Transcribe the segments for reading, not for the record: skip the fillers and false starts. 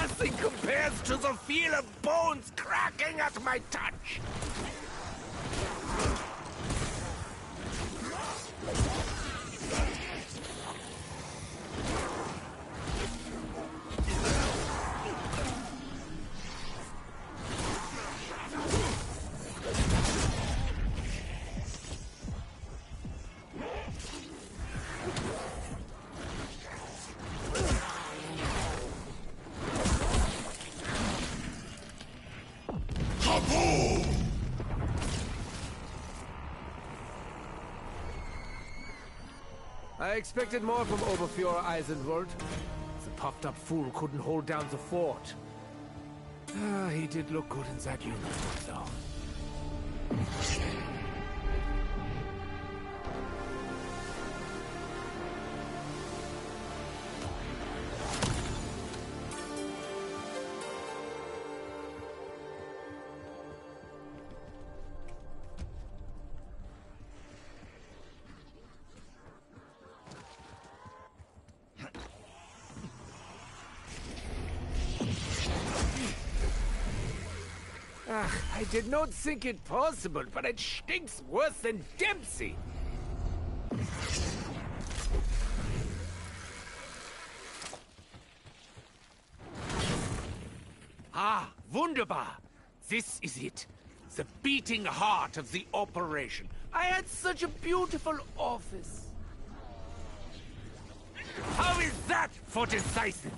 Nothing compares to the feel of bones cracking at my touch. I expected more from Oberfuhrer Eisenwald. The puffed-up fool couldn't hold down the fort. He did look good in that uniform, though. I did not think it possible, but it stinks worse than Dempsey. Ah, wunderbar. This is it. The beating heart of the operation. I had such a beautiful office. How is that for decisive?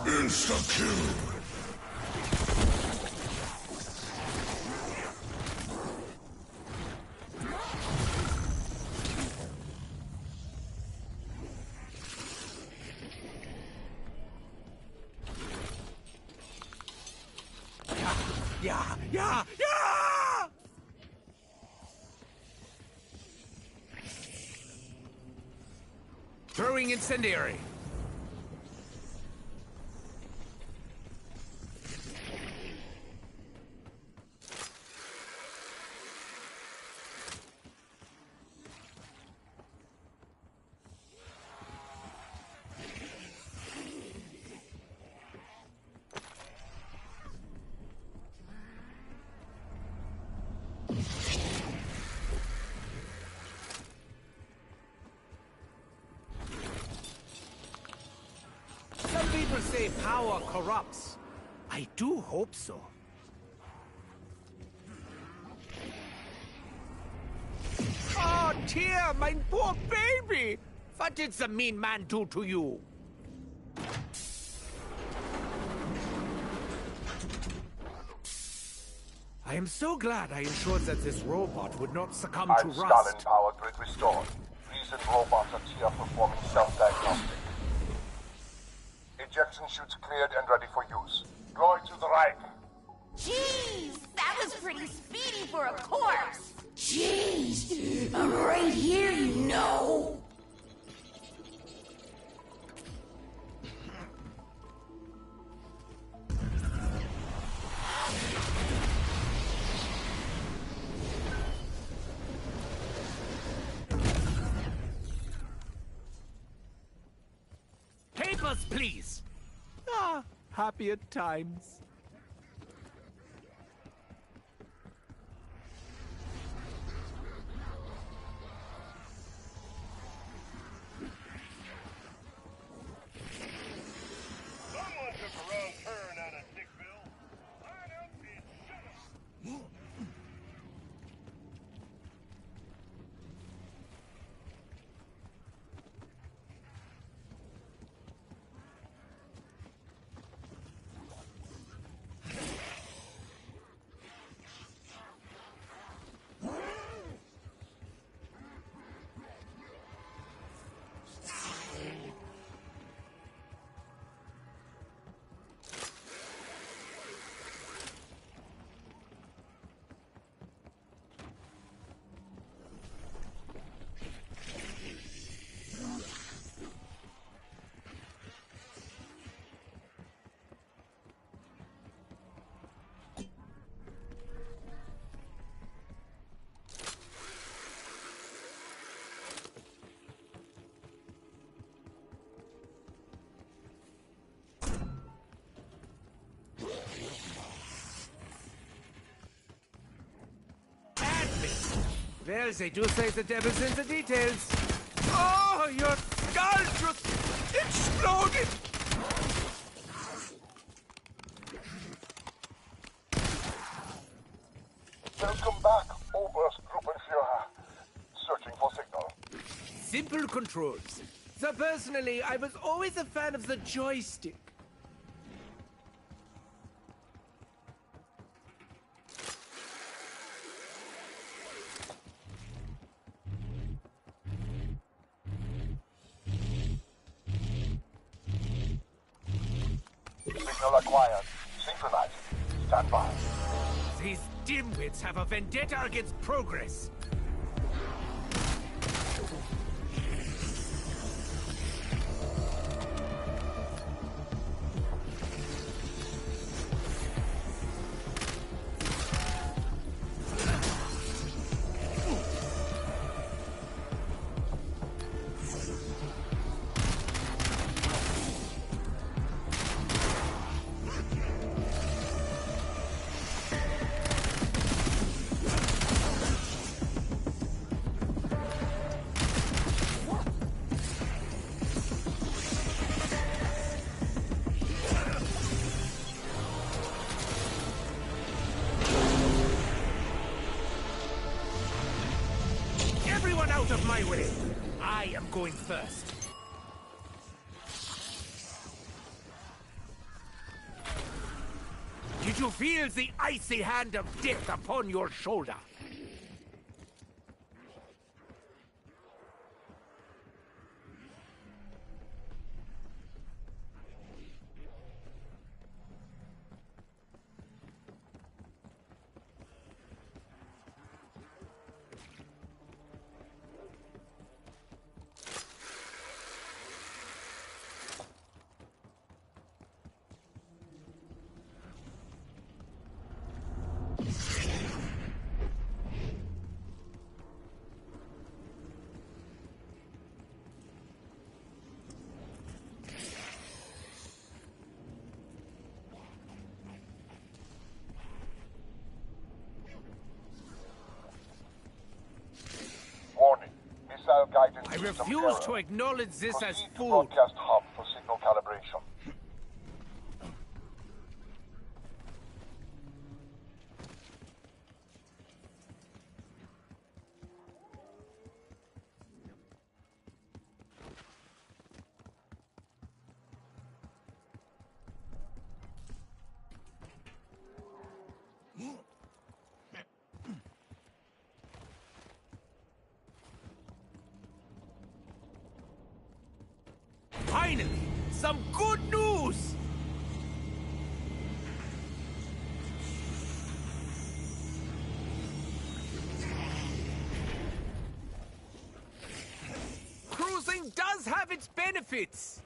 Insta-kill! Yeah! Throwing incendiary. Some people say power corrupts. I do hope so. Oh dear, my poor baby! What did the mean man do to you? I am so glad I ensured that this robot would not succumb to rust. Stalin power grid restored. Recent robots are here performing self-diagnostic. Ejection chutes cleared and ready for use. Glory to the Reich! Jeez, that was pretty speedy for a corpse. Jeez, I'm right here, you know. Papers, please! Ah, happier times. Someone took a wrong turn out of Dickville. Line up and shut up. Well, they do say the devil's in the details. Oh, your skull just exploded! Welcome back, Oberstgruppenführer. Searching for signal. Simple controls. So personally, I was always a fan of the joystick. Signal acquired. Synchronized. Stand by. These dimwits have a vendetta against progress. Everyone out of my way! I am going first. Did you feel the icy hand of death upon your shoulder? Warning. Missile guidance I system refuse error. to acknowledge this as Proceed to food. broadcast hub for signal calibration. Finally, some good news! Cruising does have its benefits!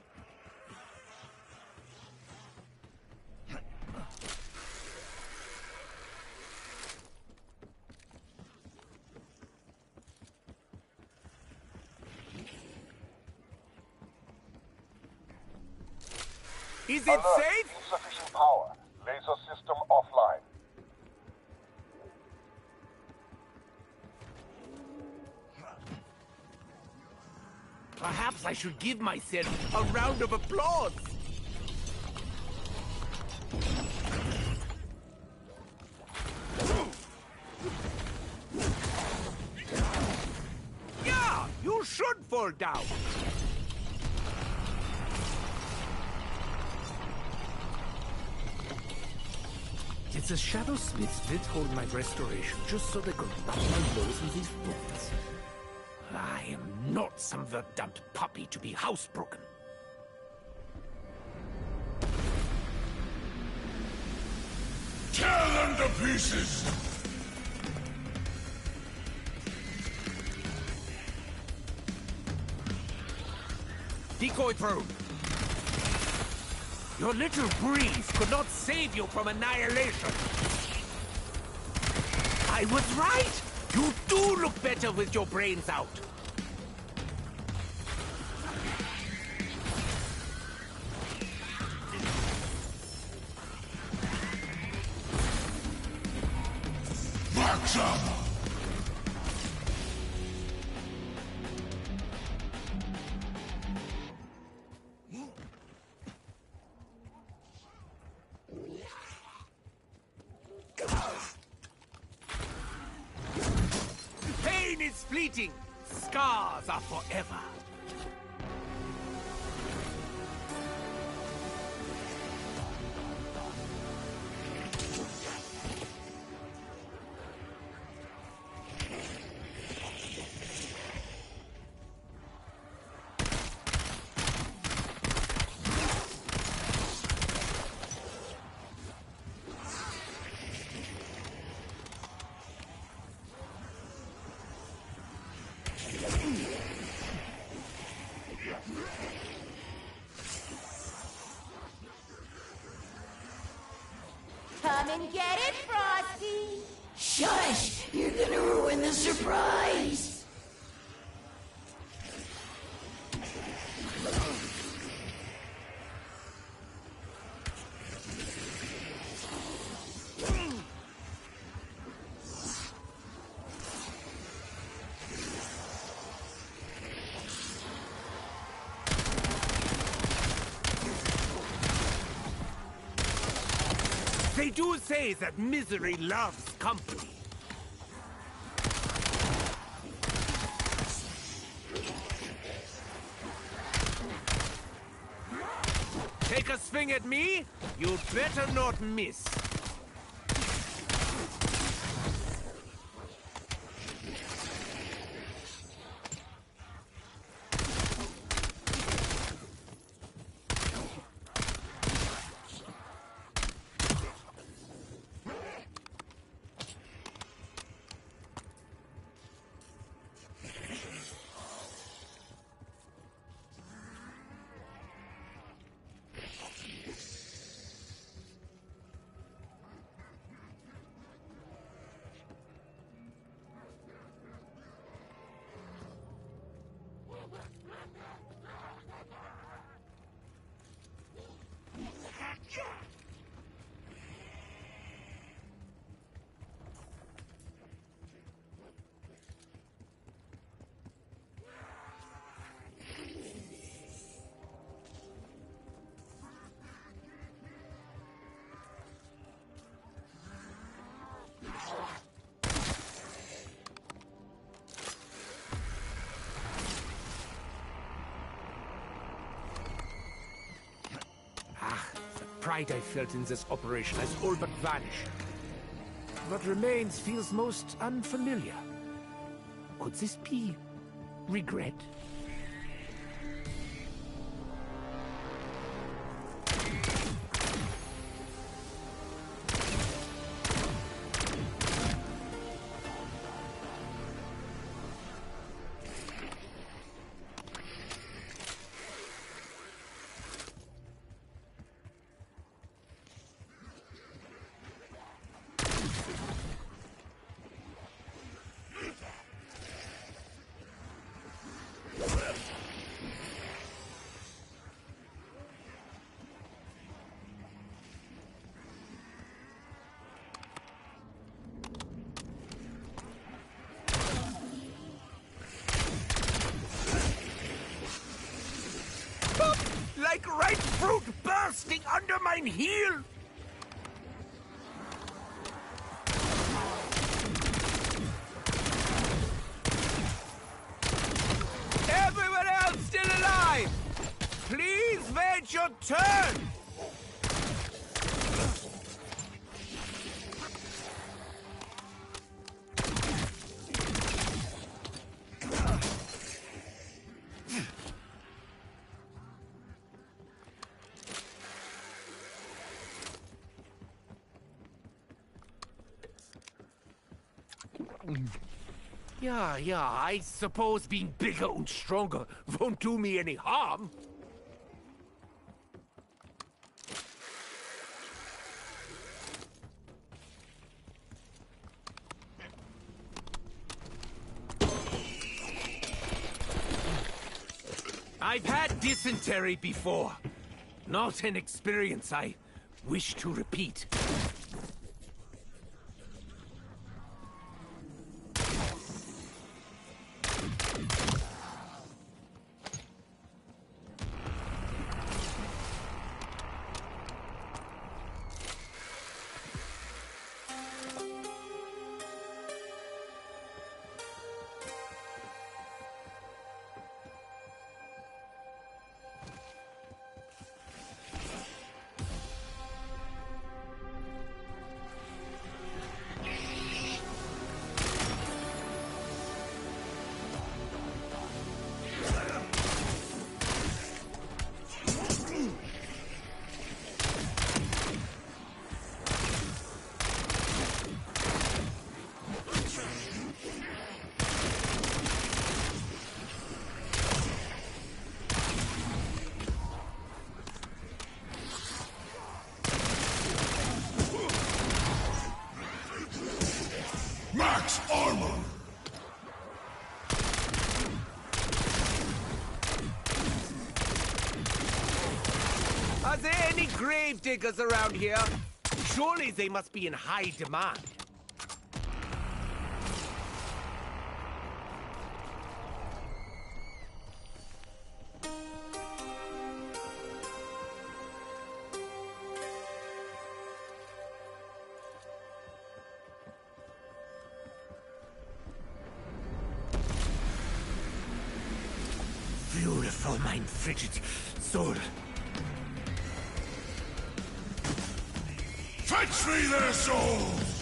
Is it Alert. safe? Insufficient power. Laser system offline. Perhaps I should give myself a round of applause. Yeah, you should fall down. Did the Shadow Smiths withhold my restoration just so they could rub my nose in these books? I am not some verdant puppy to be housebroken. Tear them to pieces! Decoy through. Your little breeze could not save you from annihilation. I was right. You do look better with your brains out. Mark some! fleeting. Scars are forever. Come and get it, Frosty! Shush! You're gonna ruin the surprise! They do say that misery loves company. Take a swing at me? You better not miss. Pride I felt in this operation has all but vanished. What remains feels most unfamiliar. Could this be regret? Like ripe fruit bursting under mine heel! Everyone else still alive! Please wait your turn! Yeah, I suppose being bigger and stronger won't do me any harm. I've had dysentery before. Not an experience I wish to repeat. Are there any grave diggers around here? Surely they must be in high demand. Beautiful, mein frigid soul. Fetch me their souls!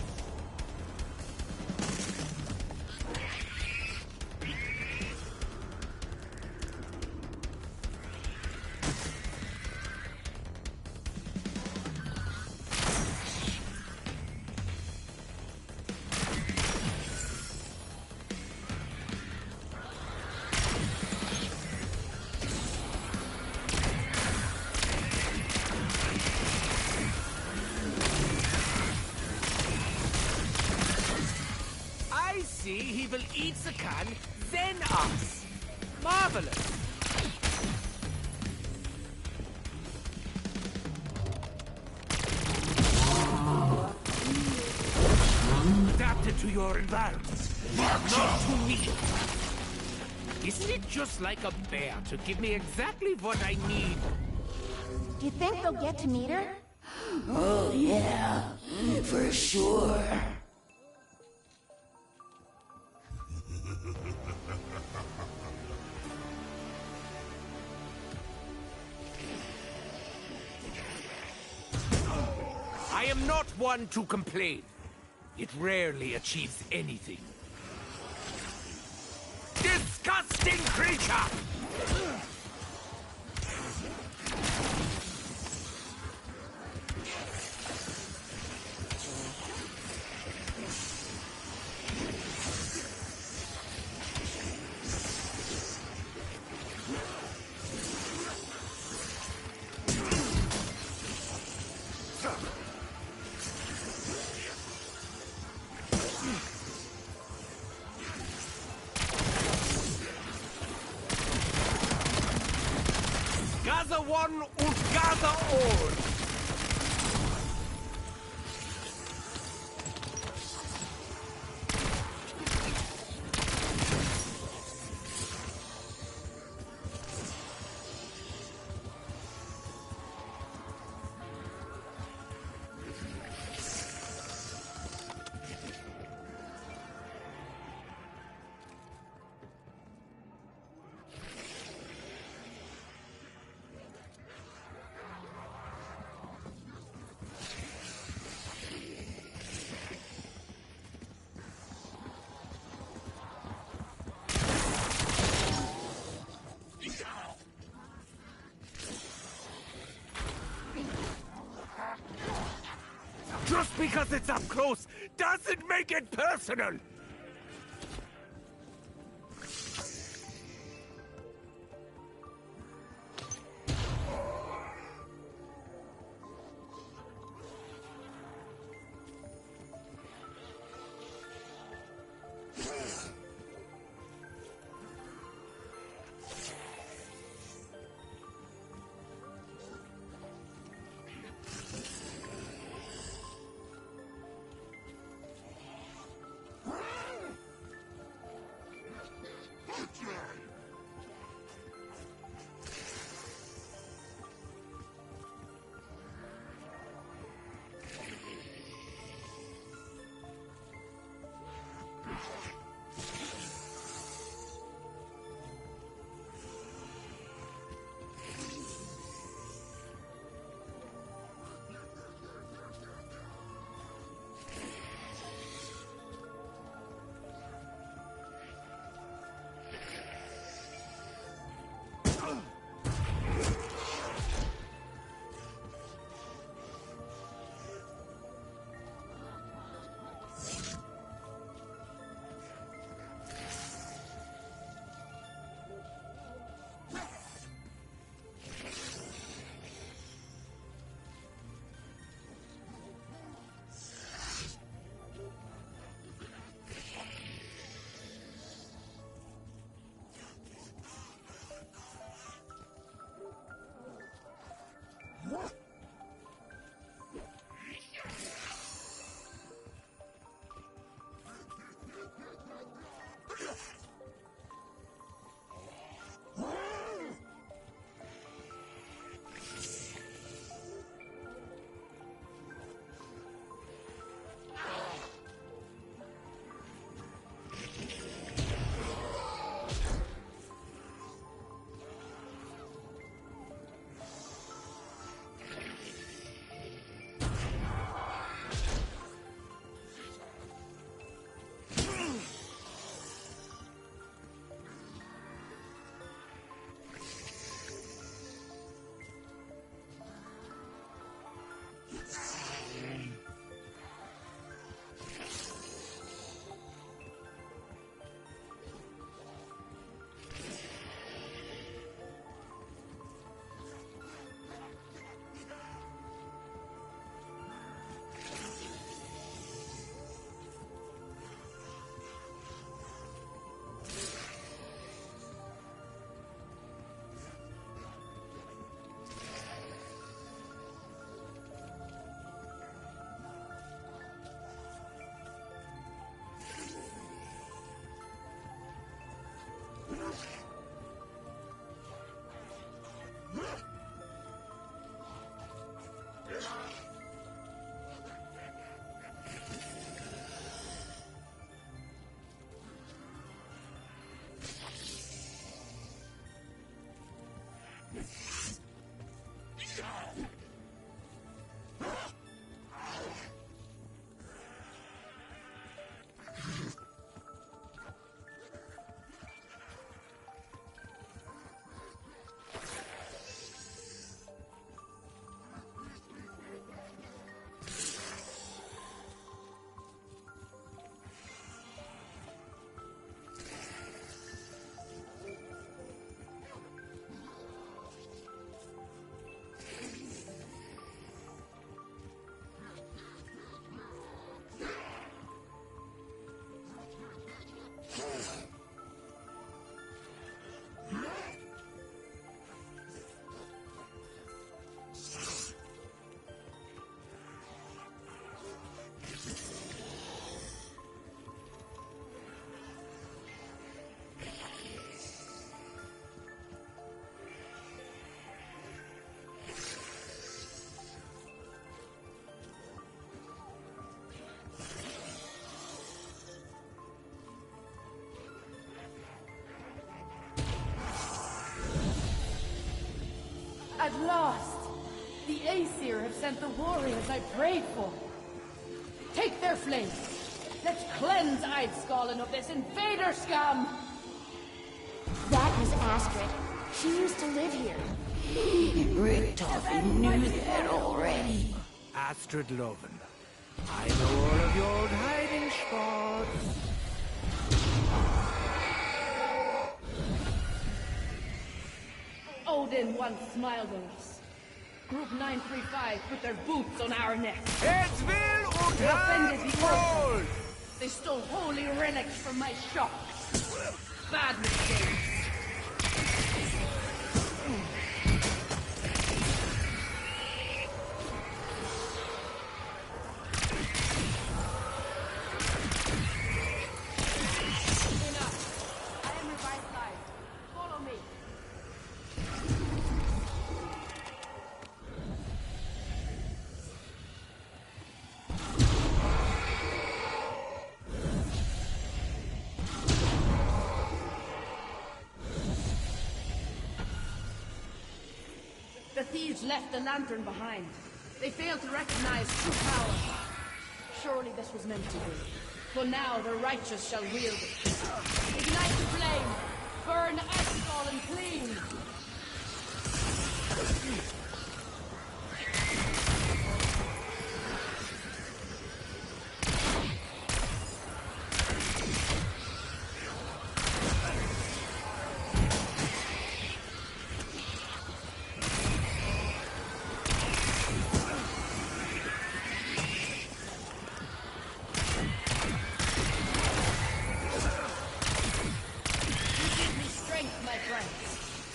He will eat the can, then us. Marvelous. Adapted to your environment, not to me. Isn't it just like a bear to give me exactly what I need? Do you think they'll get to meet her? Oh, yeah. For sure. I am not one to complain. It rarely achieves anything. Disgusting creature! Gather one und gather all. Just because it's up close doesn't make it personal! At last! The Aesir have sent the warriors I prayed for. Take their flames. Let's cleanse Eidskalen of this invader scum! That was Astrid. She used to live here. Richtofen knew that already. Astrid Loven. I know all of your old hiding spots. Odin once smiled on us. Group 935 put their boots on our necks. It's will They offended the Roll! Orcs. They stole holy relics from my shop. Bad mistake. Enough. I am revitalized. Follow me. The thieves left the lantern behind. They failed to recognize true power. Surely this was meant to be. For now the righteous shall wield it. Ignite the flame! Burn Eidskalen clean!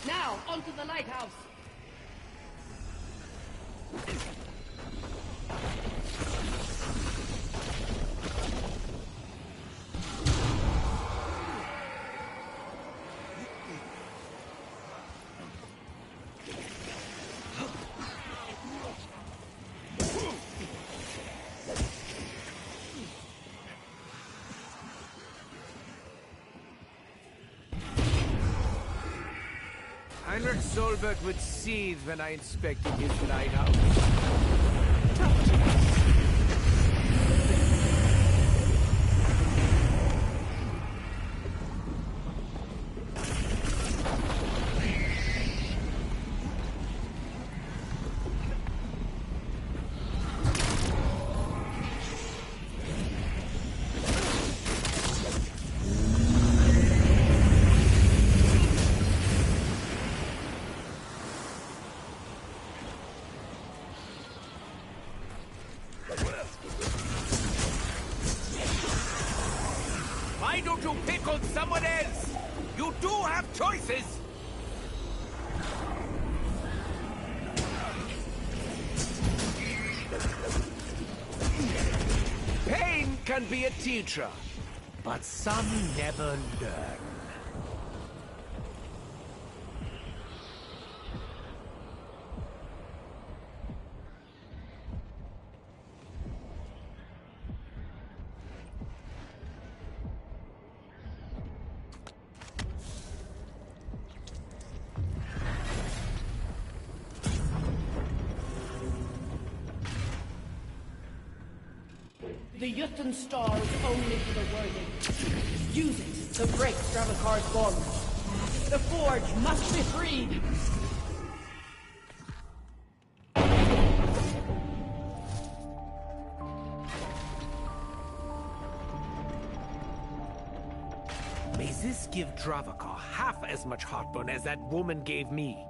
Now, onto the lighthouse. Heinrich Solberg would seethe when I inspected his lighthouse. Why don't you pick on someone else? You do have choices! Pain can be a teacher, but some never learn. The Jotun star is only for the worthy. Use it to break Stravakar's bonds. The forge must be freed! May this give Dravakar half as much heartburn as that woman gave me.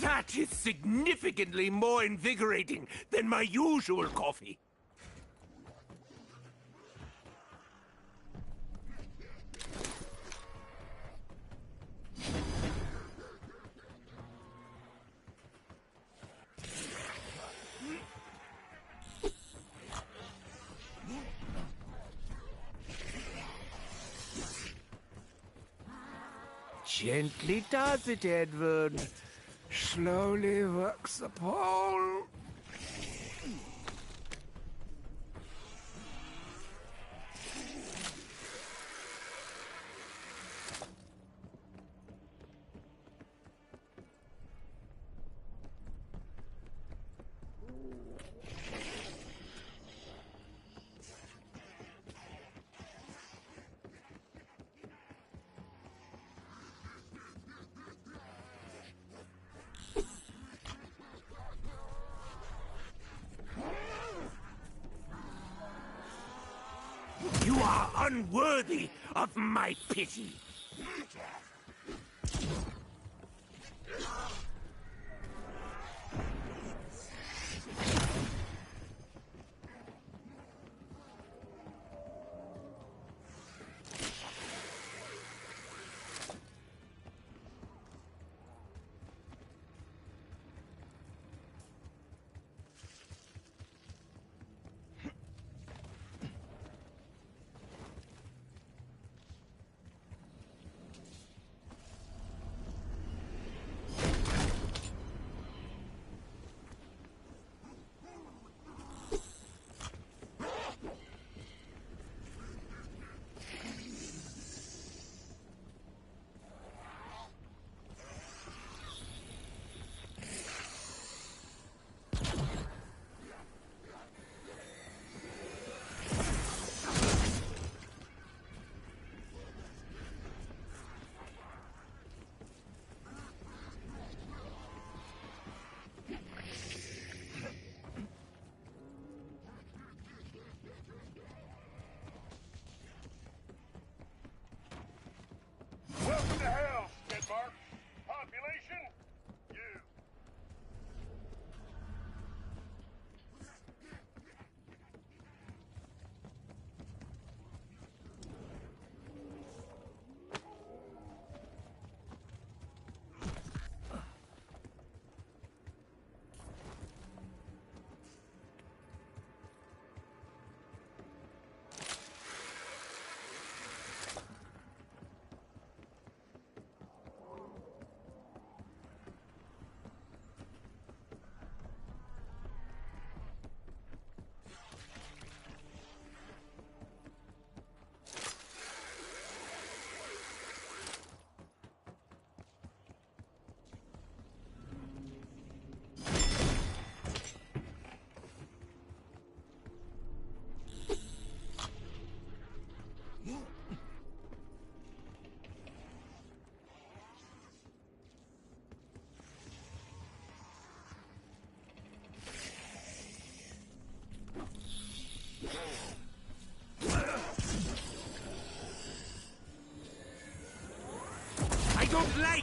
That is significantly more invigorating than my usual coffee. Gently does it, Edward. Slowly works the pole. You are unworthy of my pity.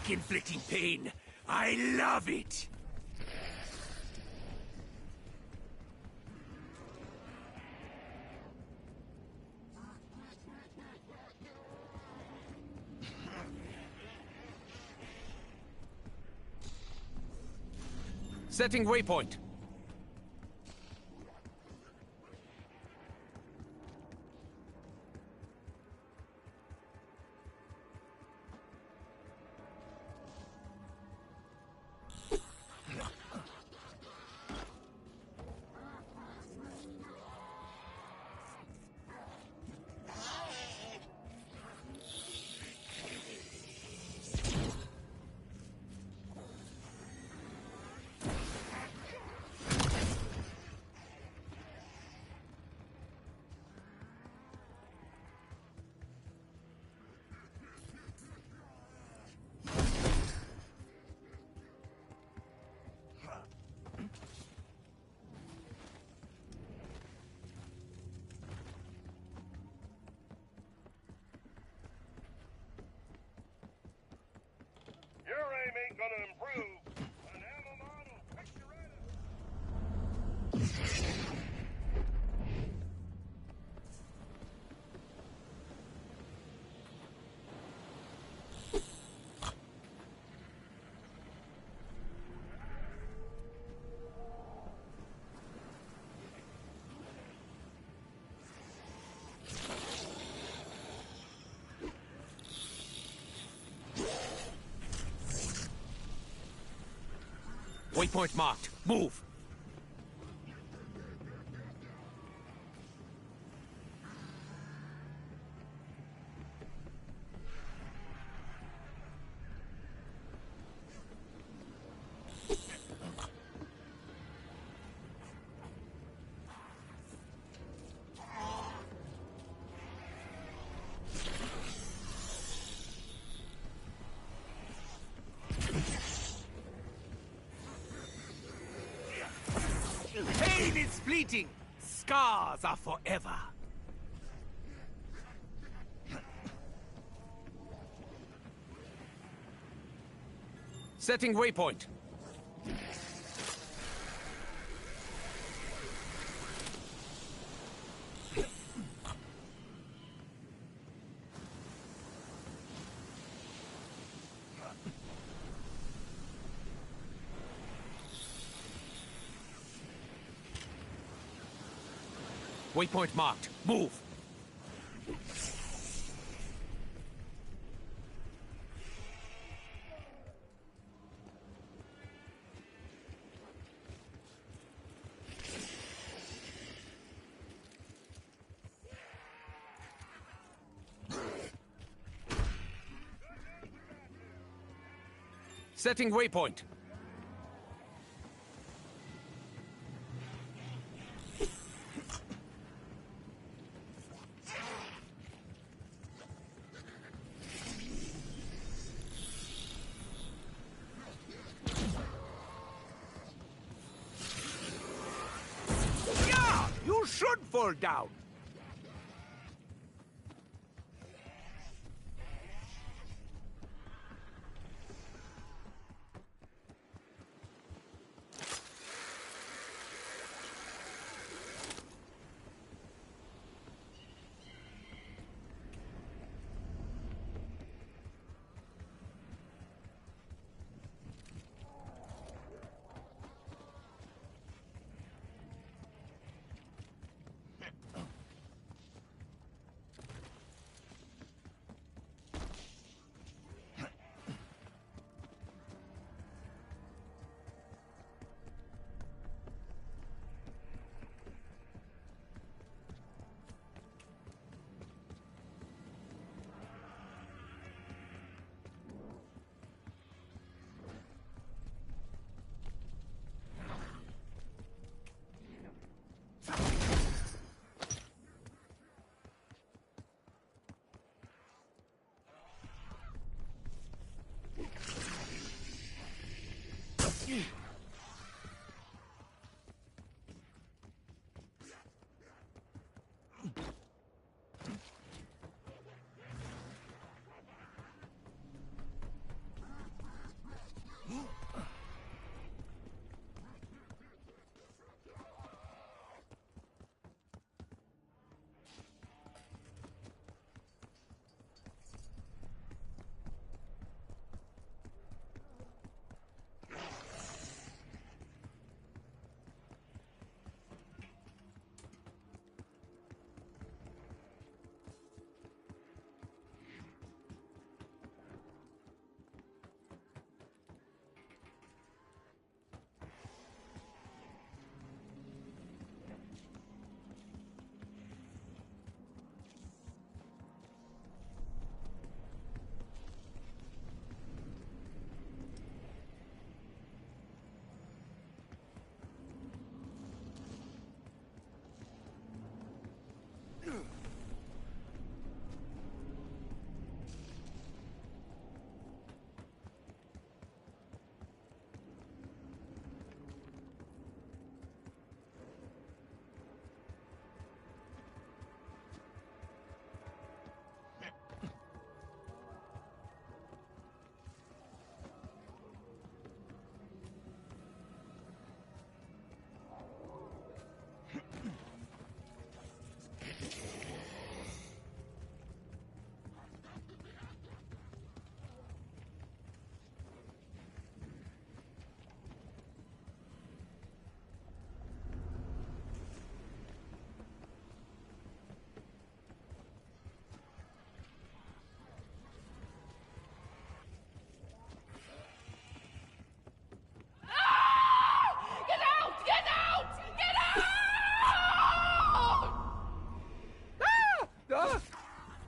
like inflicting pain. I love it! Setting waypoint. Your aim ain't gonna improve. An ammo model, pick your Waypoint marked. Move. Pain is fleeting. Scars are forever. Setting waypoint. Waypoint marked. Move. Setting waypoint. Yeah, you should fall down.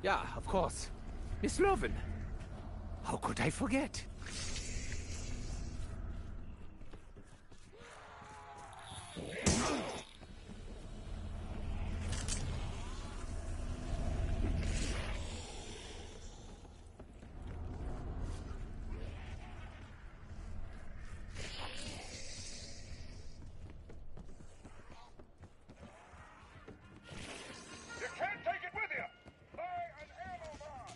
Yeah, of course. Miss Loven. How could I forget? You can't take it with you! Buy an ammo mod!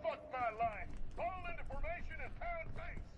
Fuck my line! Fall into formation and pound face!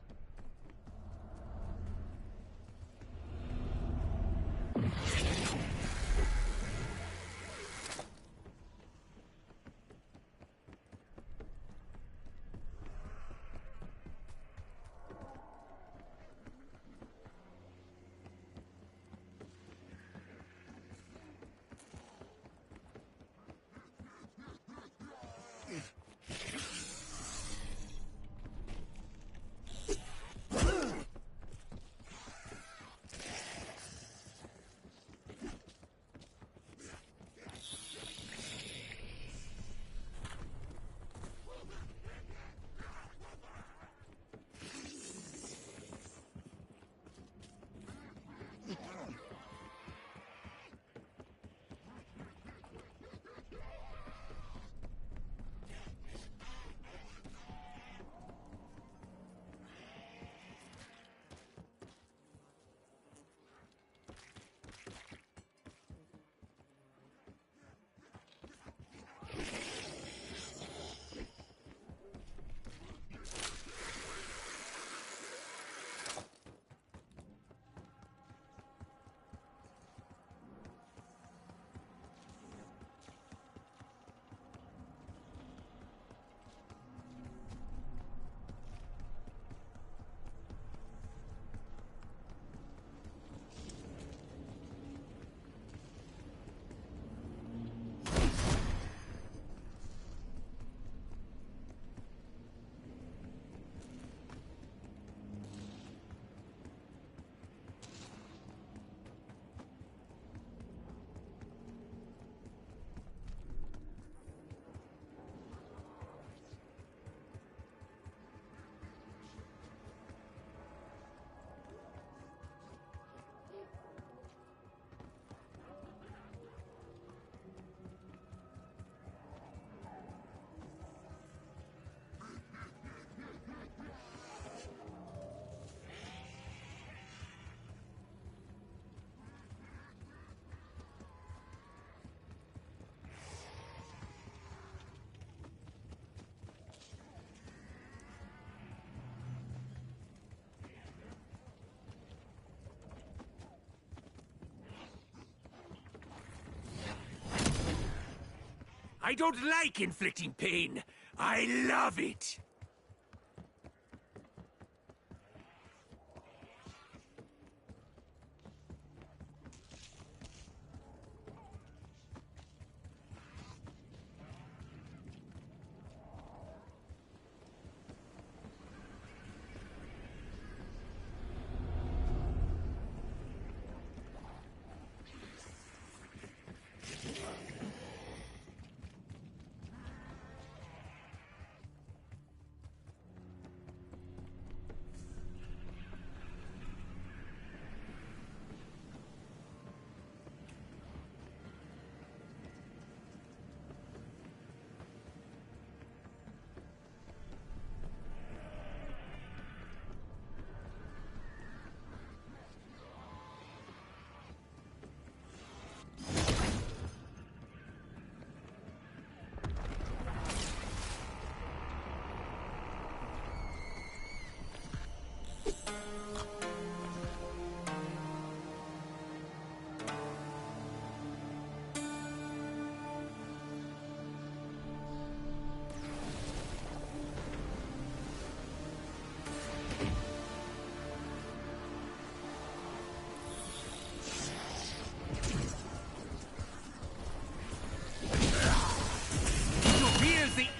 I don't like inflicting pain. I love it.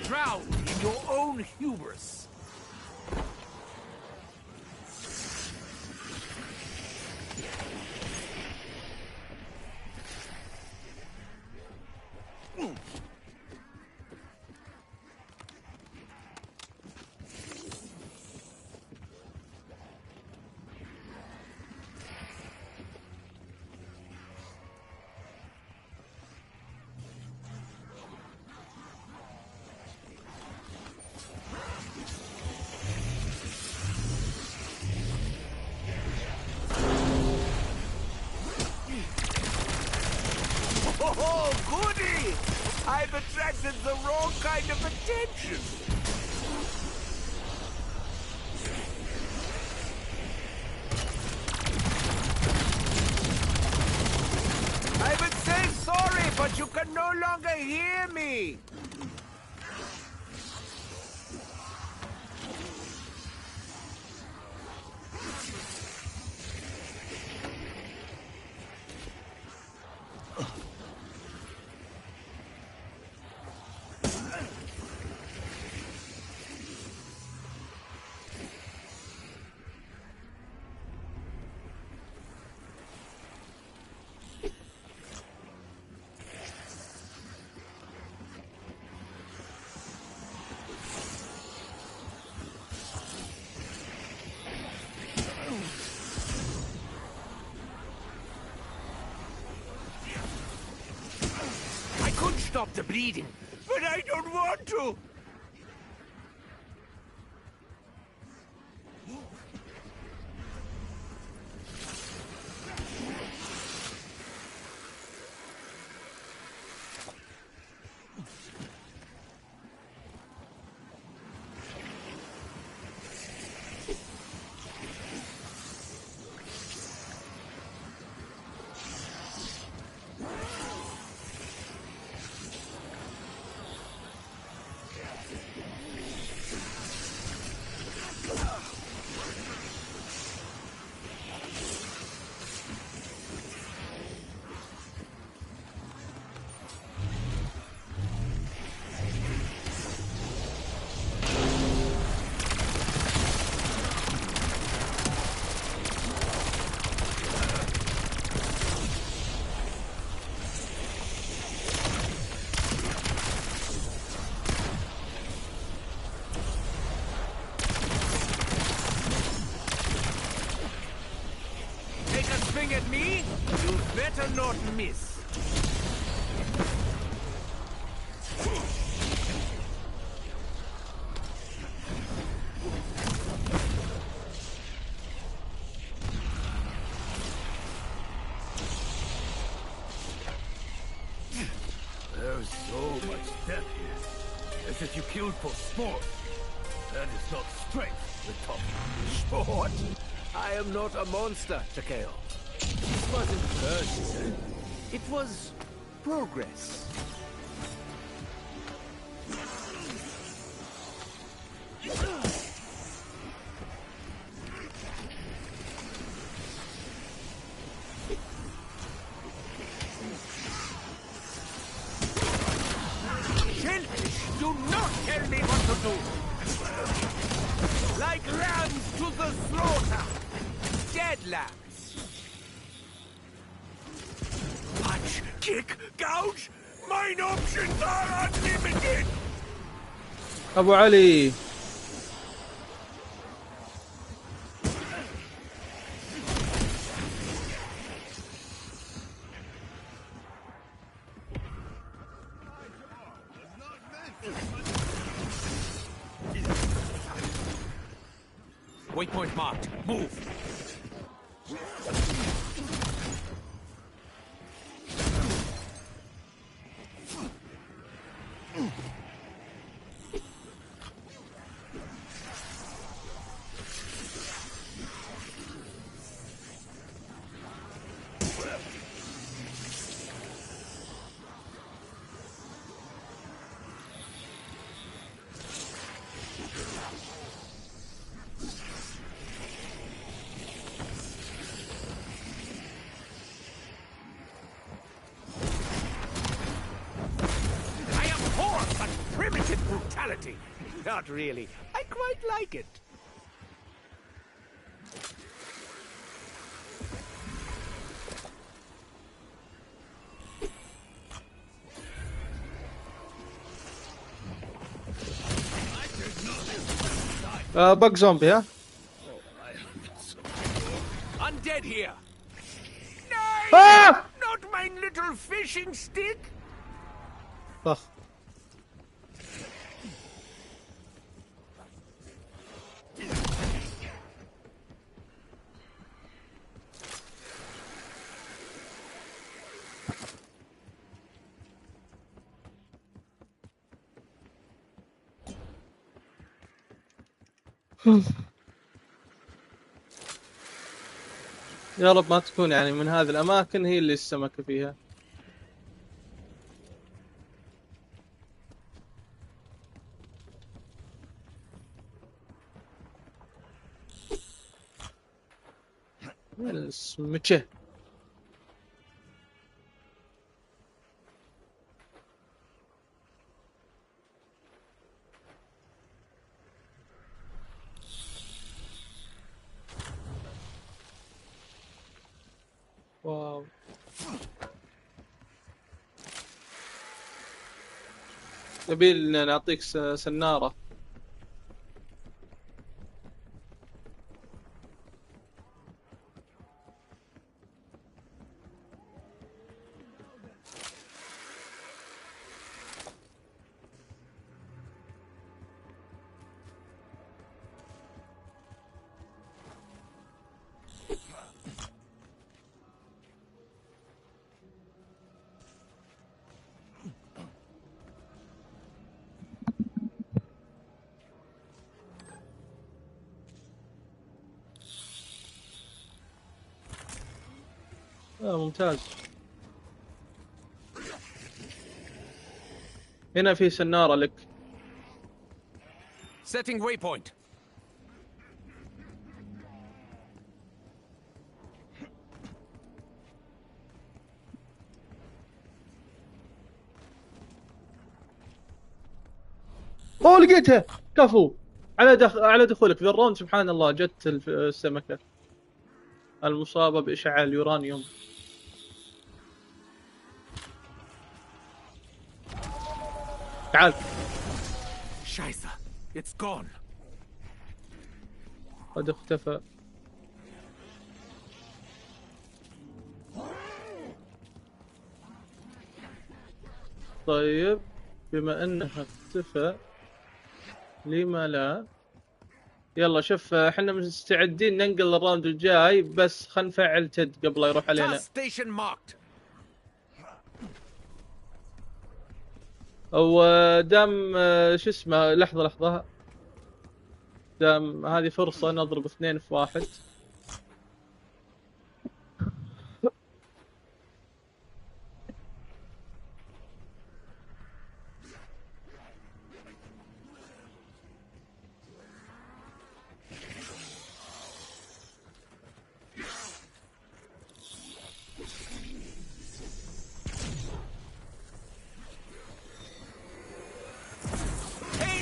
Drowned in your own hubris. Oh, goody! I've attracted the wrong kind of attention. I would say sorry, but you can no longer hear me. Stop the bleeding, but I don't want to. At me, you better not miss. There's so much depth here, as if you killed for sport. That is not strength, the top. Sport? I am not a monster, Takeo. This wasn't curse. It was progress. Shellfish, do not tell me what to do! Like lambs to the slaughter! Dead lambs! Punch, kick, gouge! Mine options are unlimited! ابو علي. Waypoint marked. Move! Brutality. Not really. I quite like it. بق زومبي ها. Undead here. Ah! Not my little fishing stick. طخ. يا رب ما تكون يعني من هذه الأماكن هي اللي السمكة فيها. السمكة. واو. نبي نعطيك سنارة. ممتاز. هنا في سنارة لك. Setting waypoint. اوه لقيتها كفو على دخولك في الراوند. سبحان الله جت السمكة المصابة بإشعاع اليورانيوم. تعال. Scheiße. It's gone. قد اختفى. طيب بما انها اختفى لما لا. يلا شوف احنا مستعدين ننقل الراوند الجاي بس خلينا نفعل تد قبل لا يروح علينا. Station marked. او دام شو اسمه لحظة دام هذه فرصة نضرب 2 في 1.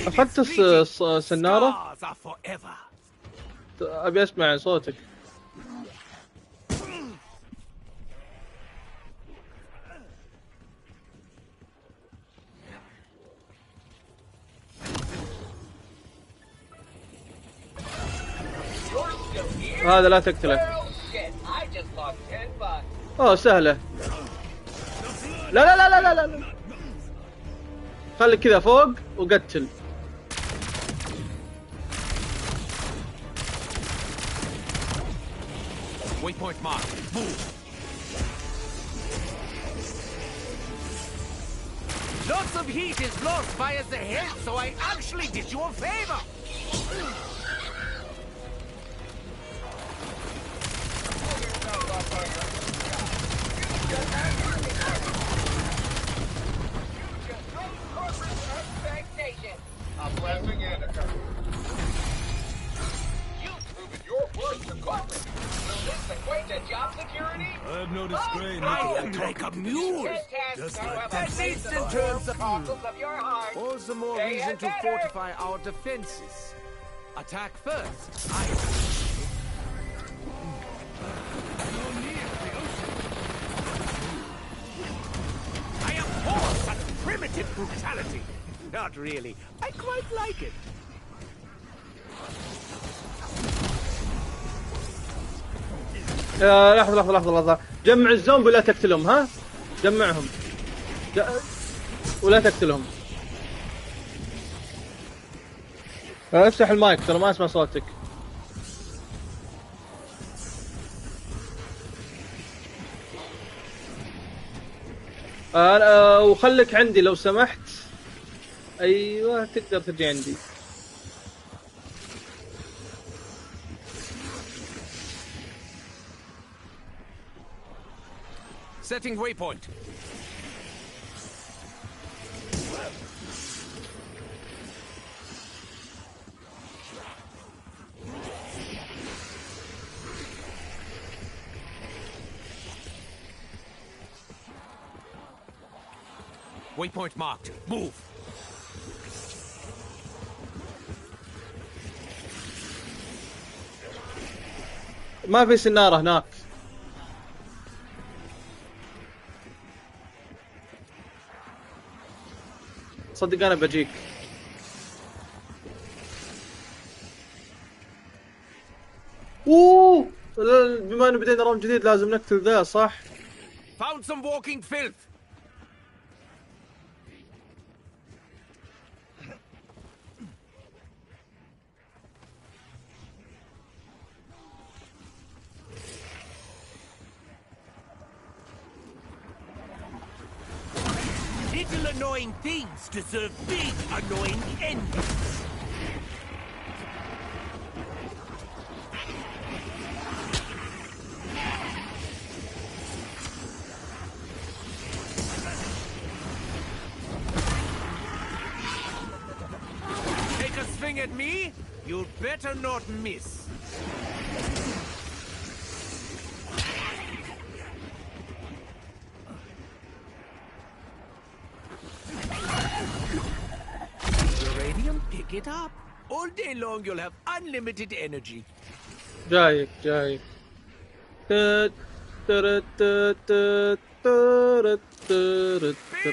أخذت السنارة؟ Scars are forever. أبي أسمع صوتك. هذا لا تقتله. اوه سهلة. لا لا لا لا لا لا. خليك كذا فوق وقتل. Waypoint marked. Move. Lots of heat is lost via the head, so I actually did you a favor. I'm laughing and you've proven your worth to corporate. Will this equate to job security? I have no disgrace. I am like a mule. At least in terms of of your heart. all the more Stay reason to better. fortify our defenses. Attack first. I abhor such primitive brutality. Not really. I quite like it. لحظة. جمع الزومبي ولا تقتلهم ها؟ جمعهم. ولا تقتلهم. افتح المايك ترى ما اسمع صوتك. وخليك عندي لو سمحت. ايوه تقدر تجي عندي. Setting waypoint. Waypoint marked. Move. ما في سنارة هناك. صدق انا بجيك. اوه بما انه بدينا راوند جديد لازم نقتل ذا صح؟ Found some walking filth. Little annoying things deserve big annoying endings. Take a swing at me? You'd better not miss. Uranium, pick it up. All day long you'll have unlimited energy. جايك.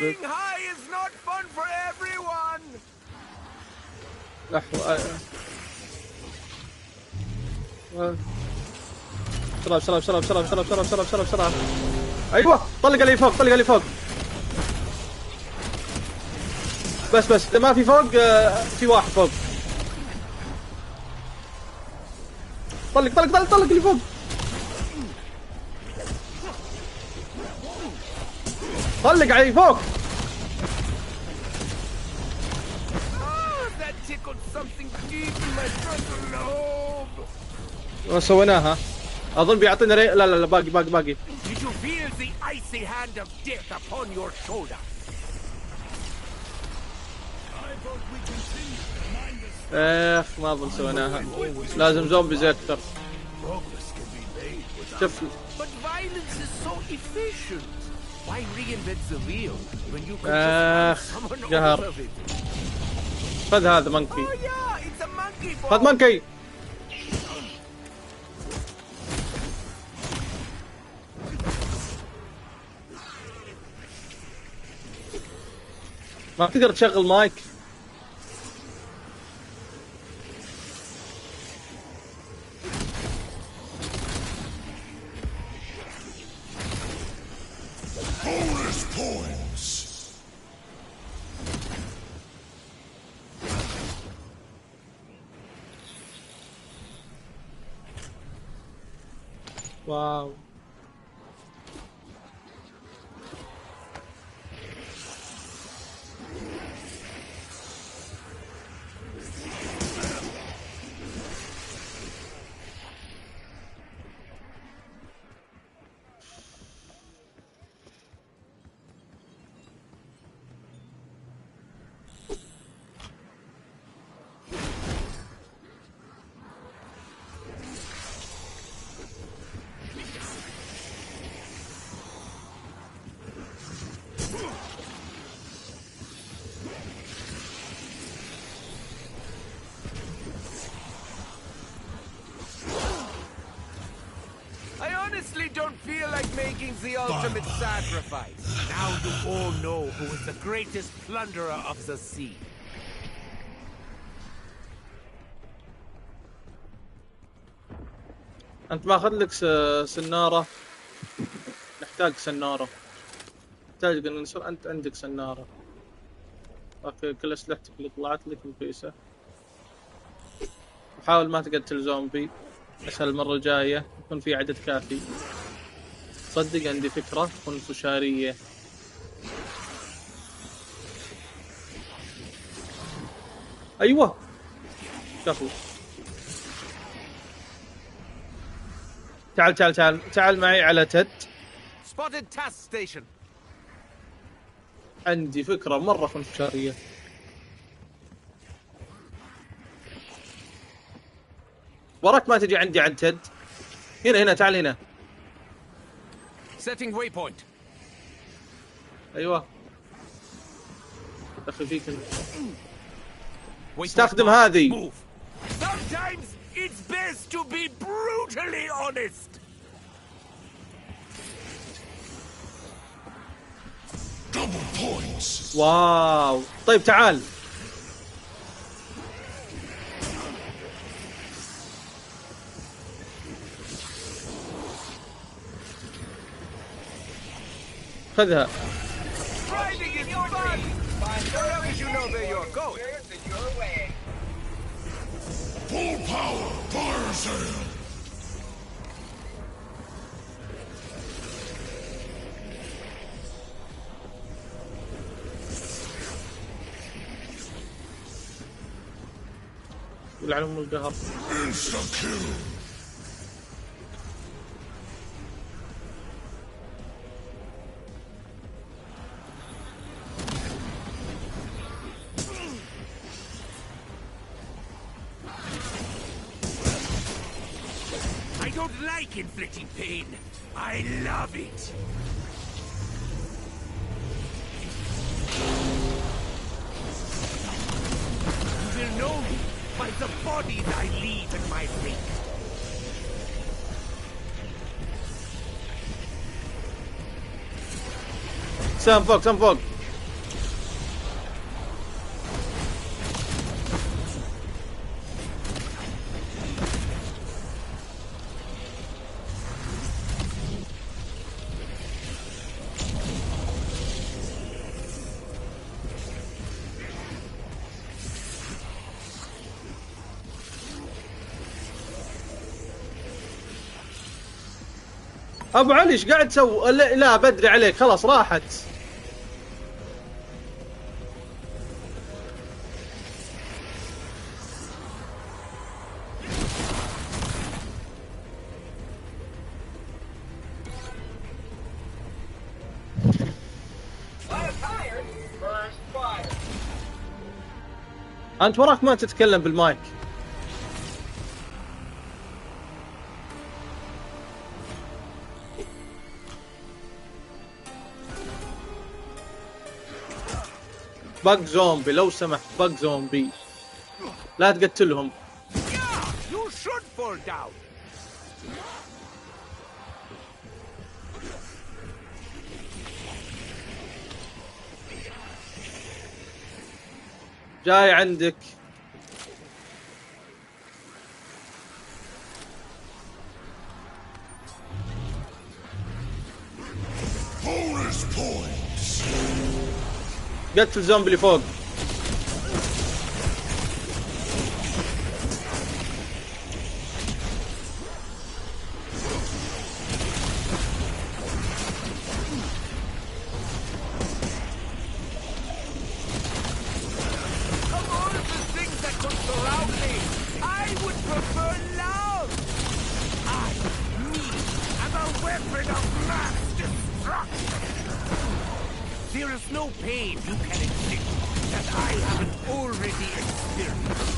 Being high is not fun for everyone. لحظة. بسرعة. ايوه طلق اللي فوق. بس اذا ما في فوق في واحد فوق. طلق اللي فوق. طلق علي فوق. That tickled something deep in my frontal lobe. سويناها. اظن بيعطينا لا باقي. Did you feel the icy hand of death upon your shoulder? ما اظن سويناها. لازم زومبيز اكثر. شوف. But violence is so efficient. Why reinvent the wheel when you can just find someone جهر. all of it? خذ هذا مونكي. Oh yeah, it's a monkey ball. خذ مونكي. ما تقدر تشغل مايك. Bonus points. واو. I honestly don't feel like making the ultimate sacrifice. Now you all know who is the greatest plunderer of the sea. انت ماخذ لك سنارة. نحتاج سنارة. نحتاج نصير انت عندك سنارة. اوكي كل اسلحتك اللي طلعت لك نفيسة. وحاول ما تقتل زومبي. اسهل المرة الجاية يكون في عدد كافي. صدق عندي فكرة تكون فشارية. ايوه شافوا. تعال تعال تعال تعال معي على تد. Spotted task station. عندي فكرة مرة فشارية. وراك ما تجي عندي عند تد. هنا تعال هنا. Setting waypoint. ايوه اخي فيك. Waypoint استخدم marked. هذه. Move. Sometimes it's best to be brutally honest. Double points. واو طيب تعال. خذها. Driving is fun. So long as you know where you're going. Full power. Fire sale. يلعن القهر. Insta kill. I don't like inflicting pain. I love it. You will know me by the bodies I leave in my wake. سام فوق سام فوق. ابو علي ايش قاعد تسوي؟ لا بدري عليك خلاص راحت. انت وراك ما تتكلم بالمايك. باق زومبي لو سمحت، باق زومبي لا تقتلهم. Yeah, you should fall down. جاي عندك. قتل الزومبي اللي فوق. Of all the things that could surround me, I would prefer love. I, me, am a weapon of mass destruction. There is no pain you can inflict that I haven't already experienced.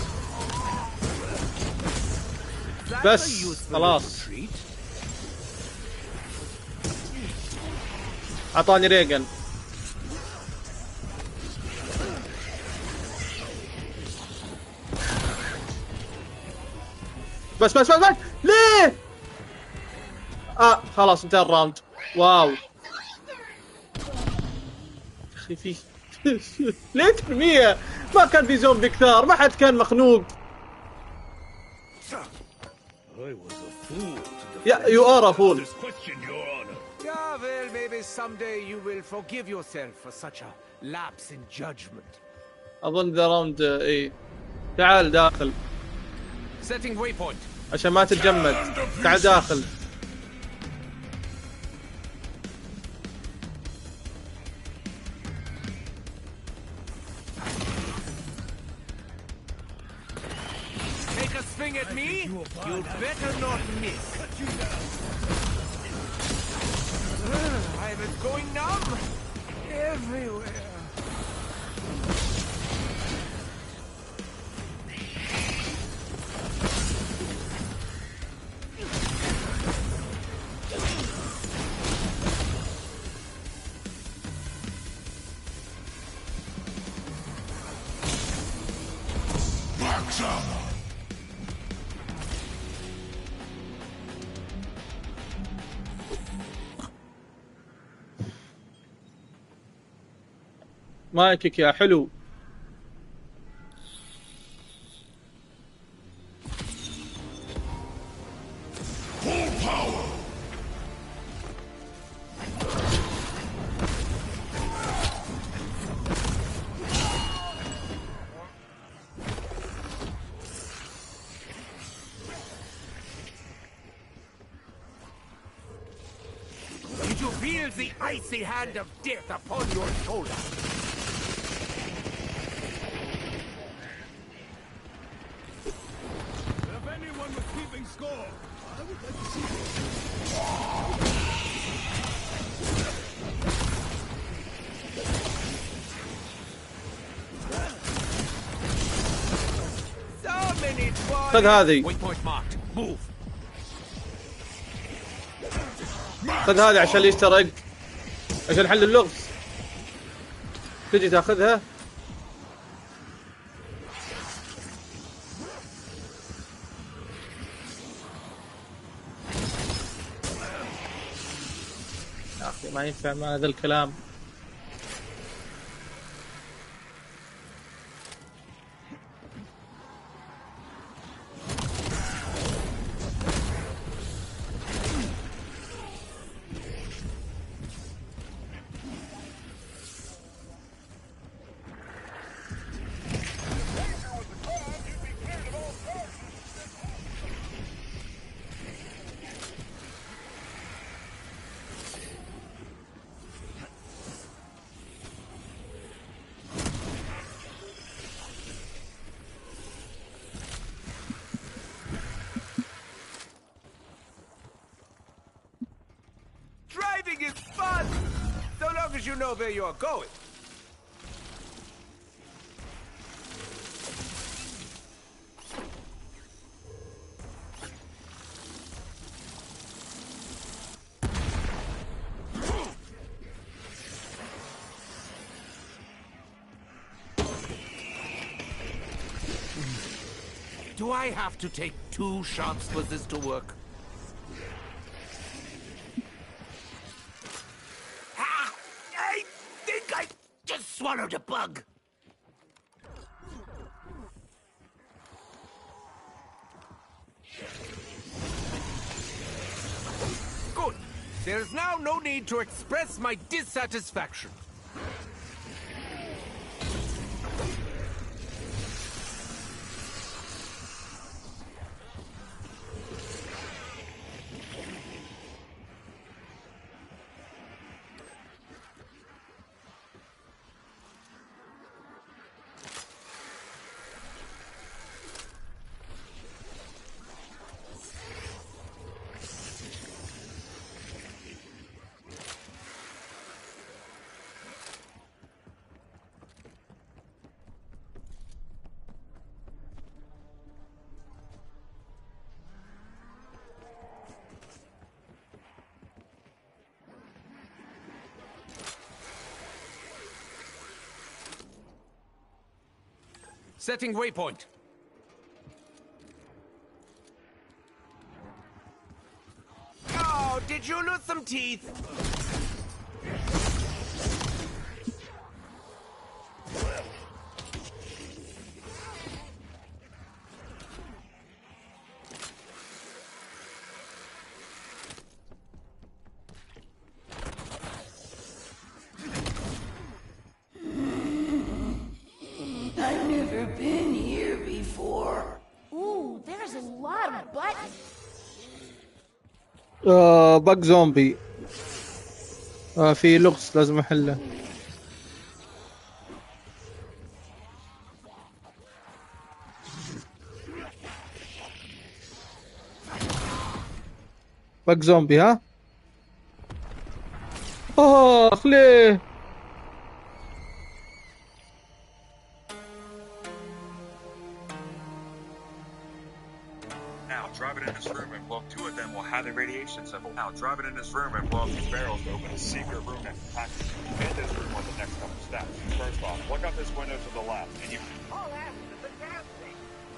That's بس a useful خلاص. little treat. اعطاني ريجن. بس ليه؟ خلاص انتهى الراوند. واو اخي في ليه ترميه؟ ما كان في زومبي كثار، ما حد كان مخنوق. I was a fool to يا يو ار ا فول. this question, Your Honor. Yeah, well, maybe someday you will forgive yourself for such a lapse in judgment. اظن ذا راوند اي. تعال داخل Setting waypoint. عشان ما تتجمد. تعال داخل. Take a swing at me? You'd better not miss. I was going numb everywhere. مايكك يا حلو. Did you feel the icy hand of death upon your shoulder? If anyone was keeping score, I would like to see it. So many twice. خذ هذه. Waypoint marked. Move. خذ هذه عشان يسترق، عشان حل اللغز. تجي تاخذها. يا اخي ما ينفع مع هذا الكلام. Driving is fun, so long as you know where you're going. Do I have to take 2 shots for this to work? Ah! I think I just swallowed a bug. Good. There is now no need to express my dissatisfaction. Setting waypoint. Oh, did you lose some teeth? I've never been here before. Ooh, there's a lot of buttons. باك زومبي. في لغز لازم احله. باك زومبي ها. ليه؟ Now, drop it in this room and blow 2 of them will have the radiation symbol. Now, drop it in this room and blow up these barrels to open a secret room next to Patrick. In this room are the next couple steps. First off, look out this window to the left, and you... All that is fantastic.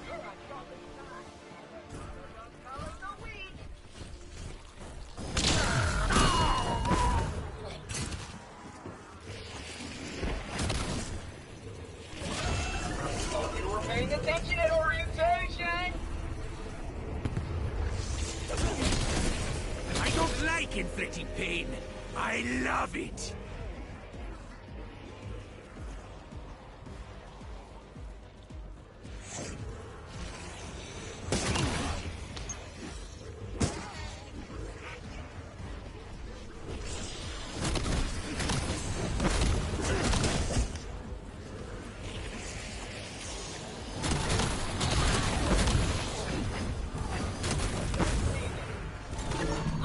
You're on top of the time. Color the week. You were paying attention at orientation. I don't like inflicting pain. I love it.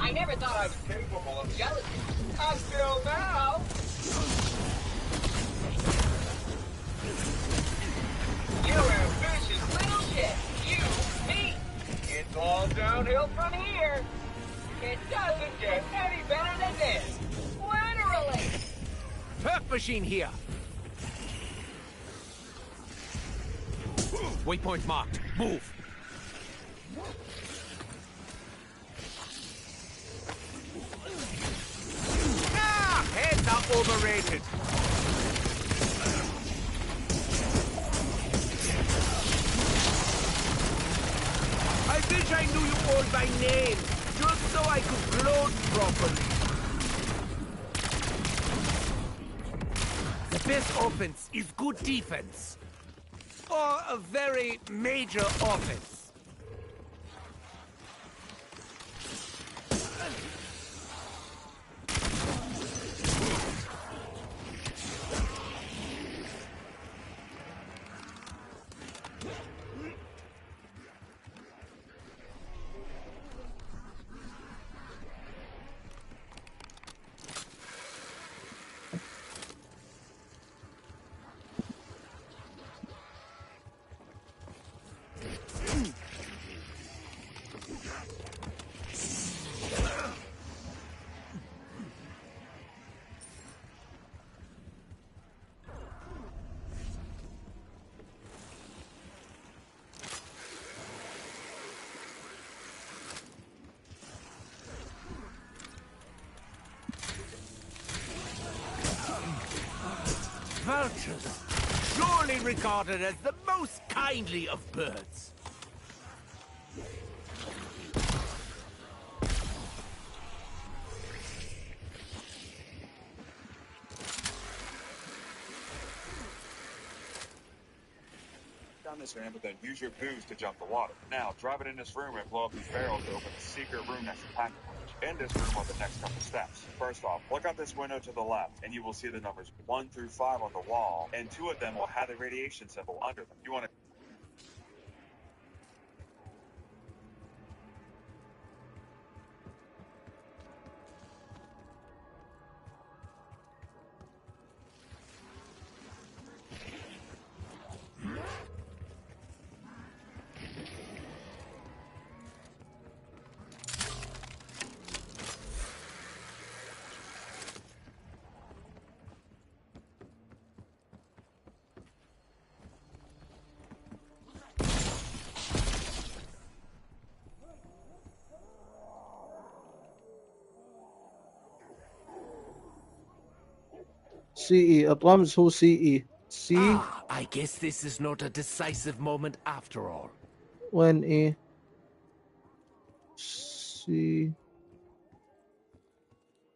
I never thought I was capable of jealousy. Until now. You ambitious little shit. You, me. It's all downhill from here. It doesn't get any better than this. Literally. Perk machine here. Waypoint marked. Move. Heads are overrated. I wish I knew you all by name, just so I could gloat properly. The best offense is good defense. Or a very major offense. vultures, surely regarded as the most kindly of birds. Down this ramp, but then use your booze to jump the water. Now, drive it in this room and blow up these barrels to open the secret room next to packing punch. In this room are the next couple steps. First off, look out this window to the left, and you will see the numbers 1 through 5 on the wall, and 2 of them will have the radiation symbol under them. You want to CE الرمز هو CE C Ah, I guess this is not a decisive moment after all. وين E C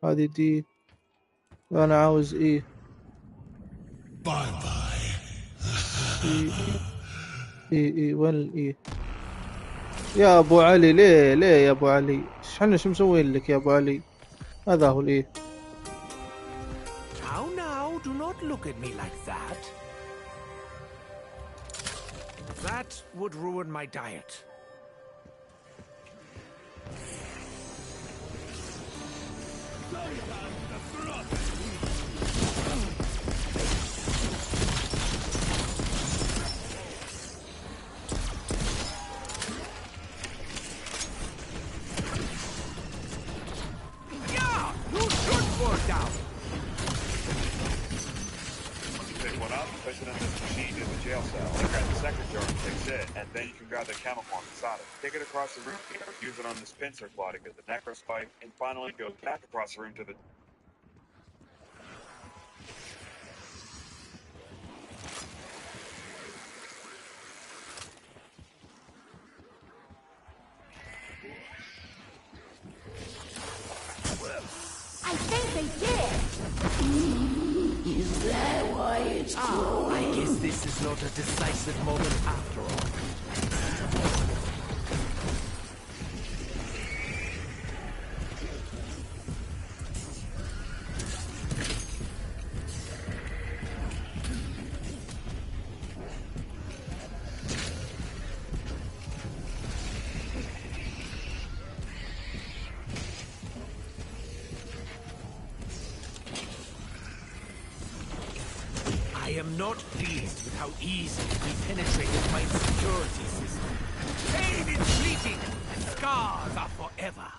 هذه D أنا عاوز E Bye bye. C E وين الإي يا أبو علي ليه يا أبو علي احنا شو مسوين لك يا أبو علي هذا هو الإي Now, do not look at me like that. That would ruin my diet. Yeah, you should fall down. pick one up, push it in this machine to the jail cell, and grab the second jar and fix it, and then you can grab the camouflage inside it. Take it across the room here, use it on this pincer claw to get the necro spike, and finally go back across the room to the... I think they did it. Is that why it's Ah, I guess this is not a decisive moment after all. I am not pleased with how easily we penetrated my security system. Pain is fleeting, and scars are forever.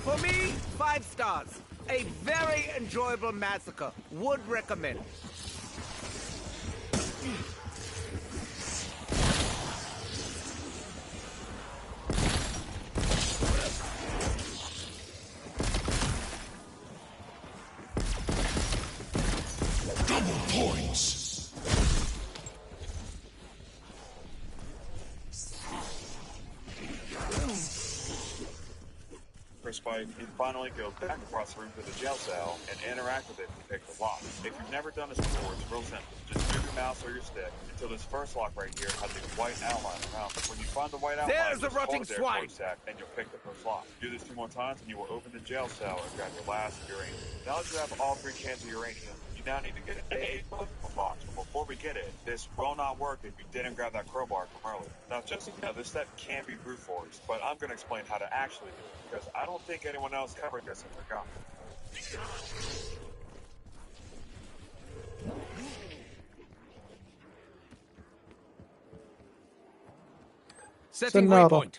For me, 5 stars. A very enjoyable massacre. Would recommend. Double points. spike, and finally go back across the room to the jail cell and interact with it to pick the lock. If you've never done this before, it's real simple. Just move your mouse or your stick until this first lock right here has a white outline around it. When you find the white outline, There's a just hold rotting it there for a swine. sec, and you'll pick the first lock. Do this 2 more times, and you will open the jail cell and grab your last uranium. Now that you have all 3 cans of uranium, you now need to get a box. But before we get it, this will not work if you didn't grab that crowbar from earlier. Now, just so you know, this step can be brute force, but I'm going to explain how to actually do it, because I don't think anyone else covered this and forgot. Setting Sonara. waypoint.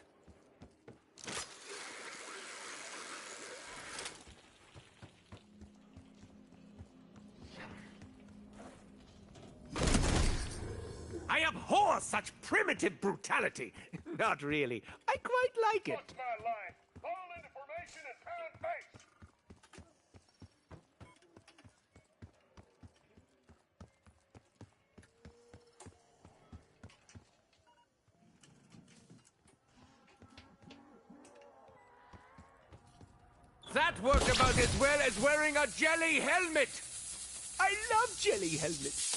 I abhor such primitive brutality. Not really. I quite like it. What's my life That worked about as well as wearing a jelly helmet! I love jelly helmets!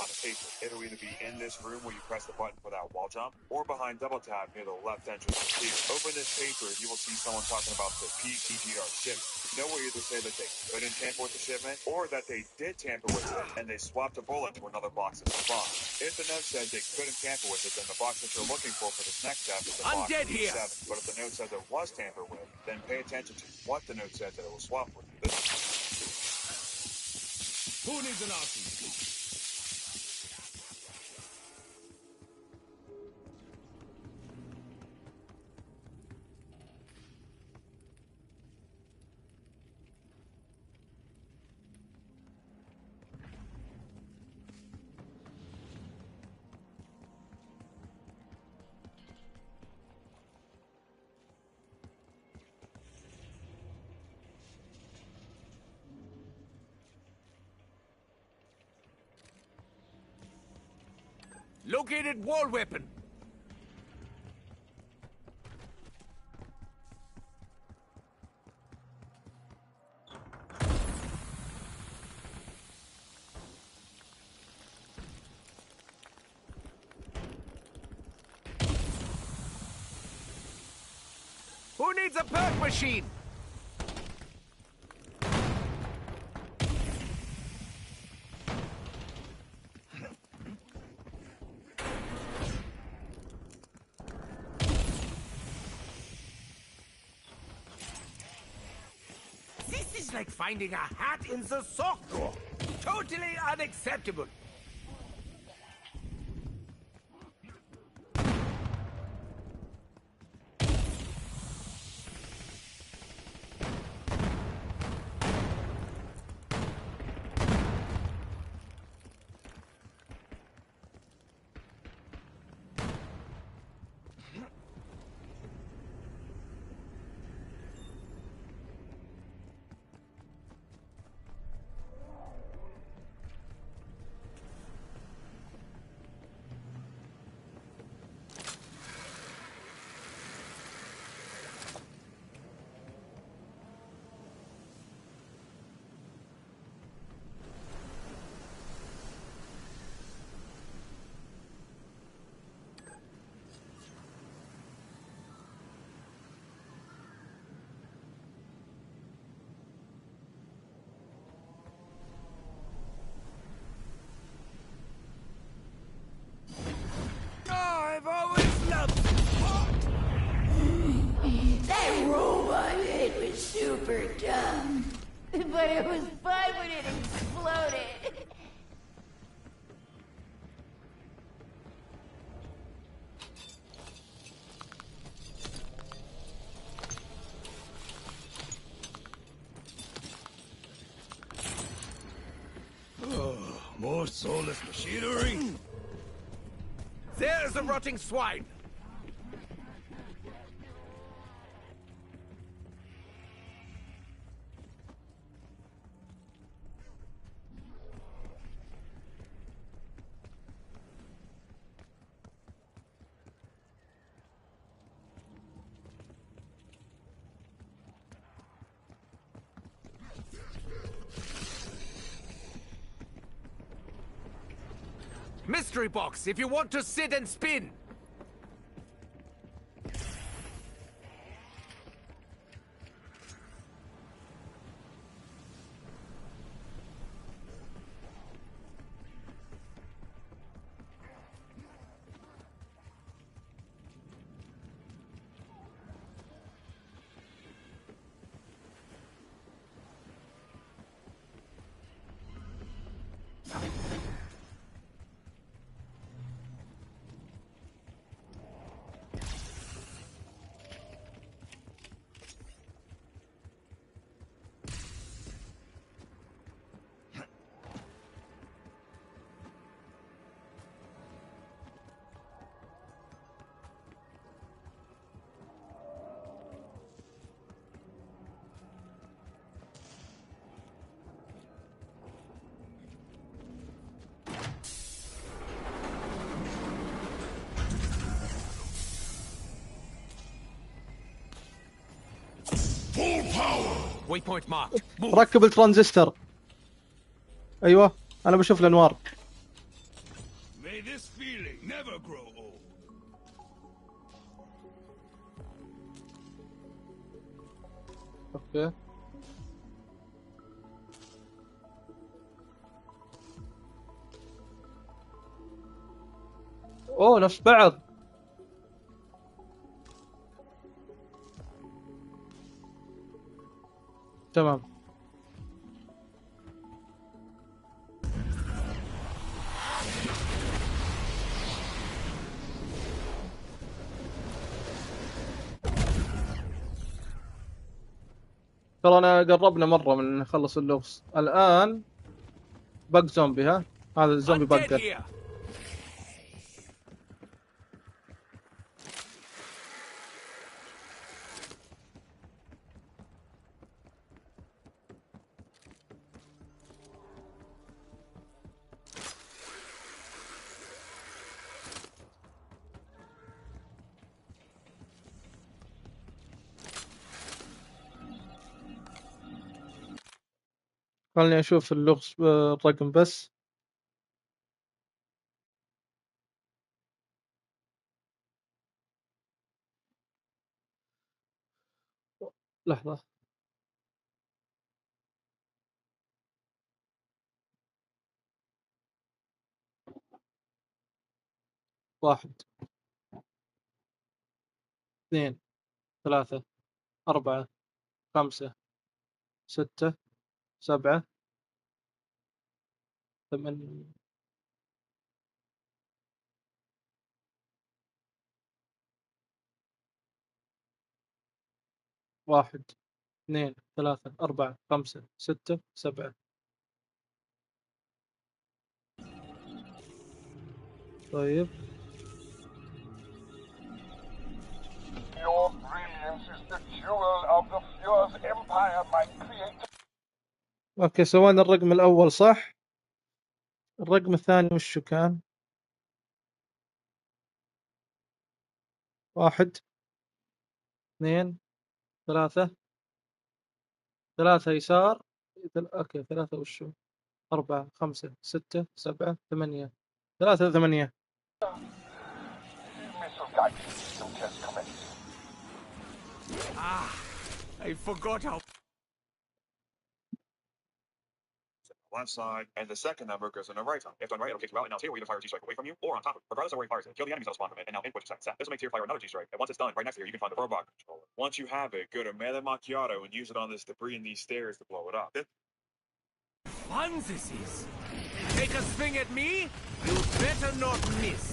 On the paper, it'll either be in this room where you press the button for that wall jump, or behind double tap near the left entrance here. Open this paper, you will see someone talking about the PTGR shipment. No will either say that they couldn't tamper with the shipment, or that they did tamper with it, and they swapped a bullet to another box of supplies. If the note said they couldn't tamper with it, then the box that you're looking for this next step is the box Undead here. 7. But if the note said there was tamper with, then pay attention to what the note said that it was swapped with. Who needs an arson? Located wall weapon! Who needs a perk machine? This is like finding a hat in the sock drawer. Totally unacceptable. I've always loved That robot head was super dumb. But it was fun when it exploded. More soulless machinery? There's a rotting swine! Mystery box, if you want to sit and spin! Waypoint marked. Move. ركب الترانزستور. ايوه انا بشوف الانوار. May this feeling never grow old. اوكي. اوه نفس بعض. تمام. ترانا قربنا مرة من نخلص اللغز. الآن بق زومبي. ها هذا الزومبي Undead بقر. here. خلني أشوف اللغز الرقم بس. لحظة. 1 2 3 4 5 6 7 8. 1 2 3 4 5 6 7. طيب Your brilliance is the jewel of the Fuhr's empire, my creator. اوكي سوينا الرقم الأول صح. الرقم الثاني وشو كان؟ 1 2 3 3 يسار. اوكي 3 وشو؟ 4 5 6 7 8. 3 8. Missile guidance system test commenced. I forgot how. Left side, and the second number goes on the right side. If done right, it'll kick you out, and now here will either fire a G-strike away from you or on top of it. Regardless of where he fires it, kill the enemies that'll spawn from it, and now input your second set. This will make Tyr fire another G-strike, and once it's done, right next to here, you can find the robot controller. Once you have it, go to Mele Macchiato and use it on this debris in these stairs to blow it up. Fun this is. Take a swing at me? You better not miss.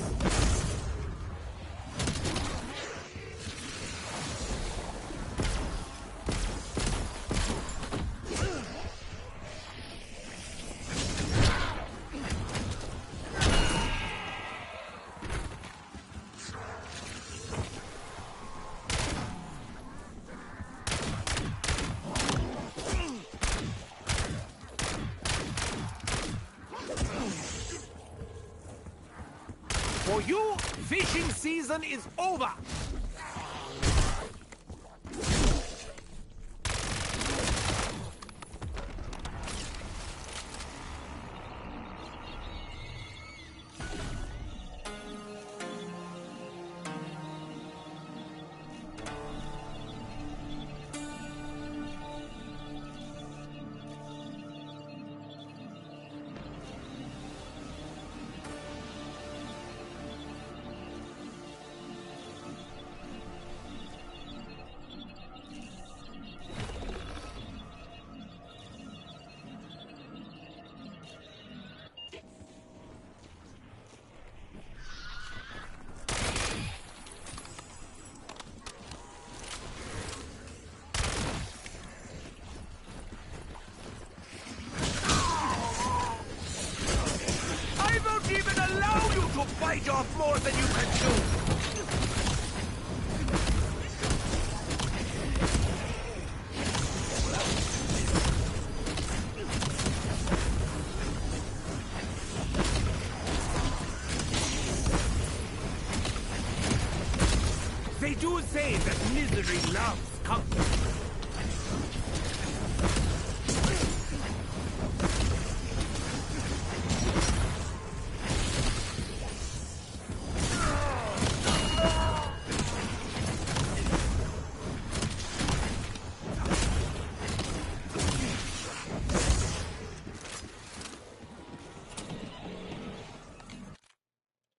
For you, fishing season is over. Bite off more than you can chew! They do say that misery loves company.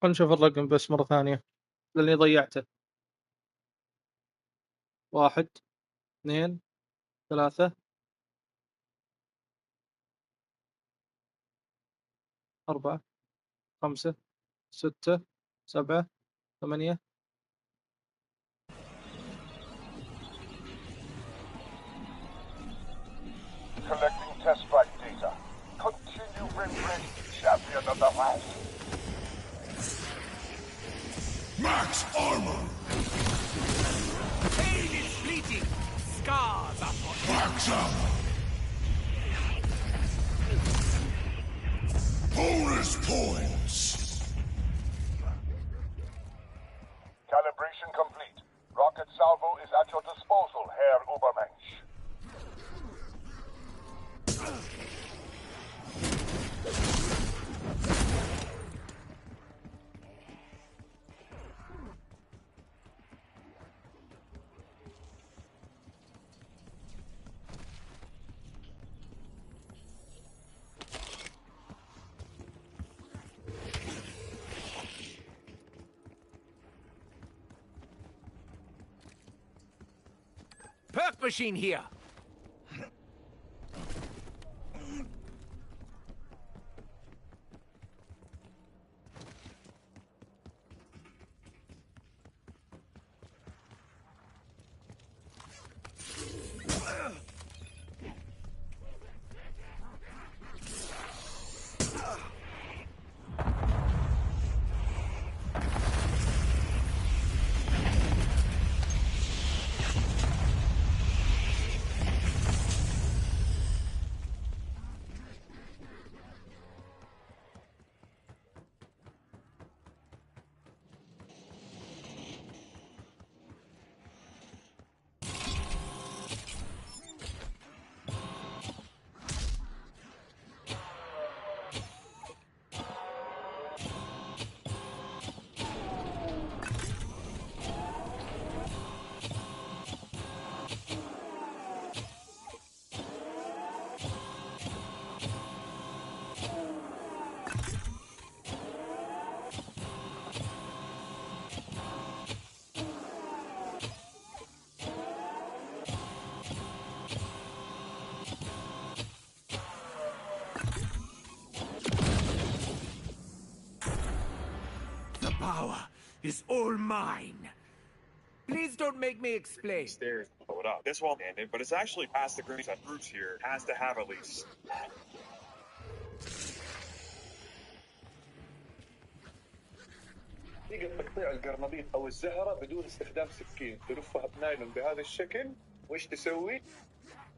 خلنا نشوف الرقم بس مرة ثانية لأني ضيعته. 1 2 3 4 5 6 7 8. Collecting test flight data. Continue rendering champion of the house. Max armor! Pain is fleeting. Scars are for Max ammo! Bonus points! Calibration complete. Rocket salvo is at your disposal, Herr Ubermensch. Perk machine here. The power is all mine. Please don't make me explain. Stairs blow it up. This won't end it, but it's actually past the greens that Bruce here has to have at least. تقدر تقطيع القرنبيط او الزهره بدون استخدام سكين، تلفها بنايلون بهذا الشكل، وايش تسوي؟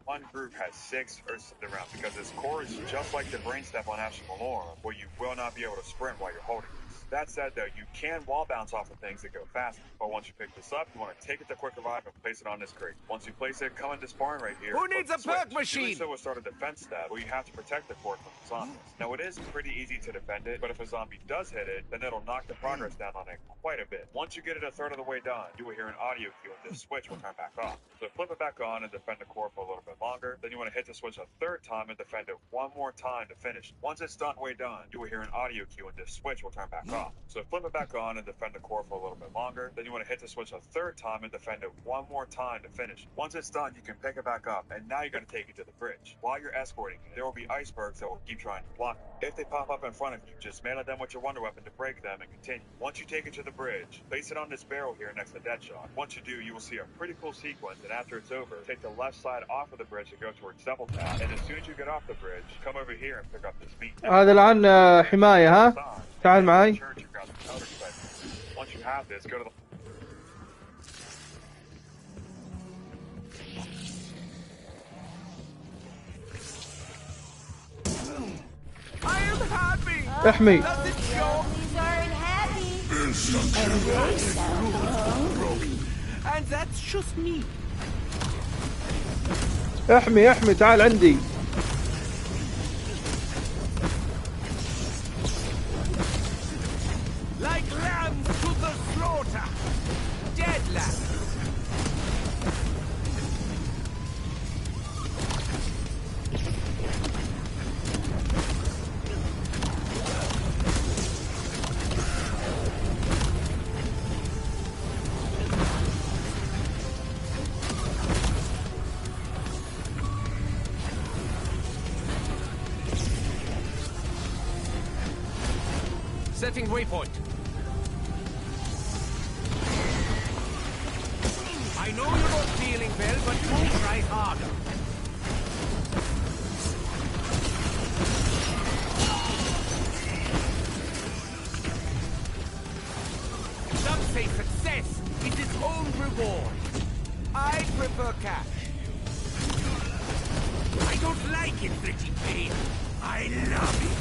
One group has 6 Earths around because its core is just like the brain step on Asher Malor, where you will not be able to sprint while you're holding this. That said, though, you can wall bounce off of things that go faster. But once you pick this up, you want to take it to Quick Revive and place it on this crate. Once you place it, come into spawn right here. Who needs a perk Doing machine? so will start a defense stab where you have to protect the fort from the zombies. Now, it is pretty easy to defend it, but if a zombie does hit it, then it'll knock the progress down on it quite a bit. Once you get it a third of the way done, you will hear an audio cue and this switch will turn back off. So flip it back on and defend the core for a little bit longer. Then you want to hit the switch a third time and defend it one more time to finish. Once it's done way done, you will hear an audio cue and this switch will turn back off. So flip it back on and defend the core for a little bit longer. Then you want to hit the switch a third time and defend it one more time to finish. Once it's done, you can pick it back up, and now you're going to take it to the bridge. While you're escorting it, there will be icebergs that will keep trying to block it. If they pop up in front of you, just melee them with your wonder weapon to break them and continue. Once you take it to the bridge, place it on this barrel here next to Deadshot. Once you do, you will see a pretty cool sequence, and after it's over, take the left side off of the bridge and go towards Double Tap. And as soon as you get off the bridge, come over here and pick up this meat. هذا الآن حماية ها تعال معي. Once you have this, go to the I am happy. احمي. Does it show? These aren't happy. Instant And kill! they sound hungry. And that's just me. احمي احمي تعال عندي. Like lambs to the slaughter. Dead lambs. Setting waypoint. I know you're not feeling well, but you try harder. Some say success is its own reward. I prefer cash. I don't like inflicting pain. I love it.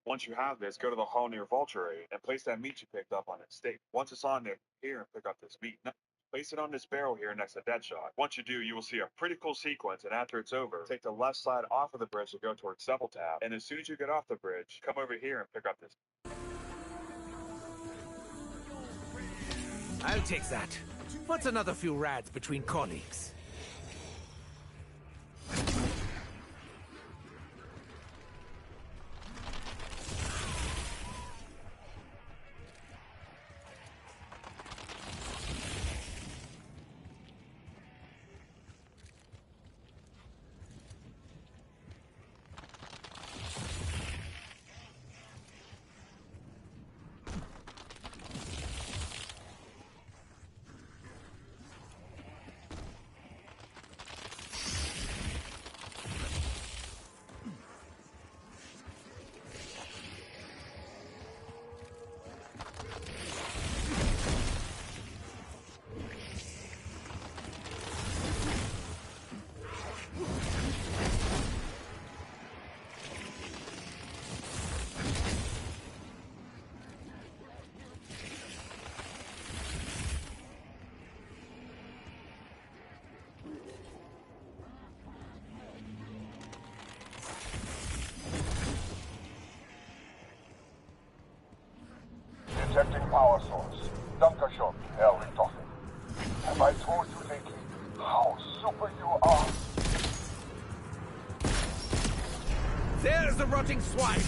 Once you have this, go to the hall near Vulture and place that meat you picked up on its stake. Once it's on there, here and pick up this meat. Now, place it on this barrel here next to Deadshot. Once you do, you will see a pretty cool sequence, and after it's over, take the left side off of the bridge to go towards Seville Tab, and as soon as you get off the bridge, come over here and pick up this. I'll take that. What's another few rads between colleagues? Detecting power source. Dankeschön, Herr Richthofen. Have I told you lately how super you are? There's the rotting swine!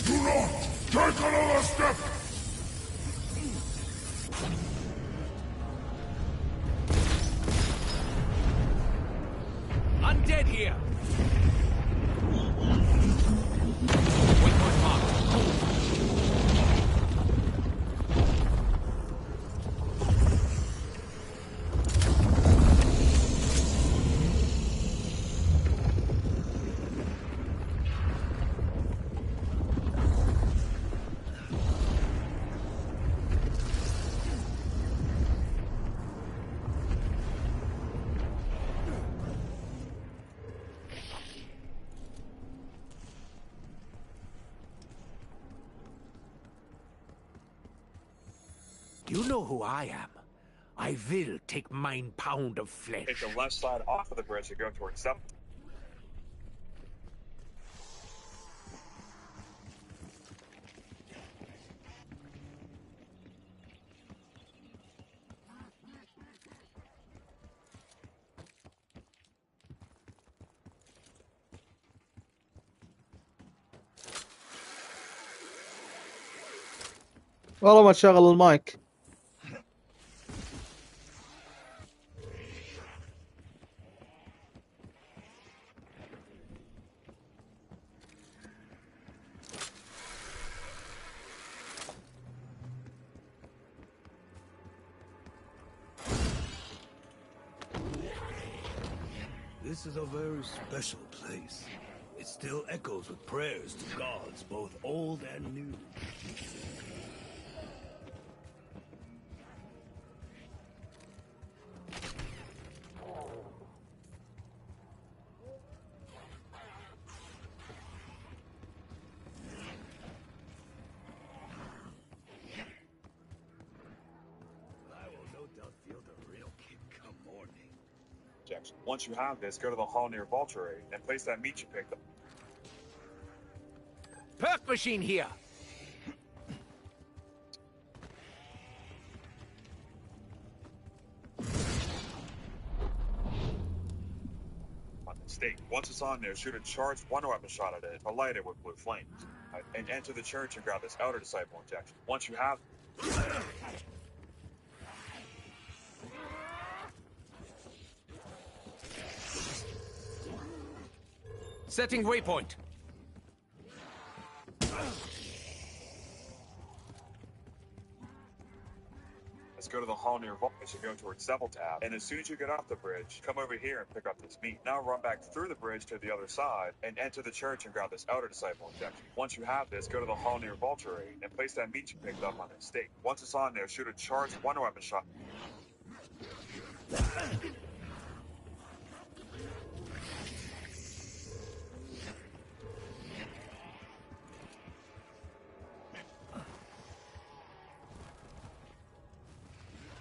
Do not take another step! Undead here! You know who I am. I will take mine pound of flesh. Take the left side off of the bridge to go towards Seville. والله ما تشغل المايك. This is a very special place. It still echoes with prayers to gods, both old and new. Once you have this, go to the hall near Vulture and place that meat you picked up. Perk machine here. On the stake. Once it's on there, shoot a charged wonder weapon shot at it or light it with blue flames. And enter the church and grab this Elder Disciple injection. Once you have Setting waypoint. Let's go to the hall near Vault as you go towards Devil Tab. And as soon as you get off the bridge, come over here and pick up this meat. Now run back through the bridge to the other side and enter the church and grab this Elder Disciple injection. Once you have this, go to the hall near Vulture and place that meat you picked up on its stake. Once it's on there, shoot a charged wonder weapon shot.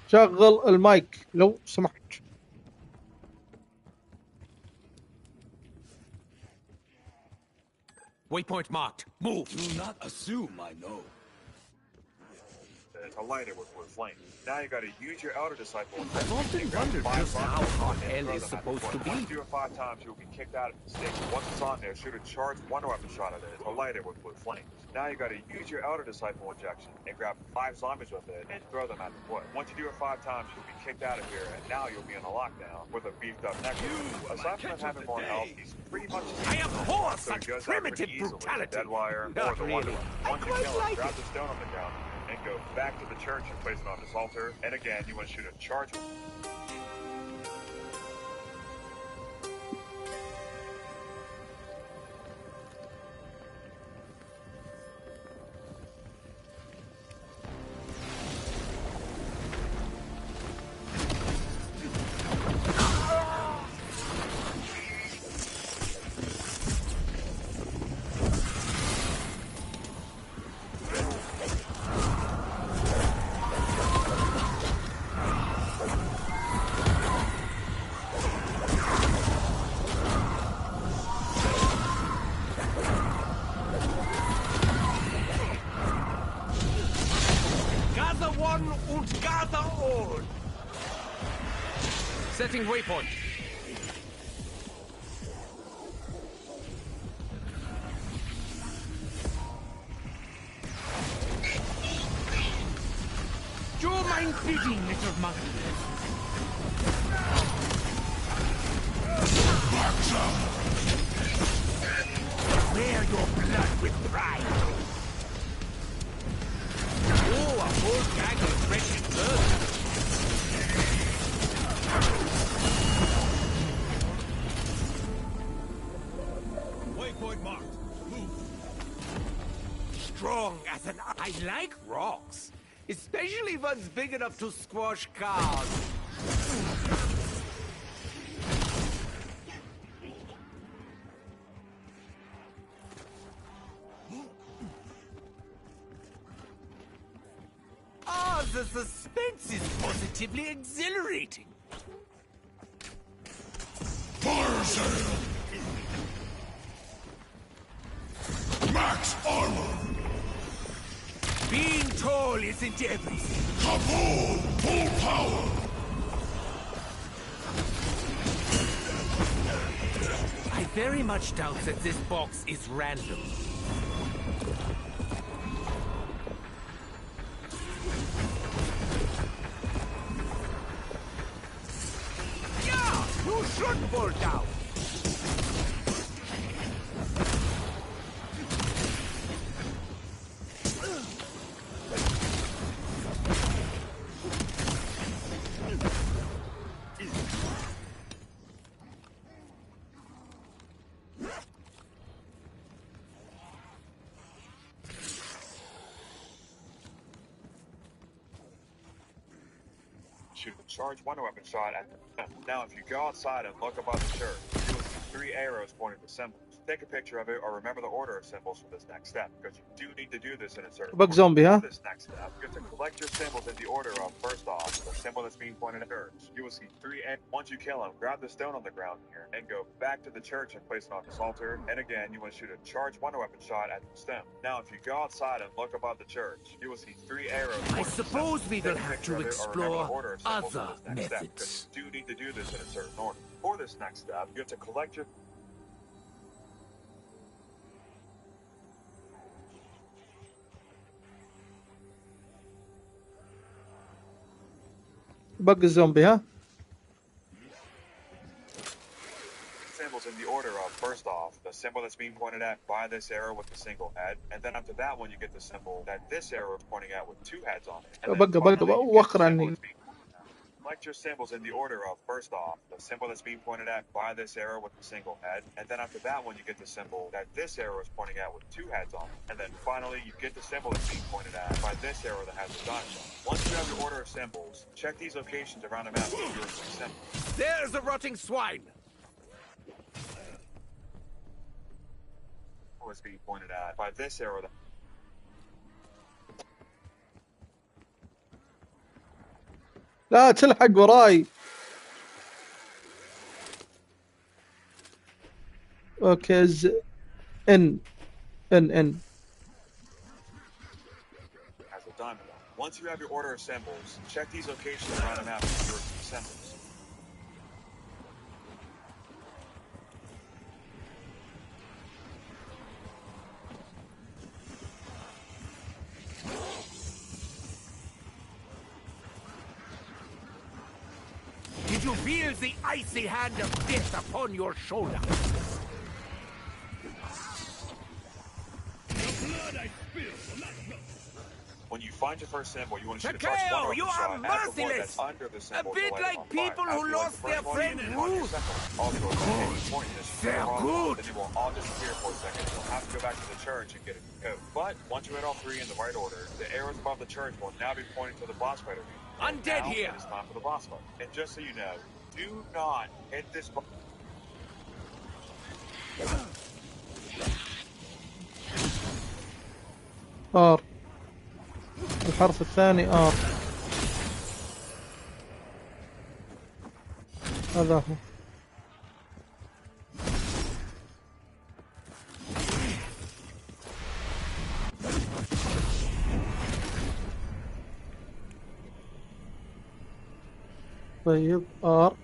شغل المايك لو سمحت. Waypoint marked. Move. Do not assume I know. To light it with blue flame. Now you gotta use your Elder Disciple. I've often wondered just how hot hell is supposed to be. Once you do it 5 times, you'll be kicked out of the stake. Once it's on there, shoot a charged wonder weapon shot at it or light it with blue flame. Now you gotta use your Elder Disciple injection and grab 5 zombies with it and throw them at the foot. Once you do it 5 times, you'll be kicked out of here, and now you'll be in a lockdown with a beefed up neck. Aside from having more health, he's pretty much the same. I abhor So such he goes out pretty primitive easily with brutality. the dead wire or Not the really. wonder weapon. I Once you quite kill him, like grab it. the stone on the ground and go back to the church and place it on this altar. And again, you want to shoot a charge. Gather one und gather all. Setting waypoint. Do mein bidding, little monkey. Wear your blood with pride. Oh, a whole bag of wretched birds. Waypoint marked. Move. Strong as an... I like rocks. Especially ones big enough to squash cars. Ah, the suspense is positively exhilarating. Fire sale. Max armor. Being tall isn't everything. Kaboom! Full power. I very much doubt that this box is random. Yeah! You should fall down! shoot a charged wonder weapon shot at them. Now, if you go outside and look above the church, you will see 3 arrows pointing to symbols. Take a picture of it or remember the order of symbols for this next step, because you do need to do this in a certain Bug order. zombie, huh? For this next step, you have to collect your symbols in the order of, first off, the symbol that's being pointed at the church. You will see 3 arrows. Once you kill them, grab the stone on the ground here and go back to the church and place it on this altar. And again, you want to shoot a charged wonder weapon shot at the stone. Now, if you go outside and look above the church, you will see 3 arrows. I suppose we will have to explore other Step, methods. you do need to do this in a certain order. For this next step, you have to collect your Bug zombie, huh? symbols in the order of, first off, the symbol that's being pointed at by this arrow with a single head, and then after that one you get the symbol that this arrow is pointing at with 2 heads on it. And then finally, you get the symbol that's being Select your symbols in the order of, first off, the symbol that's being pointed at by this arrow with a single head, and then after that one you get the symbol that this arrow is pointing at with 2 heads on it. And then finally you get the symbol that's being pointed at by this arrow that has a diamond on it. Once you have your order of symbols, check these locations around the map for your symbols. There's a rotting swine! Was being pointed at by this arrow that لا تلحق وراي. اوكي ان has a diamond on it. Once you have your order of symbols, check these locations around the map for your symbols. Did you feel the icy hand of death upon your shoulder? When you find your first symbol, you want to shoot a Takeo, charged you are shot at the one merciless! that's under the A symbol. bit like people who lost their friend Ruth. Also, at any point, They're good. then you will all disappear for a second. You'll have to go back to the church and get a code. But once you hit all 3 in the right order, the arrows above the church will now be pointing to the boss fight arena. Undead now, here. It is time for the boss fight. And just so you know, do not hit this button. ار الحرف الثاني ار هذا هو. طيب ار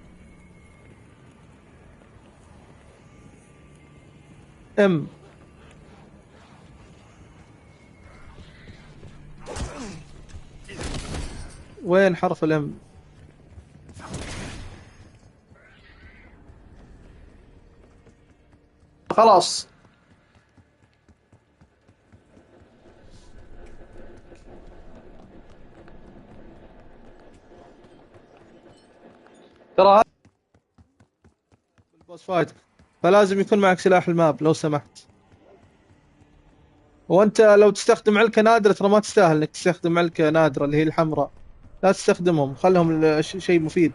ام وين حرف الام؟ خلاص ترى البوس فايت فلازم يكون معك سلاح الماب لو سمحت. وانت لو تستخدم علكة نادرة ترى ما تستاهل انك تستخدم علكة نادرة اللي هي الحمراء، لا تستخدمهم، خلهم شيء مفيد.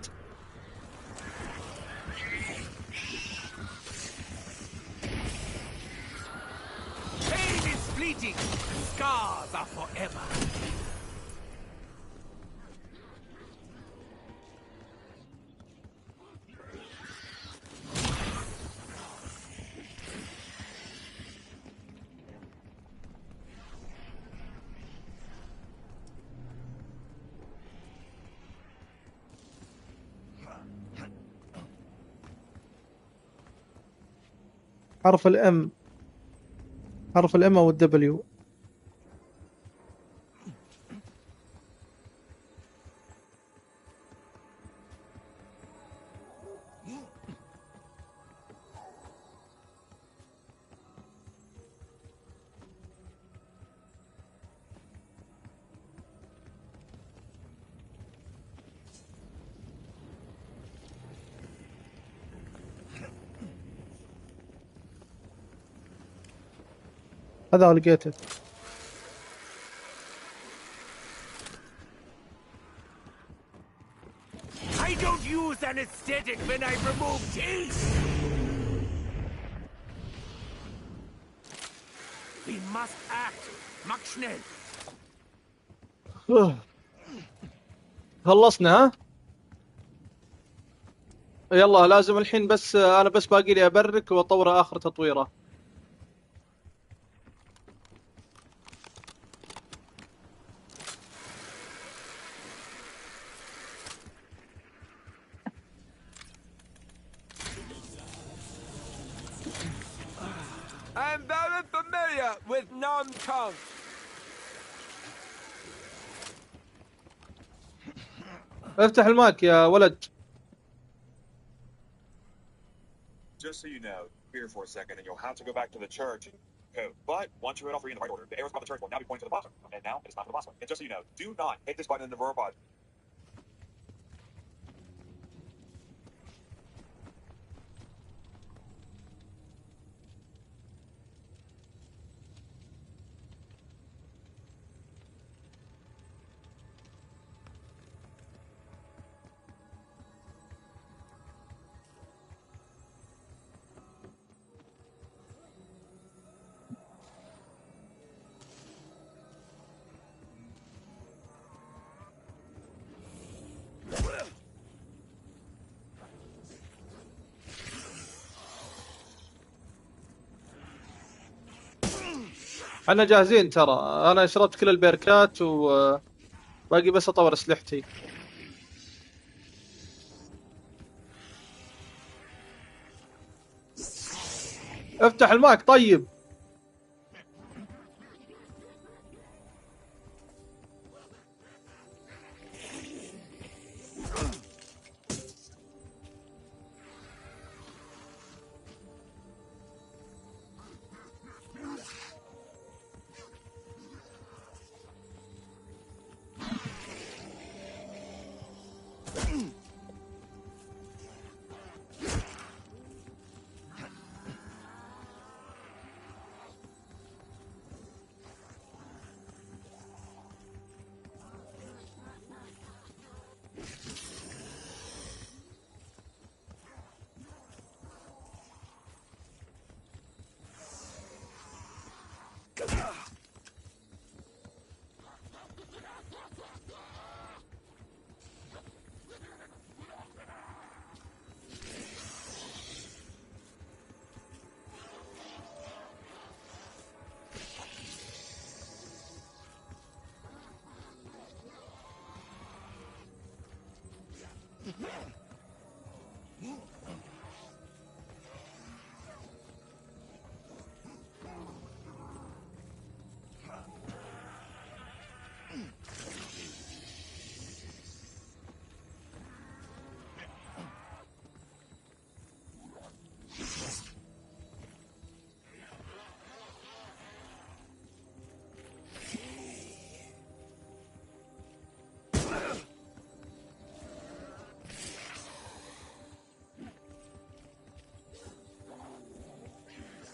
Pain is fleeting. Scars are forever. حرف الام، حرف الام او الدبليو. هذا لقيته. use anesthetic when I remove teeth! We must act. Mach schnell. خلصنا ها؟ يلا لازم الحين بس انا بس باقي لي ابرك واطوره اخر تطويره. I'm very familiar with numb tongue. افتح المايك يا ولد. Just so you know, here for a second, and you'll have to go back to the church. But once you're in all three in the right order, the arrows above the church will now be pointing to the boss. And now it's time for the boss one. And just so you know, do not hit this button in the robot. احنا جاهزين ترى، انا شربت كل البركات وباقي بس اطور اسلحتي. افتح المايك طيب.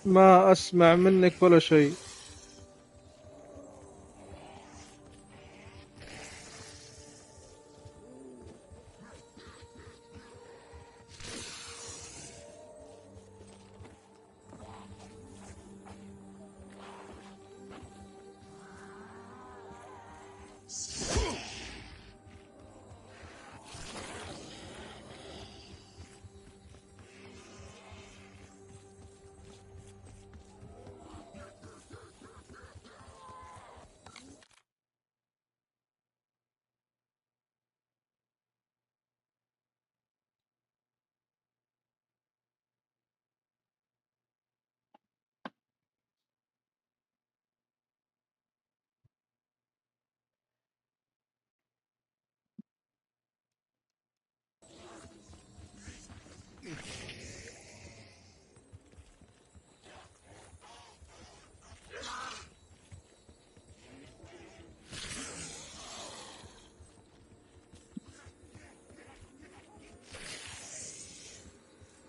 ما اسمع منك ولا شيء.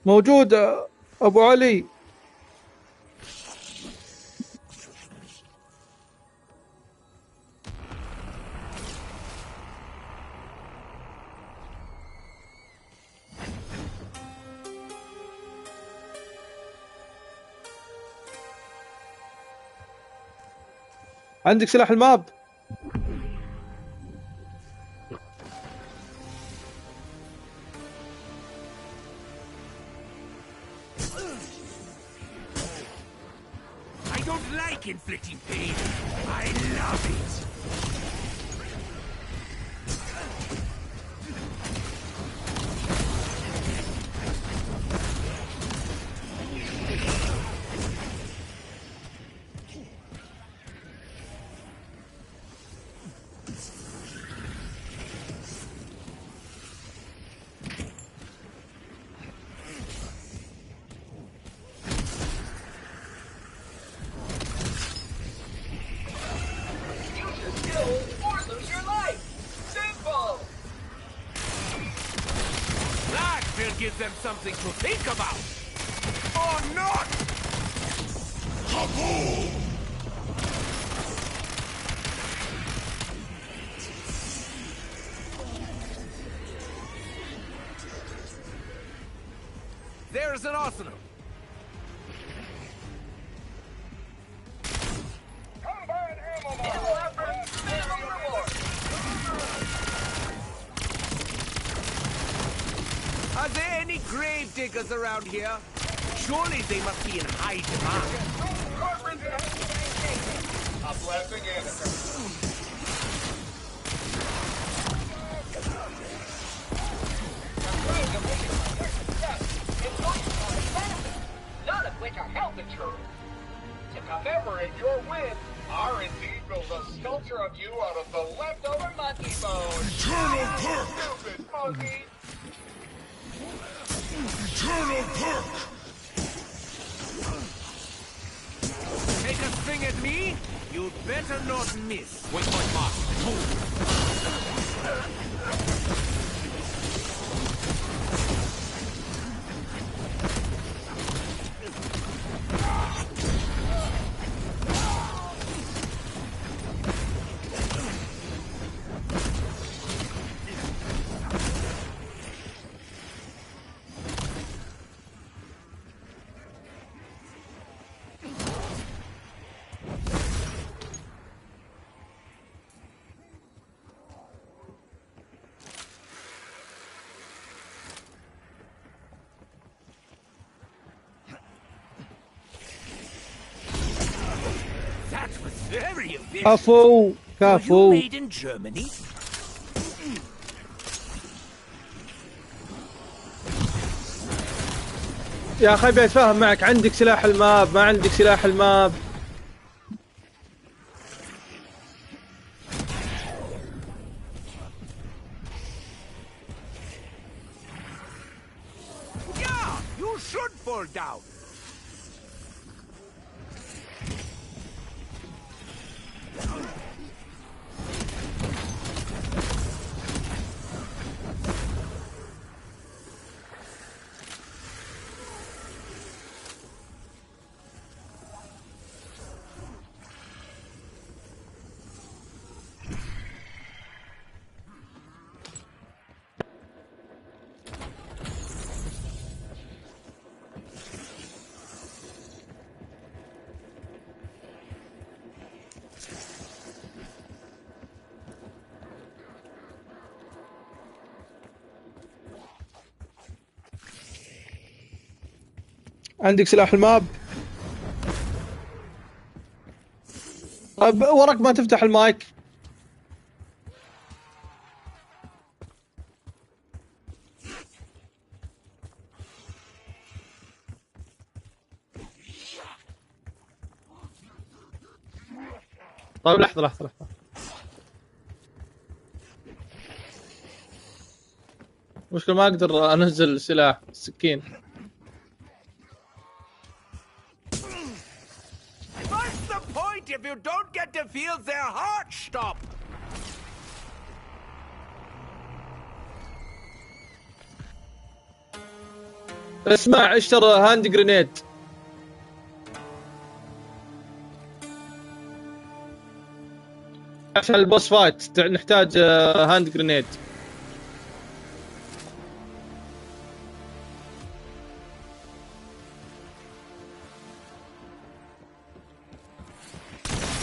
موجود ابو علي. عندك سلاح الماب؟ I don't like inflicting pain. I love it. Give them something to think about! Or not! Kaboom! There's an arsenal! Combine ammo! Minimum reward! Are there any grave diggers around here? Surely they must be in high demand. A blessing in none of which are health insurance. To commemorate your win, R&D built a sculpture of you out of the leftover monkey bone. Eternal perk! Stupid monkey! Eternal perk! Take a swing at me? You'd better not miss. Wait for it, Mark. Very efficient. كفو Were you كفو. made in Germany? يا اخي ابي اتفاهم معك، عندك سلاح الماب ما عندك سلاح الماب؟ Yeah, you should fall down. عندك سلاح الماب؟ طيب وراك ما تفتح المايك. طيب لحظة لحظة لحظة. مشكلة ما اقدر انزل سلاح السكين. What's the point if you don't get to feel their heart stop? اسمع اشترى هاند جرينيد. عشان البوس فايت نحتاج هاند جرينيد.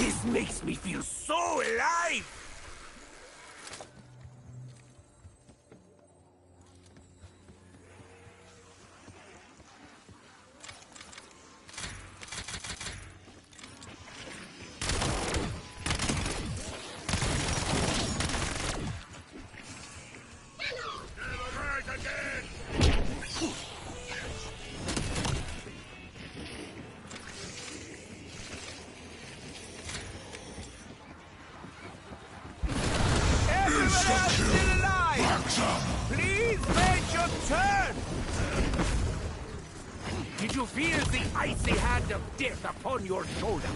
This makes me feel so alive! Please wait your turn! Did you feel the icy hand of death upon your shoulder?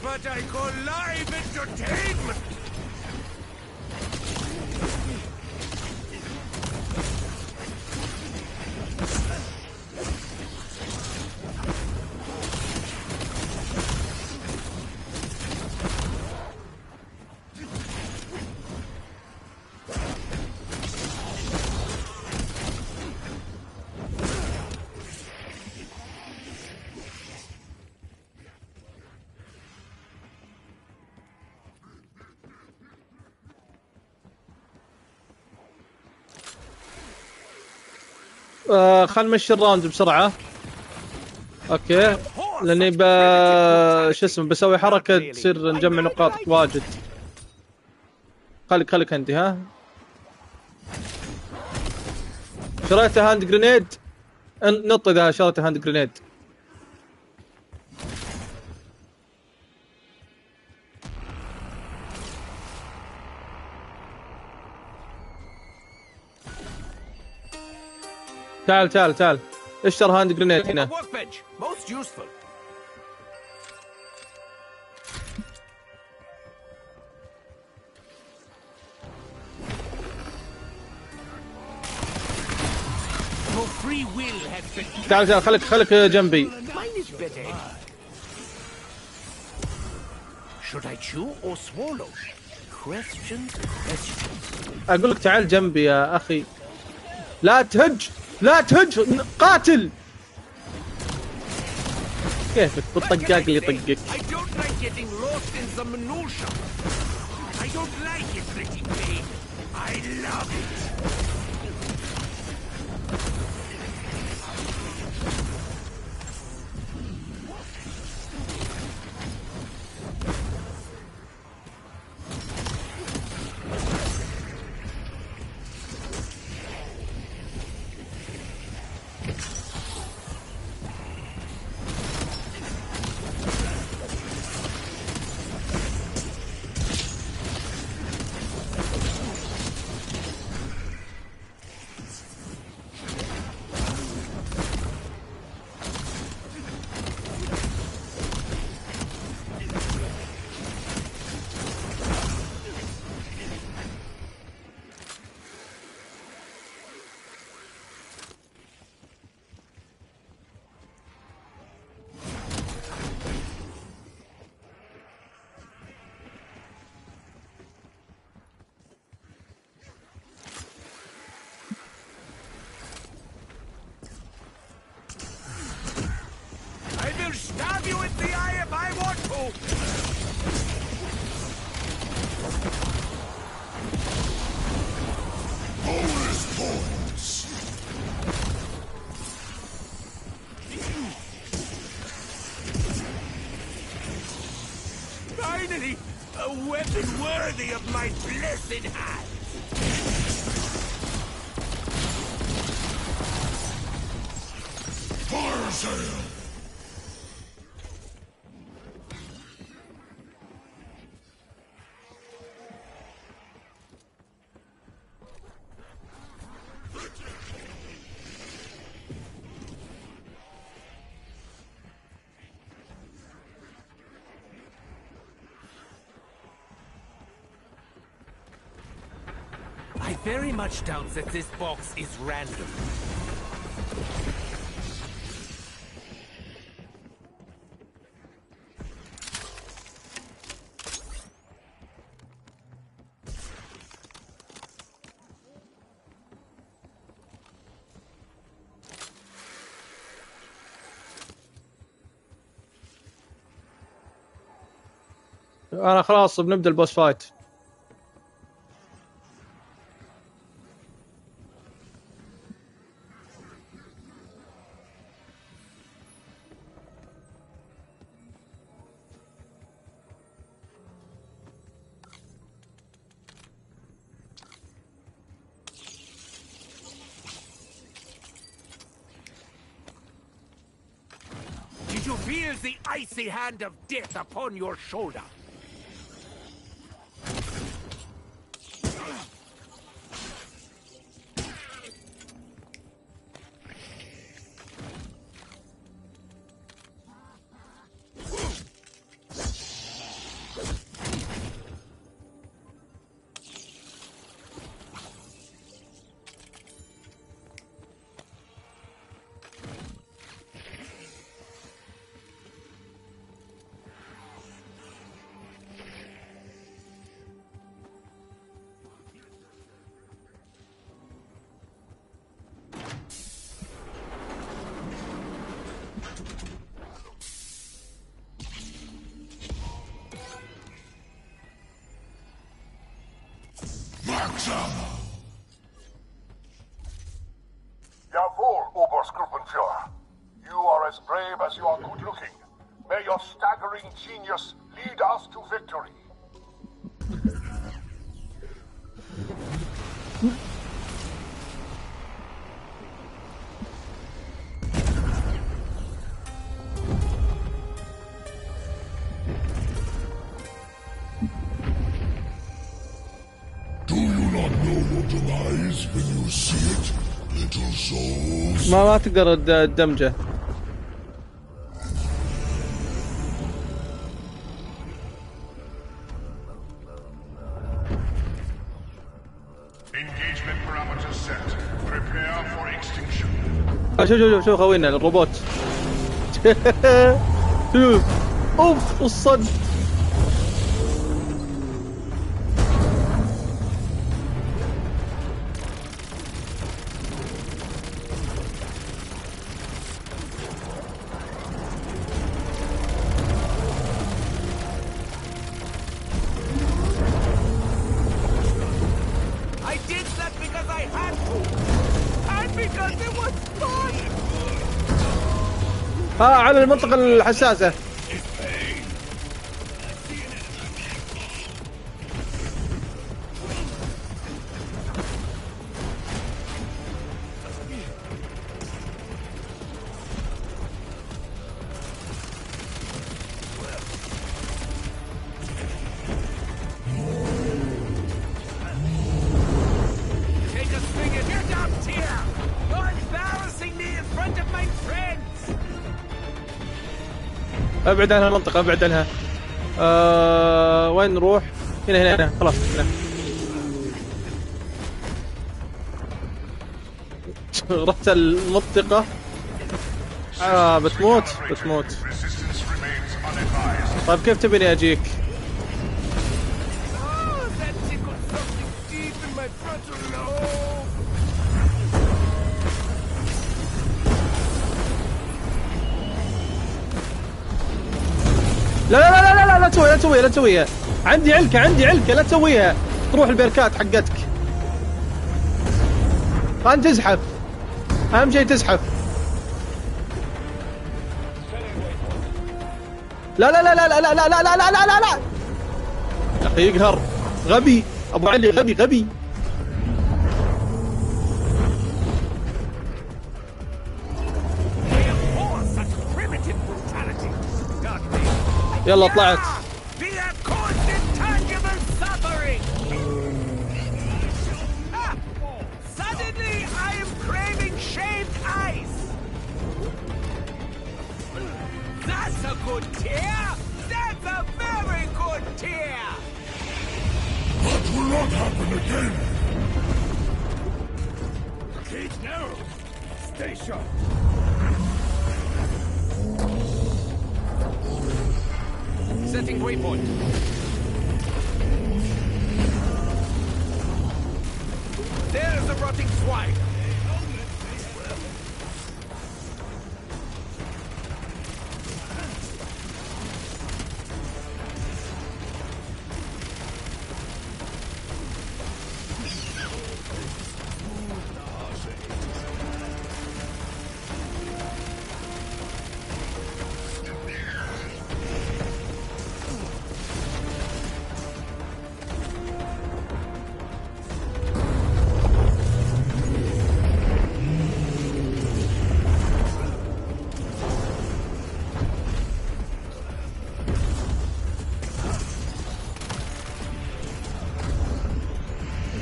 What I call live entertainment! خلنا نمشي الراوند بسرعة. اوكي لاني شو اسمه بسوي حركة تصير نجمع نقاط واجد. خليك عندي. ها شريته هاند جرينيد. نط اذا شريته هاند جرينيد. تعال اشتر هاند جرينيد هنا. تعال خليك جنبي. اقول لك تعال جنبي يا اخي. لا تهج قاتل. كيفك بالطقاق اللي يطقك. Stab you in the eye if I want to! Bonus points! Finally! A weapon worthy of my blessed hand! Fire sale! very much doubt that this box is random. انا خلاص بنبدا البوس فايت. Did you feel the icy hand of death upon your shoulder? Jawohl, Oberstgruppenführer. You are as brave as you are good-looking. May your staggering genius lead us to victory. Do you not know your demise when you see it, little souls? ما تقدر تدمجه. Engagement parameters set. Prepare for extinction. شوف خوينا الروبوت. شوف اوف الصد. على المنطقة الحساسة. ابعد عنها المنطقة، ابعد عنها. وين نروح؟ هنا خلاص هنا. رحت المنطقة. بتموت. طيب كيف تبيني اجيك؟ لا تسويها. عندي علكة لا تسويها. تروح البركات حقتك. انت تزحف. اهم شيء تزحف. لا يا اخي يقهر. غبي ابو علي، غبي. يلا طلعت. That's a good tear! That's a very good tear! That will not happen again! shot. Setting waypoint. There's the rotting swine.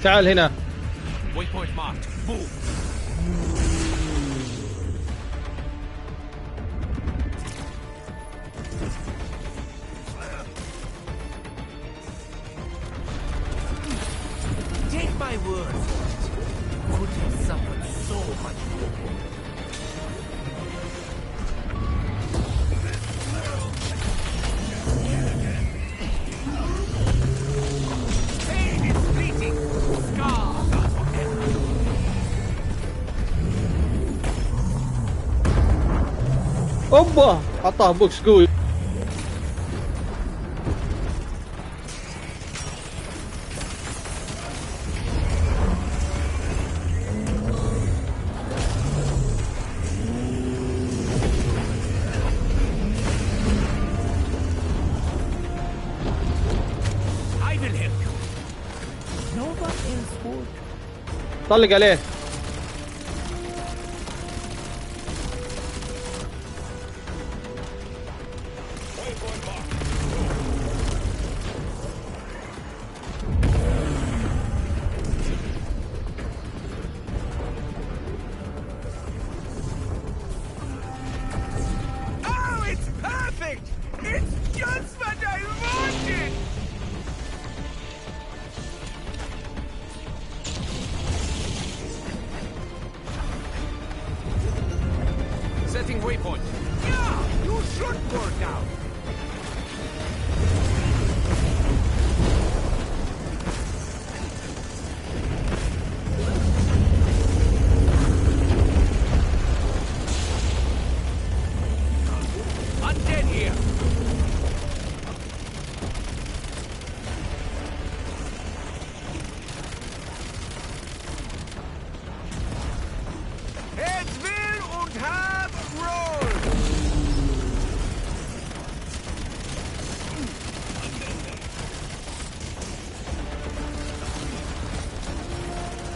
تعال هنا. Waypoint marked. Move. Take my word for it. Could have suffered so much more. Pain is fleeting. Scars are forever. اوبا حطها بوكس قوي. I will help you. Nova is good. طلق عليه. Oh, it's perfect! It's just what I wanted! Setting waypoint. Yeah, you should burn down. Undead here. Heads will und hab roll.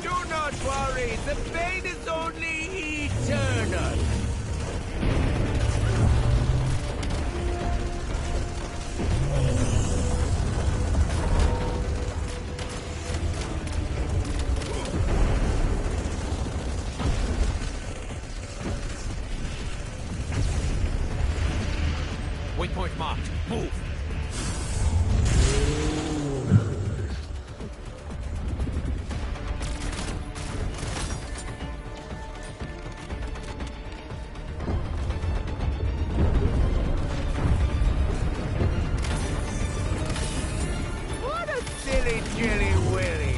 Do not worry, the pain is only eternal. Waypoint marked. Move. What a silly Jilly Willy.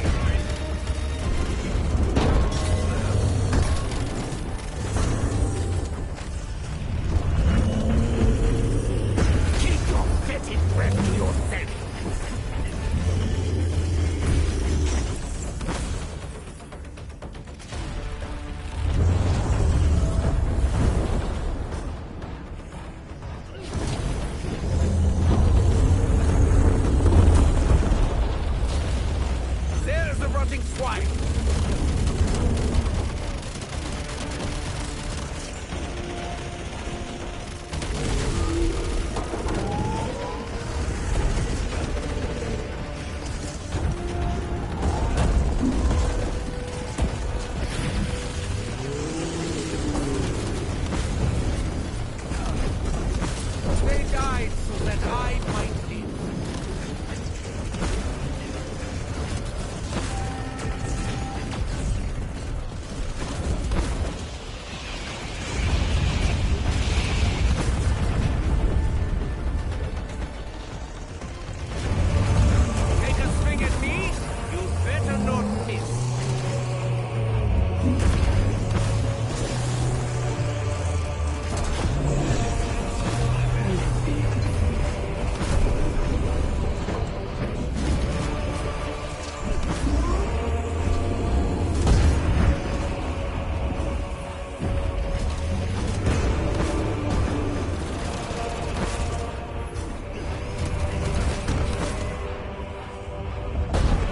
Keep your fetid breath to yourself. There's the rotting swine. They died so that I might live.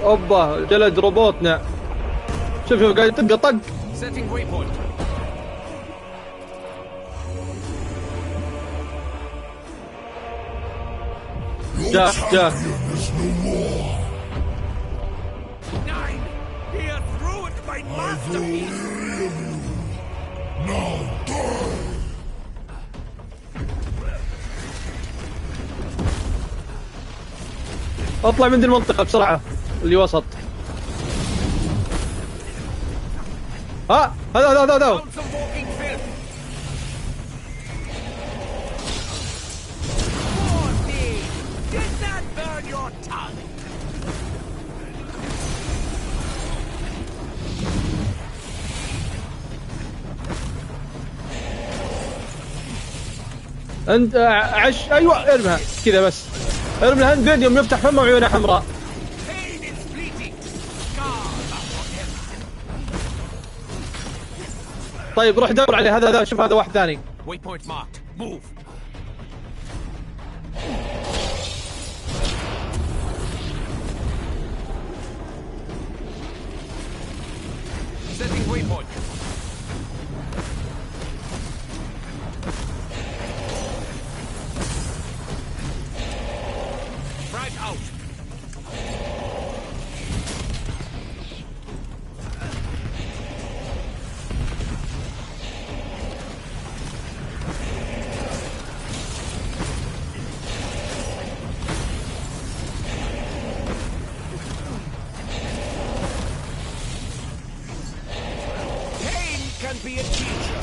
اوبا جلد روبوتنا. شوف شوف قاعد يطق طق. Setting waypoint. جاء جاء. Nine! He has ruined my masterpiece! Now die! اطلع من دي المنطقة بسرعة اللي وسط. ها هذا Found some walking filth! Poor thing! Did that burn your tongue? انت عش. ايوه ارمها كذا بس. ارمي الهاند يوم يفتح فمه وعيونه حمراء. Pain is fleeting! Scars are forever! طيب روح دور عليه. هذا شوف هذا واحد ثاني. Waypoint marked. Move. Setting waypoint. Frag out. Pain can be a teacher,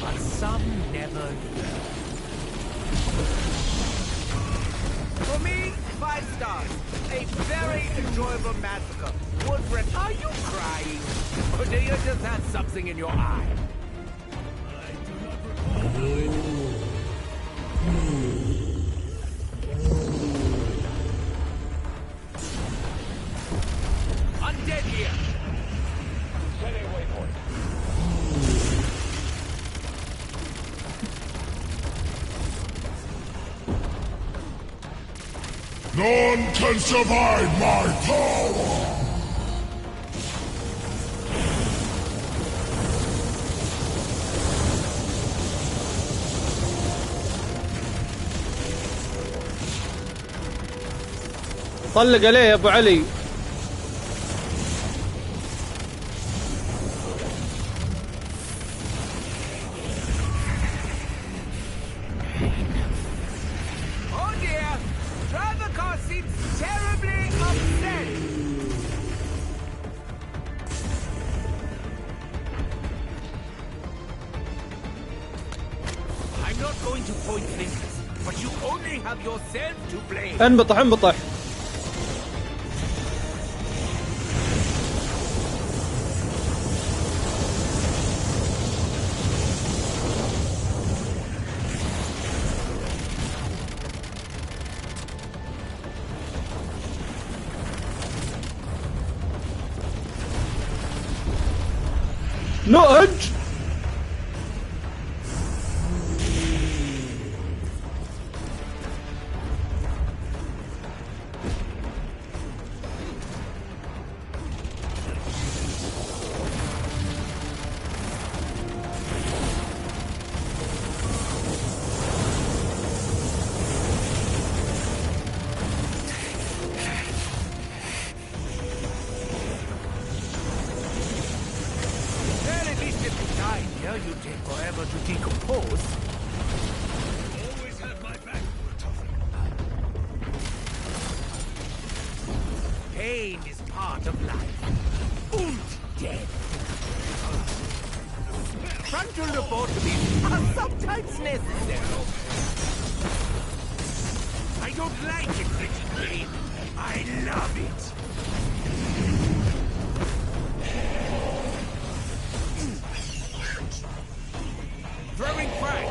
but some never learn. For me, 5 stars. A very enjoyable massacre. Woodford, are you crying? Or do you just have something in your eye? Undead here! Setting waypoint. None can survive my power! طلق عليه يا ابو علي. Oh dear! Travicar seems terribly upset! I'm not going to point fingers, but you only have yourself to blame. انبطح انبطح. نهج. Well, at least if you die here, you take forever to decompose. Always had my back, Toughen. Pain is part of life. Und death. Frontal lobotomies are sometimes necessary. I don't like inflicting pain. I love it. Throwing frag.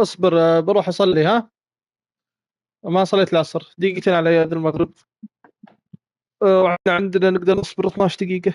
اصبر بروح اصلي. ها، ما صليت العصر، دقيقتين على يد المغرب. وإحنا عندنا نقدر نصبر 12 دقيقة.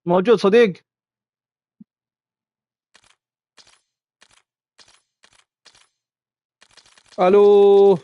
موجود صديق. الو.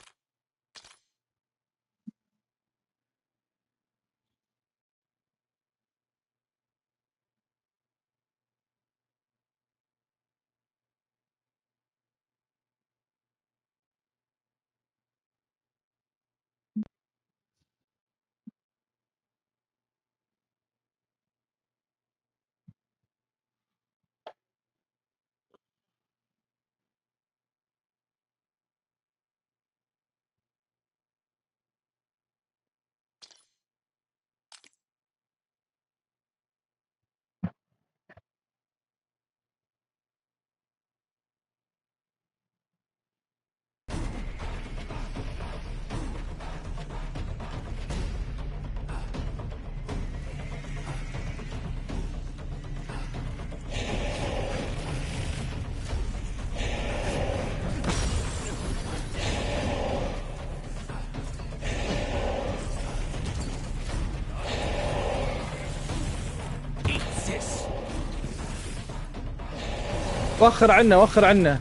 وخر عنا وخر عنا.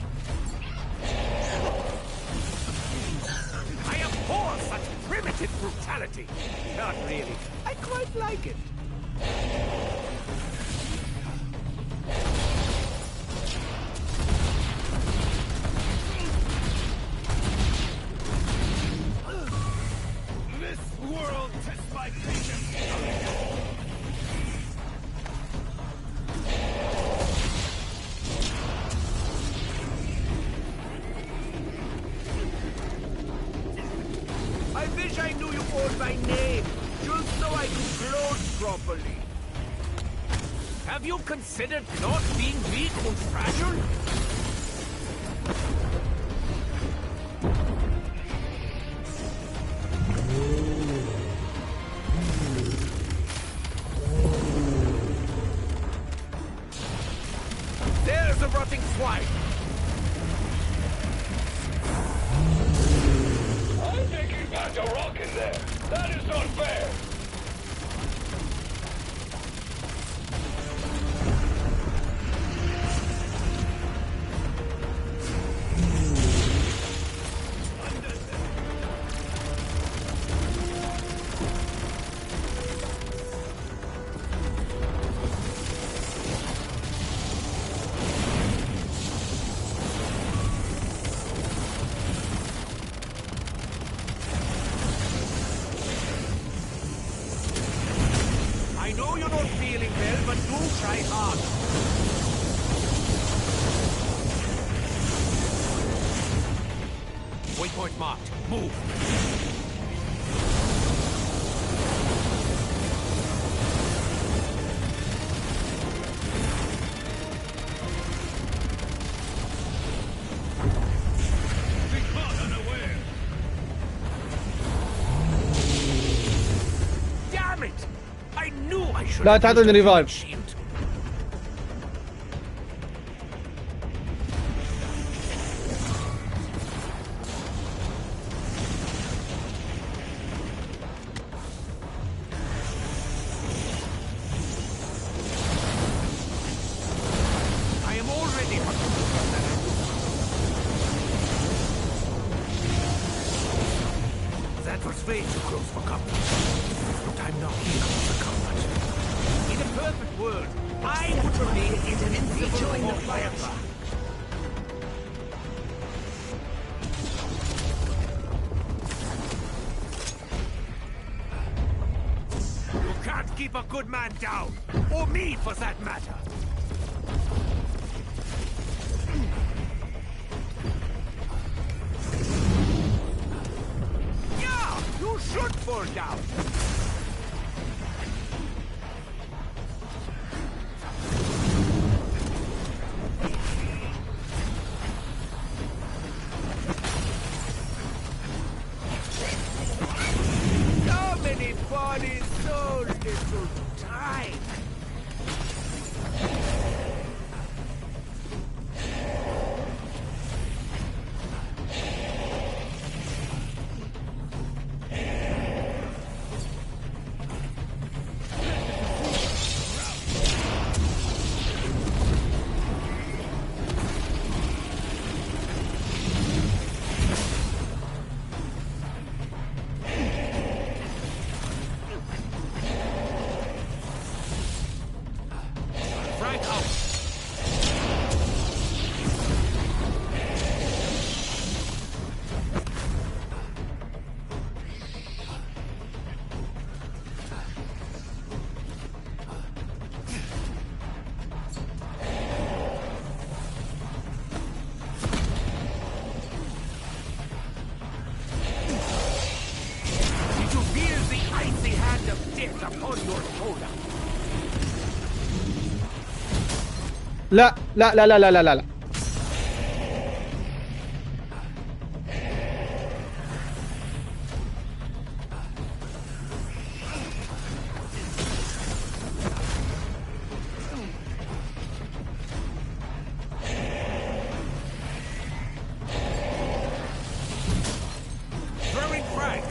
I abhor such primitive brutality. Not really. I quite like it. This world tests my patience. I wish I knew you all by name, just so I could close properly. Have you considered not being weak and fragile? There's a rotting swine! I think you got a rock in there. That is not fair. I know you're not feeling well, but do try hard. Waypoint marked. Move. Be caught unaware. Damn it! I knew I should لا have تعطيني used a ريفايف. shield. I am already much weaker than I used to be. That was way too close for comfort. But I'm not here for comfort. In a perfect world, I would remain invincible forever. You can't keep a good man down, or me for that matter. Yeah, you should fall down. So many bodies, so little time. لا لا لا لا لا لا لا. Throwing frag.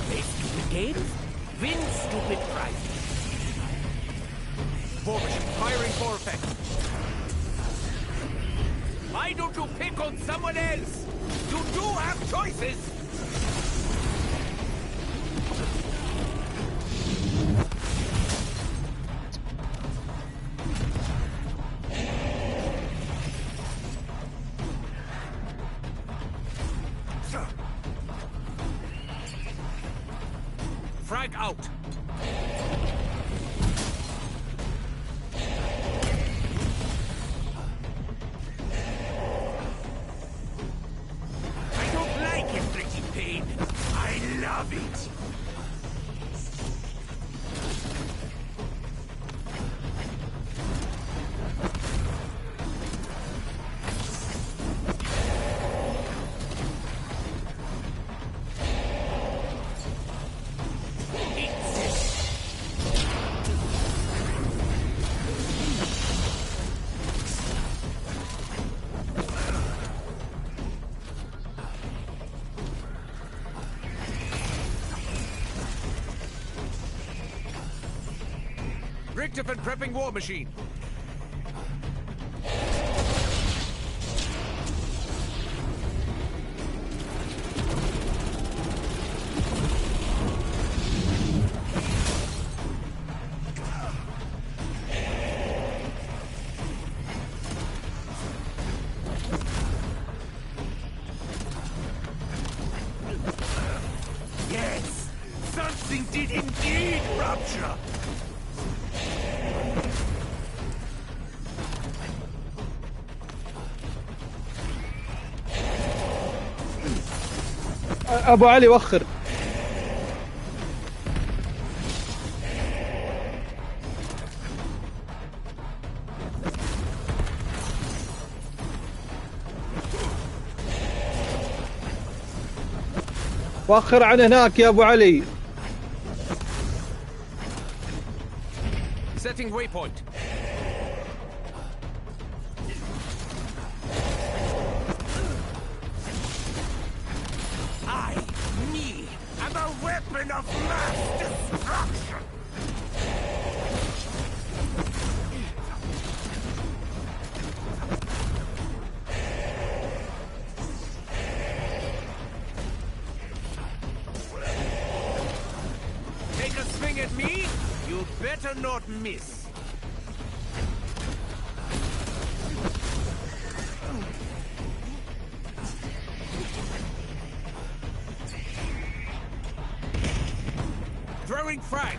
Play stupid games, win stupid prizes. War machine firing for effect. Why don't you pick on someone else? You do have choices. Frag out. I don't like inflicting pain. I love it. Richtofen prepping war machine. Yes, something did indeed rupture. ابو علي وخر. وخر عن هناك يا ابو علي. Setting waypoint. I, me, am a weapon of mass destruction. Take a swing at me? You better not miss. Throwing frag.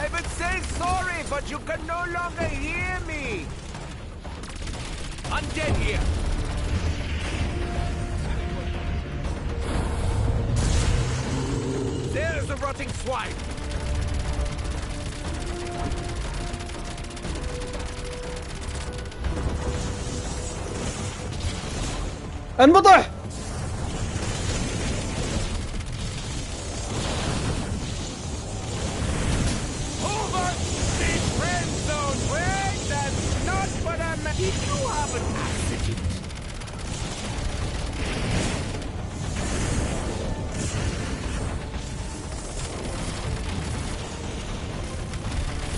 I would say sorry, but you can no longer hear me. Undead here. There's a rotting swine. انبطح. Over the friend zone. Wait, that's not what I meant. Did you have an accident?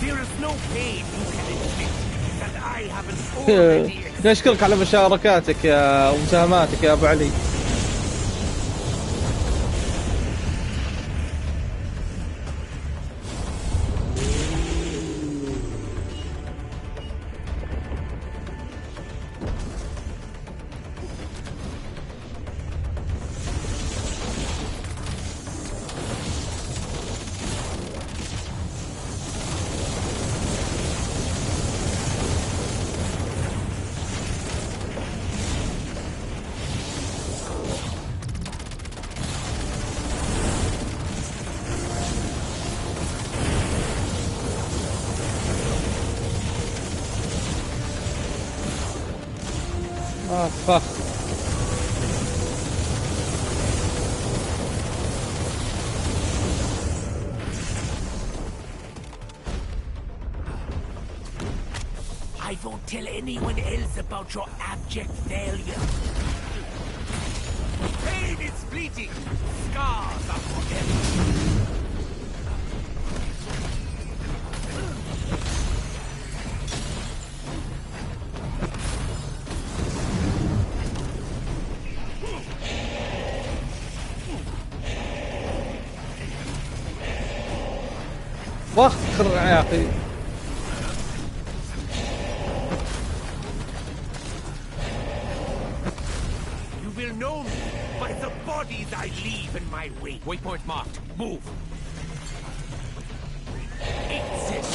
There is no pain you can inflict that I haven't already experienced. نشكرك على مشاركاتك يا ومساهماتك يا ابو علي. فخ. I won't tell anyone else about your abject failure. Pain is fleeting. Scars are forever. وخر يا اخي. You will know me by the bodies I leave in my wake. Waypoint marked. Move. Exit.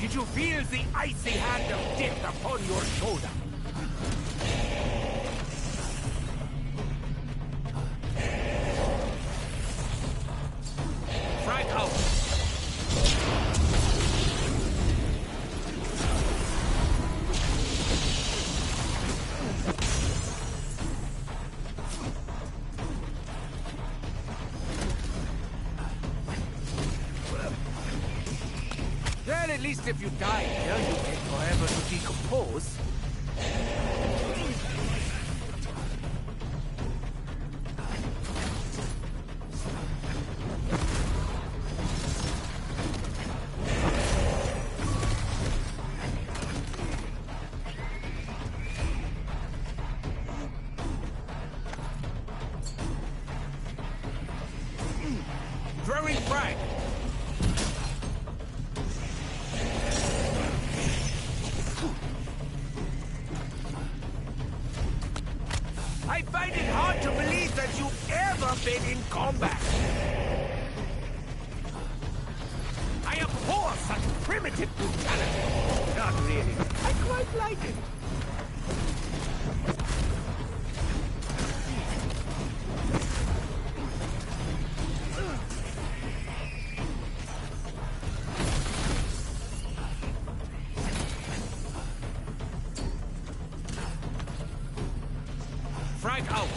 Did you feel the icy hand of death upon your shoulder? Frag out! Well, at least if you die here, you take forever to decompose. Throwing frag! I find it hard to believe that you've ever been in combat. I abhor such primitive brutality. Not really. I quite like it. Frag out!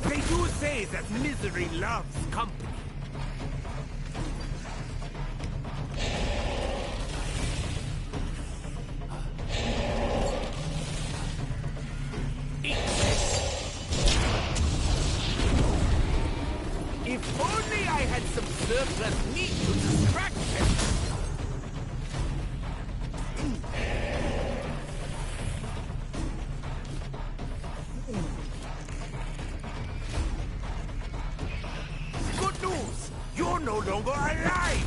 They do say that misery loves company. If only I had some surplus meat to distract them. Good news! You're no longer alive!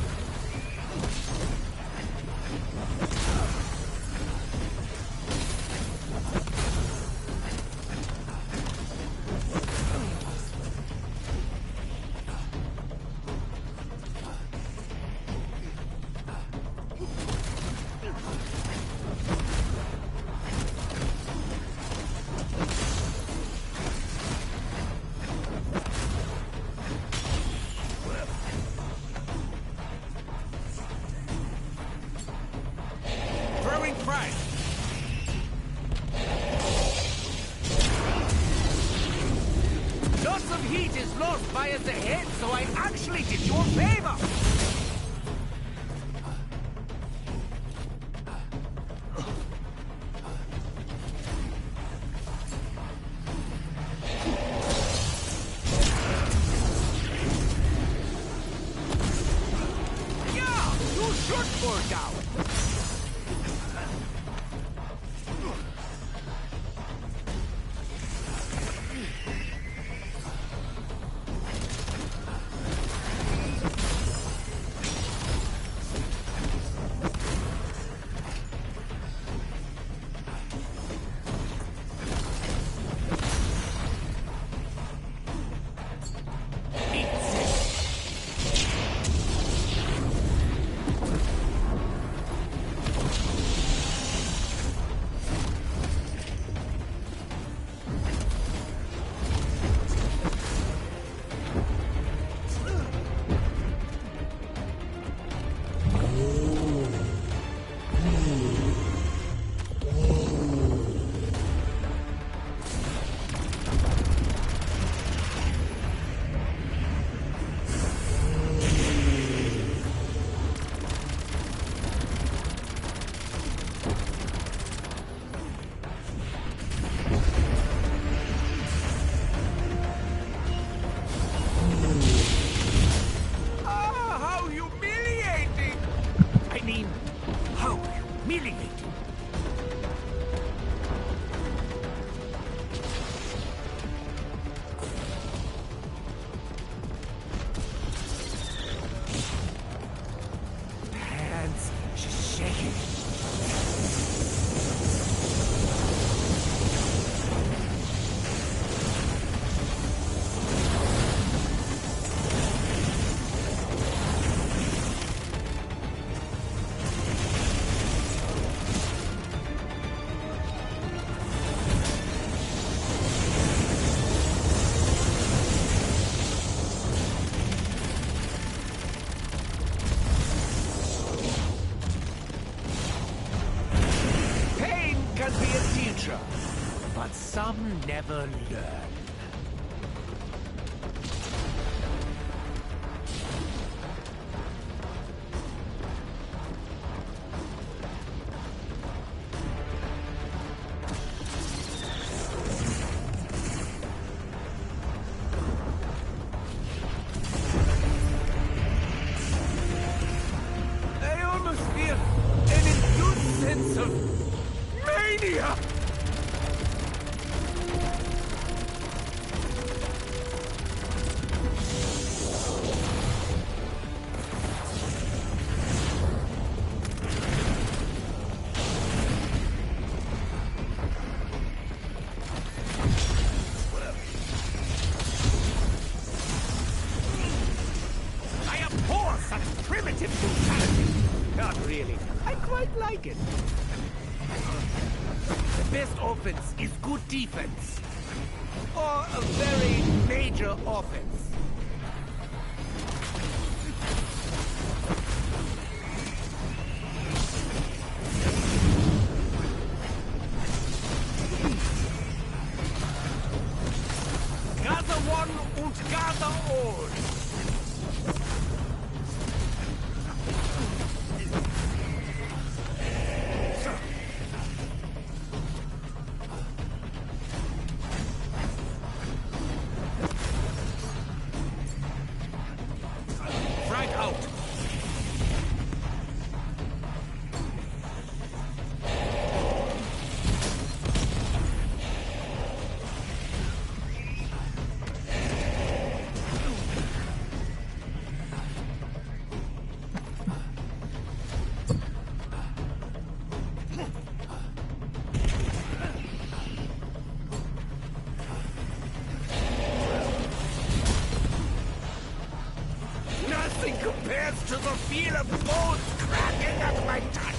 Throwing frag! Lots of heat is lost via the head, so I actually did you a favor! Yeah, you should fall down! millimeter. Hands shaking. Can be a teacher, but some never learn. I almost feel an induced sense of mania! I abhor such primitive brutality. Not really. I quite like it. The best offense is good defense. Or a very major offense. Gather one und gather all. Frag out! Nothing compares to the feel of bones cracking at my touch.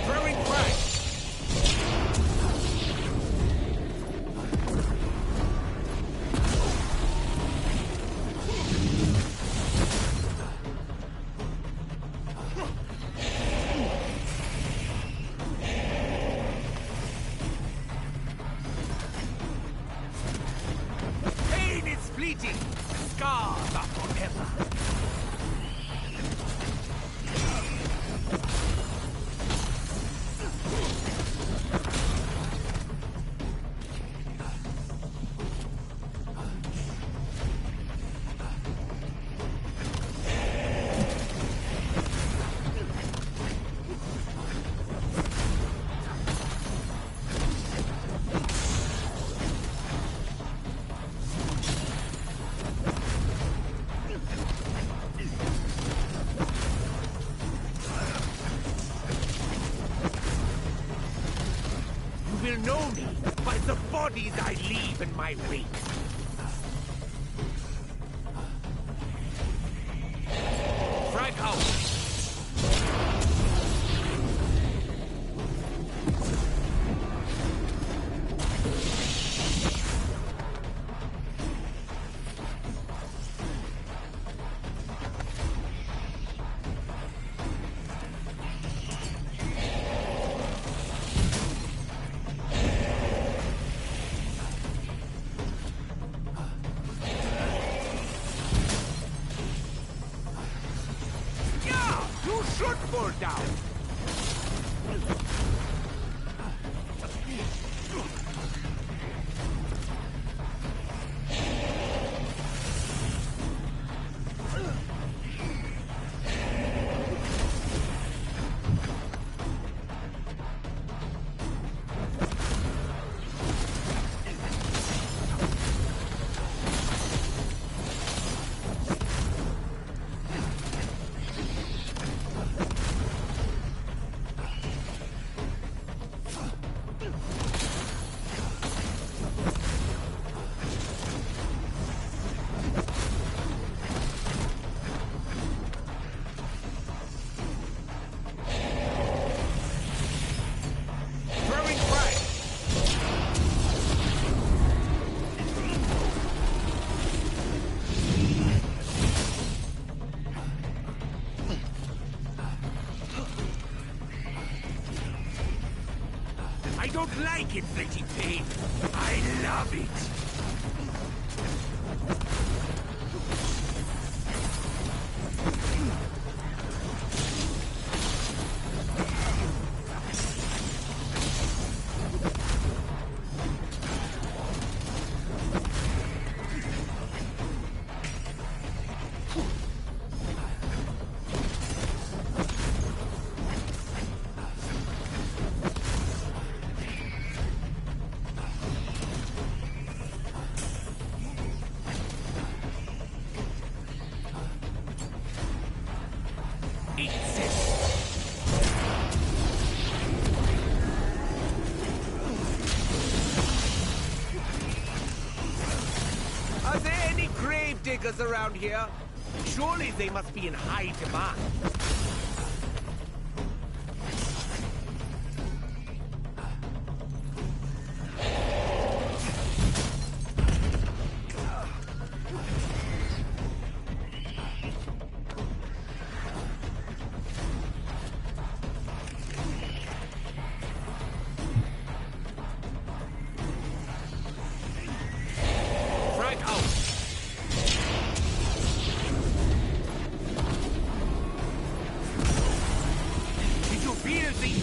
Throwing frag. Pain is fleeting. Scars are forever. You will know me by the bodies I leave in my wake. Frag out. plenty pain. I love it. Are there any grave diggers around here? Surely they must be in high demand.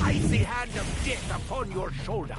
Icy hand of death upon your shoulder.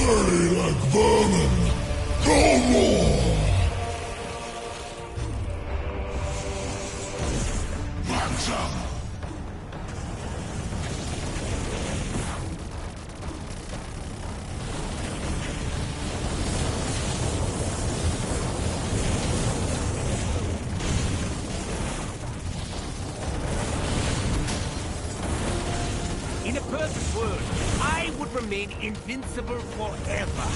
Like vermin! Go more! Phantom! In a perfect world, I would remain invincible forever.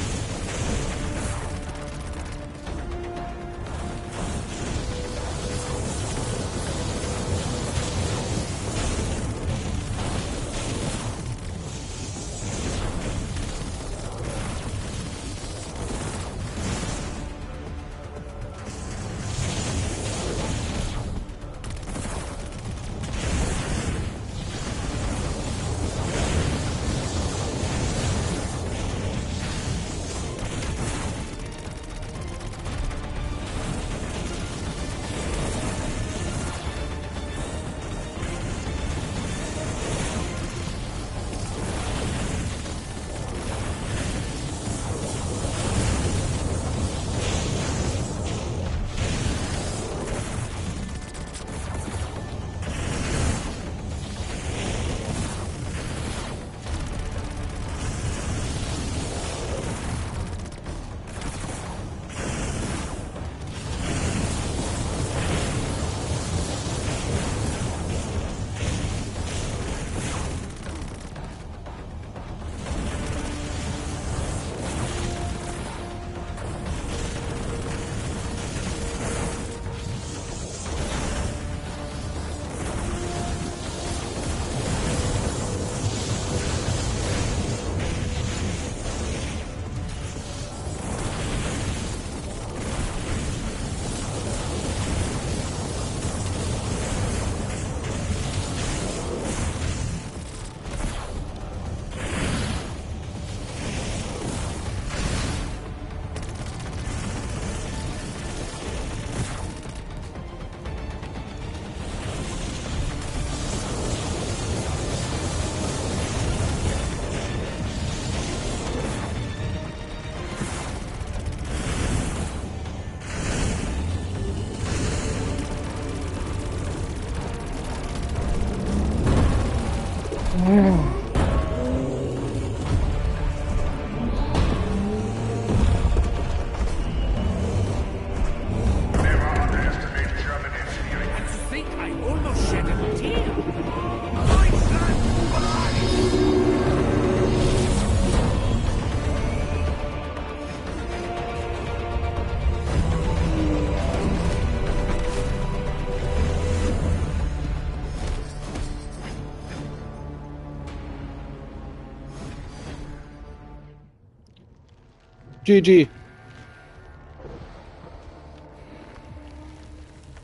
GG.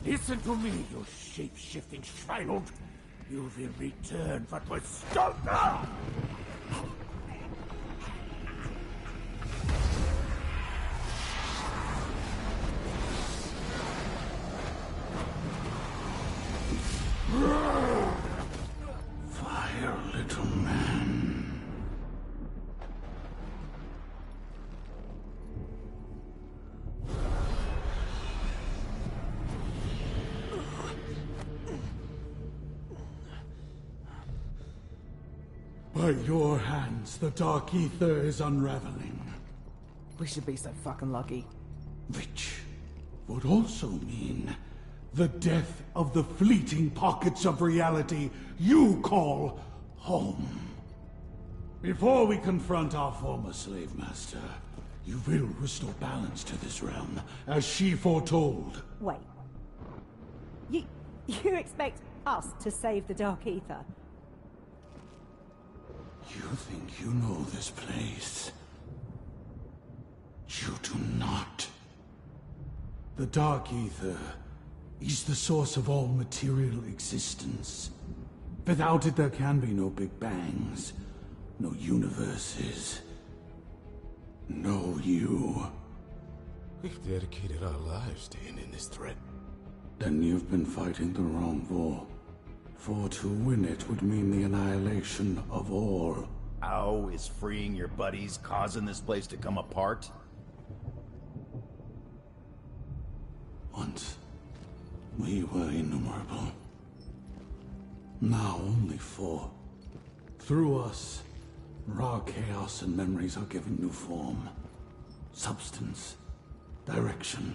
Listen to me, you shape-shifting Schweinhund. You will return what was stolen. Fire, little man. By your hands, the Dark Ether is unraveling. We should be so fucking lucky. Which would also mean the death of the fleeting pockets of reality you call home. Before we confront our former slave master, you will restore balance to this realm, as she foretold. Wait. You expect us to save the Dark Ether? You think you know this place? You do not. The Dark Ether is the source of all material existence. Without it, there can be no Big Bangs, no universes, no you. We've dedicated our lives to ending this threat. Then you've been fighting the wrong war. For to win it would mean the annihilation of all. Oh, is freeing your buddies causing this place to come apart? Once, we were innumerable. Now only 4. Through us, raw chaos and memories are given new form. Substance. Direction.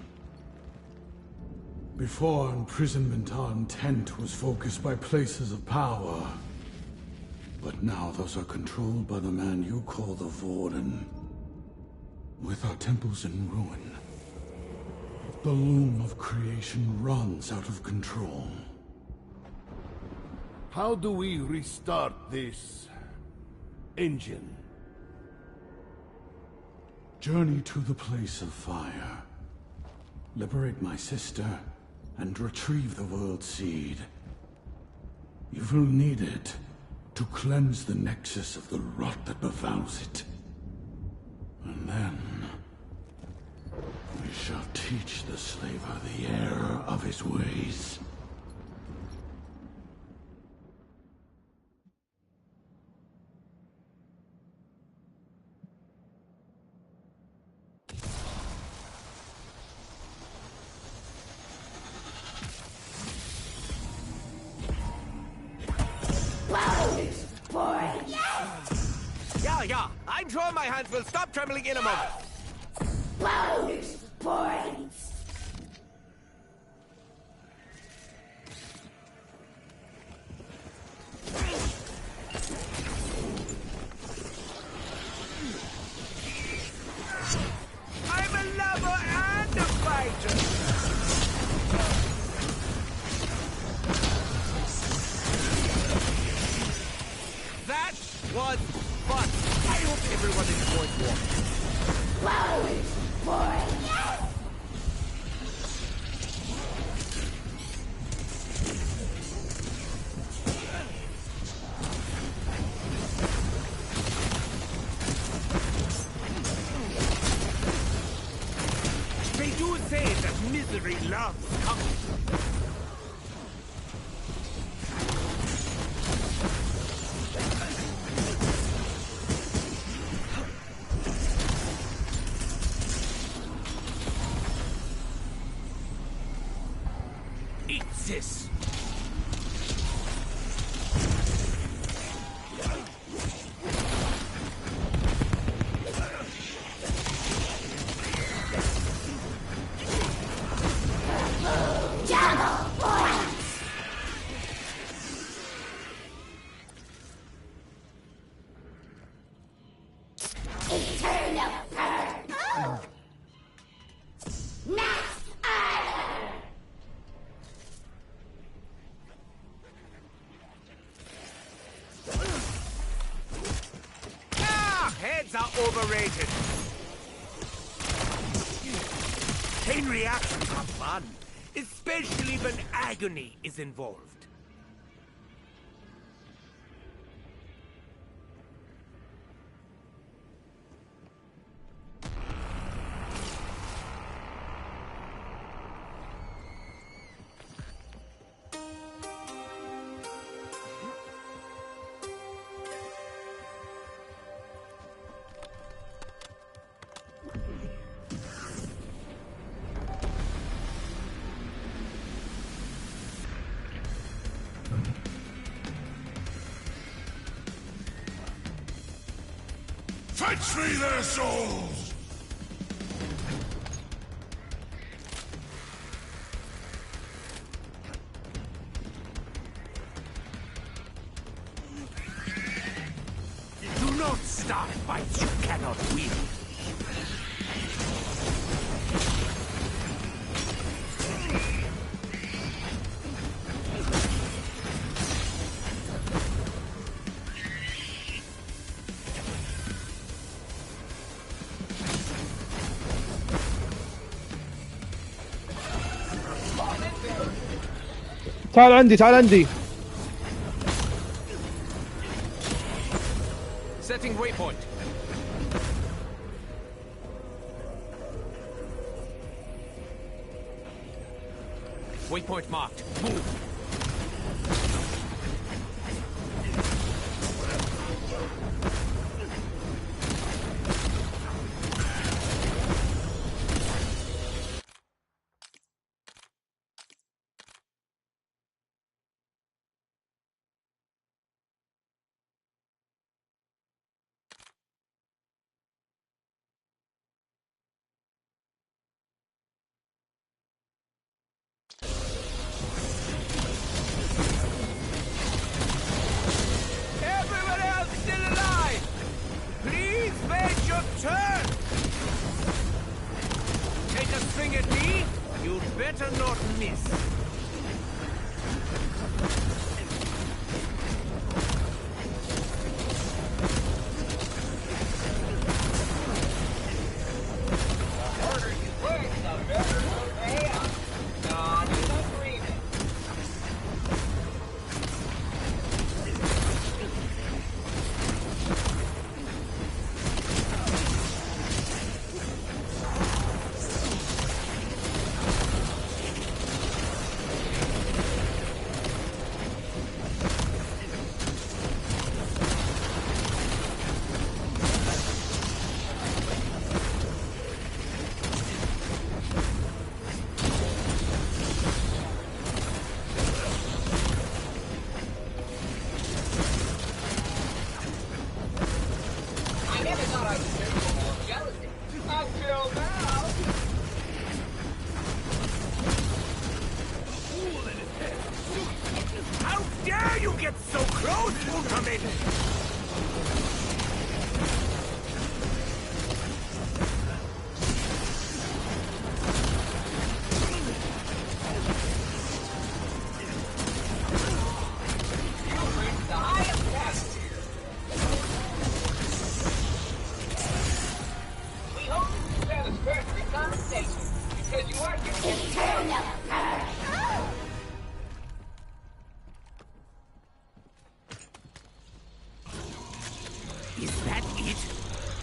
Before imprisonment, our intent was focused by places of power. But now those are controlled by the man you call the Warden. With our temples in ruin, the loom of creation runs out of control. How do we restart this engine? Journey to the place of fire. Liberate my sister, and retrieve the World Seed. You will need it to cleanse the nexus of the rot that befouls it. And then we shall teach the slaver the error of his ways. Yeah, I'm sure my hands will stop trembling in a moment. Bonus points! I'm a lover and a fighter! That was fun. I hope everyone enjoyed watching. Bonus points! They do say that misery loves company. Eat this. grenades are overrated. Chain reactions are fun, especially when agony is involved. Fetch me their souls! Do not start fights you cannot win. تعال عندي تعال عندي. Setting waypoint. Waypoint marked. Move. Everyone else still alive! Please wait your turn! Take a swing at me? You'd better not miss. The harder you push, the better the payout. Non-agreement. I never thought I was capable of jealousy. Until now. How dare you get so close, Ultraman! You reached the highest atmosphere. We hope this is satisfactory conversation, because you are giving it Is that it?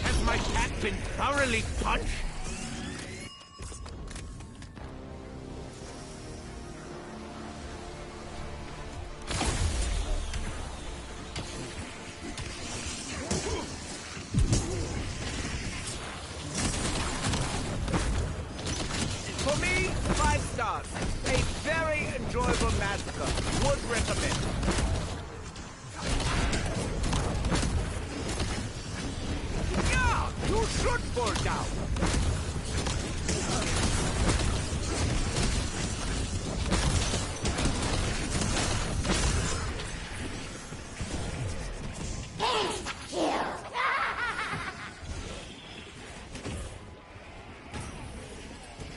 Has my cat been thoroughly touched? For me, 5 stars. A very enjoyable massacre. Would recommend. Yeah, you should fall down.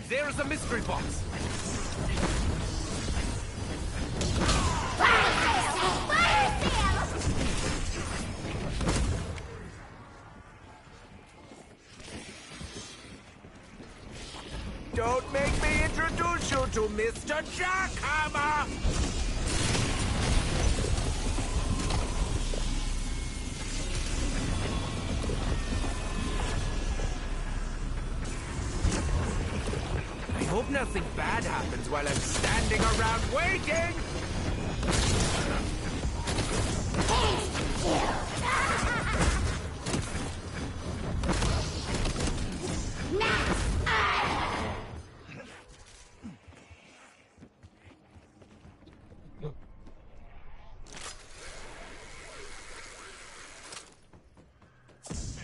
There is a mystery box. Don't make me introduce you to Mr. Jackhammer! I hope nothing bad happens while I'm standing around waiting!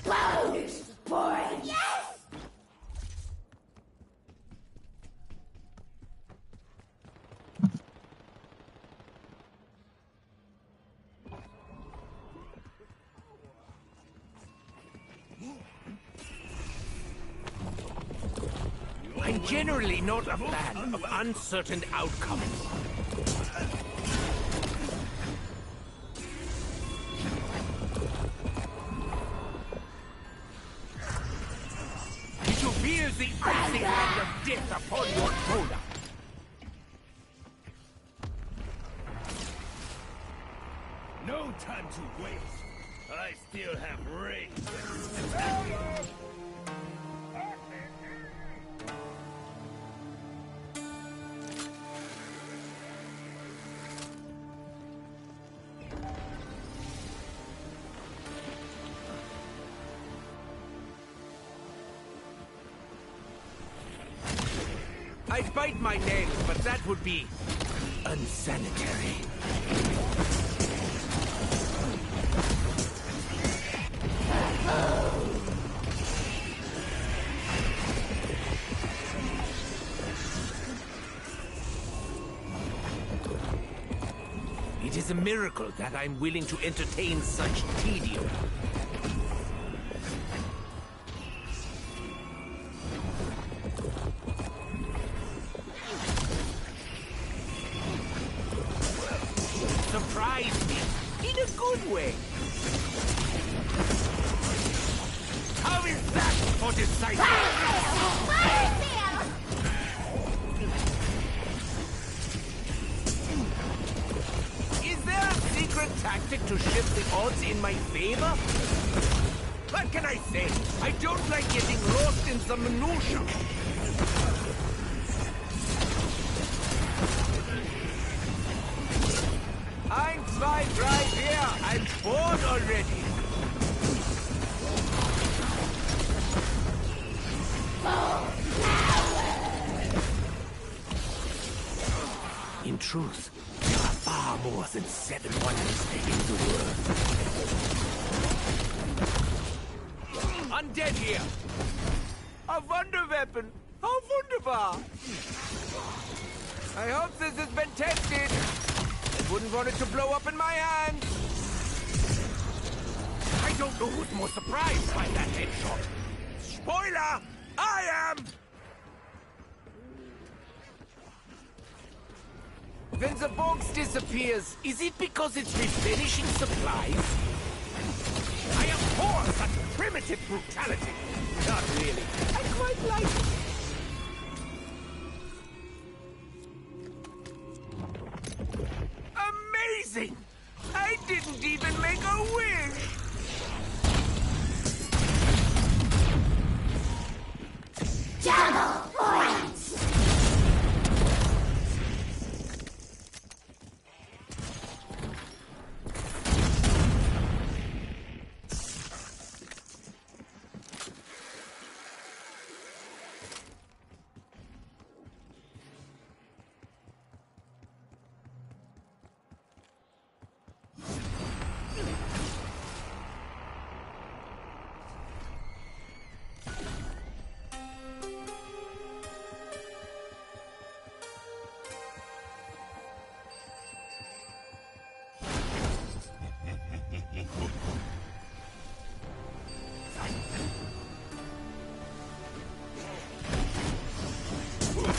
Bonus point! Yes! I'm generally not a fan of uncertain outcomes. Did you feel the icy hand of death upon your shoulder? No time to waste. I still have rage. I'd bite my nails, but that would be unsanitary. It is a miracle that I'm willing to entertain such tedium. Surprise me in a good way. How is that for decisive? Is there a secret tactic to shift the odds in my favor? What can I say? I don't like getting lost in the minutiae. I'm fine right here. I'm bored already. In truth, there are far more than 7 wonders in the world. Undead here. A wonder weapon. How wunderbar. I hope this has been tested. I wouldn't want it to blow up in my hand. I don't know who's more surprised by that headshot. Spoiler! I am! When the box disappears, is it because it's replenishing supplies? I abhor such primitive brutality. Not really. I quite like it. Amazing! I didn't even make a wish! Double points!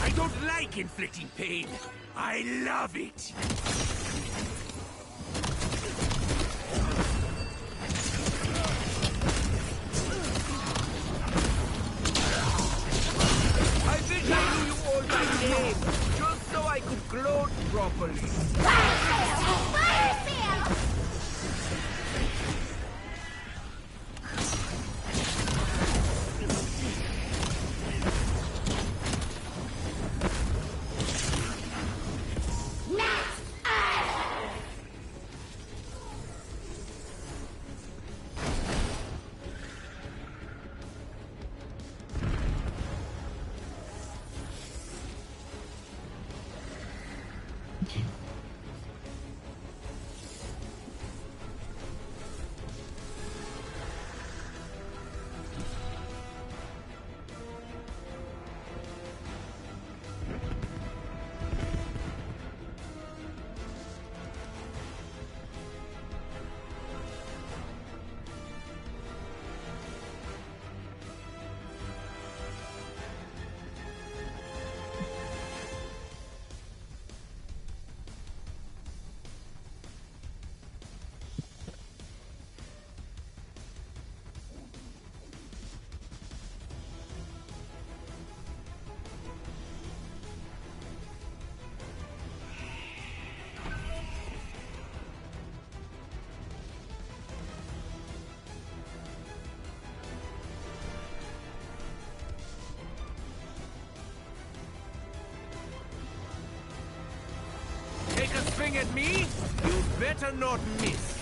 I don't like inflicting pain. I love it. I think I a swing at me, you better not miss.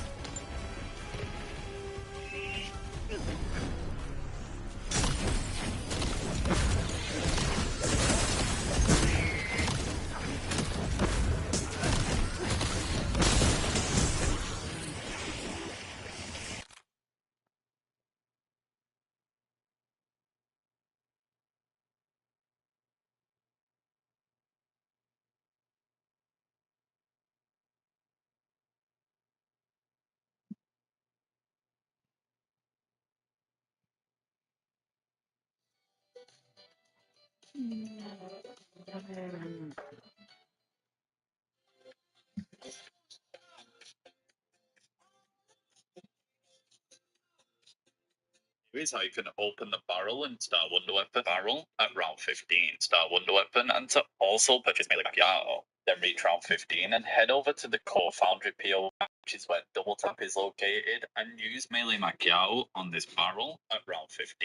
Here's how you can open the barrel and start Wonder Weapon barrel at round 15. Start Wonder Weapon and to also purchase melee macchiato. Then reach round 15 and head over to the core foundry POI, which is where double tap is located, and use melee macchiato on this barrel at round 15.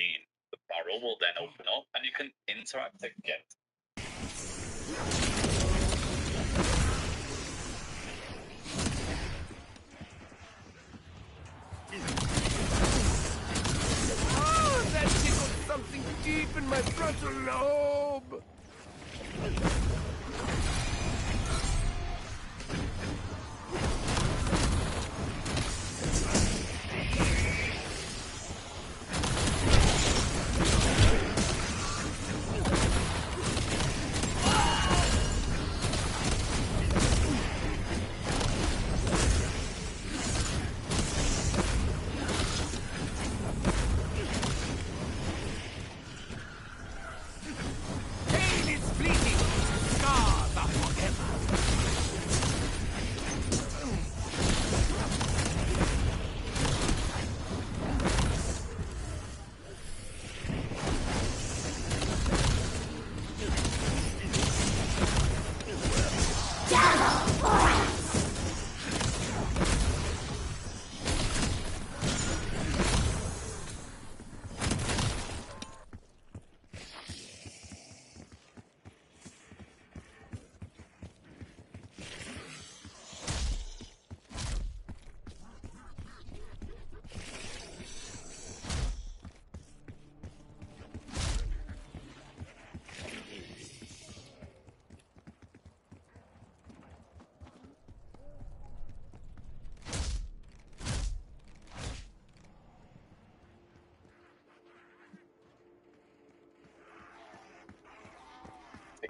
The barrel will then open up and you can interact again. That tickled something deep in my frontal lobe.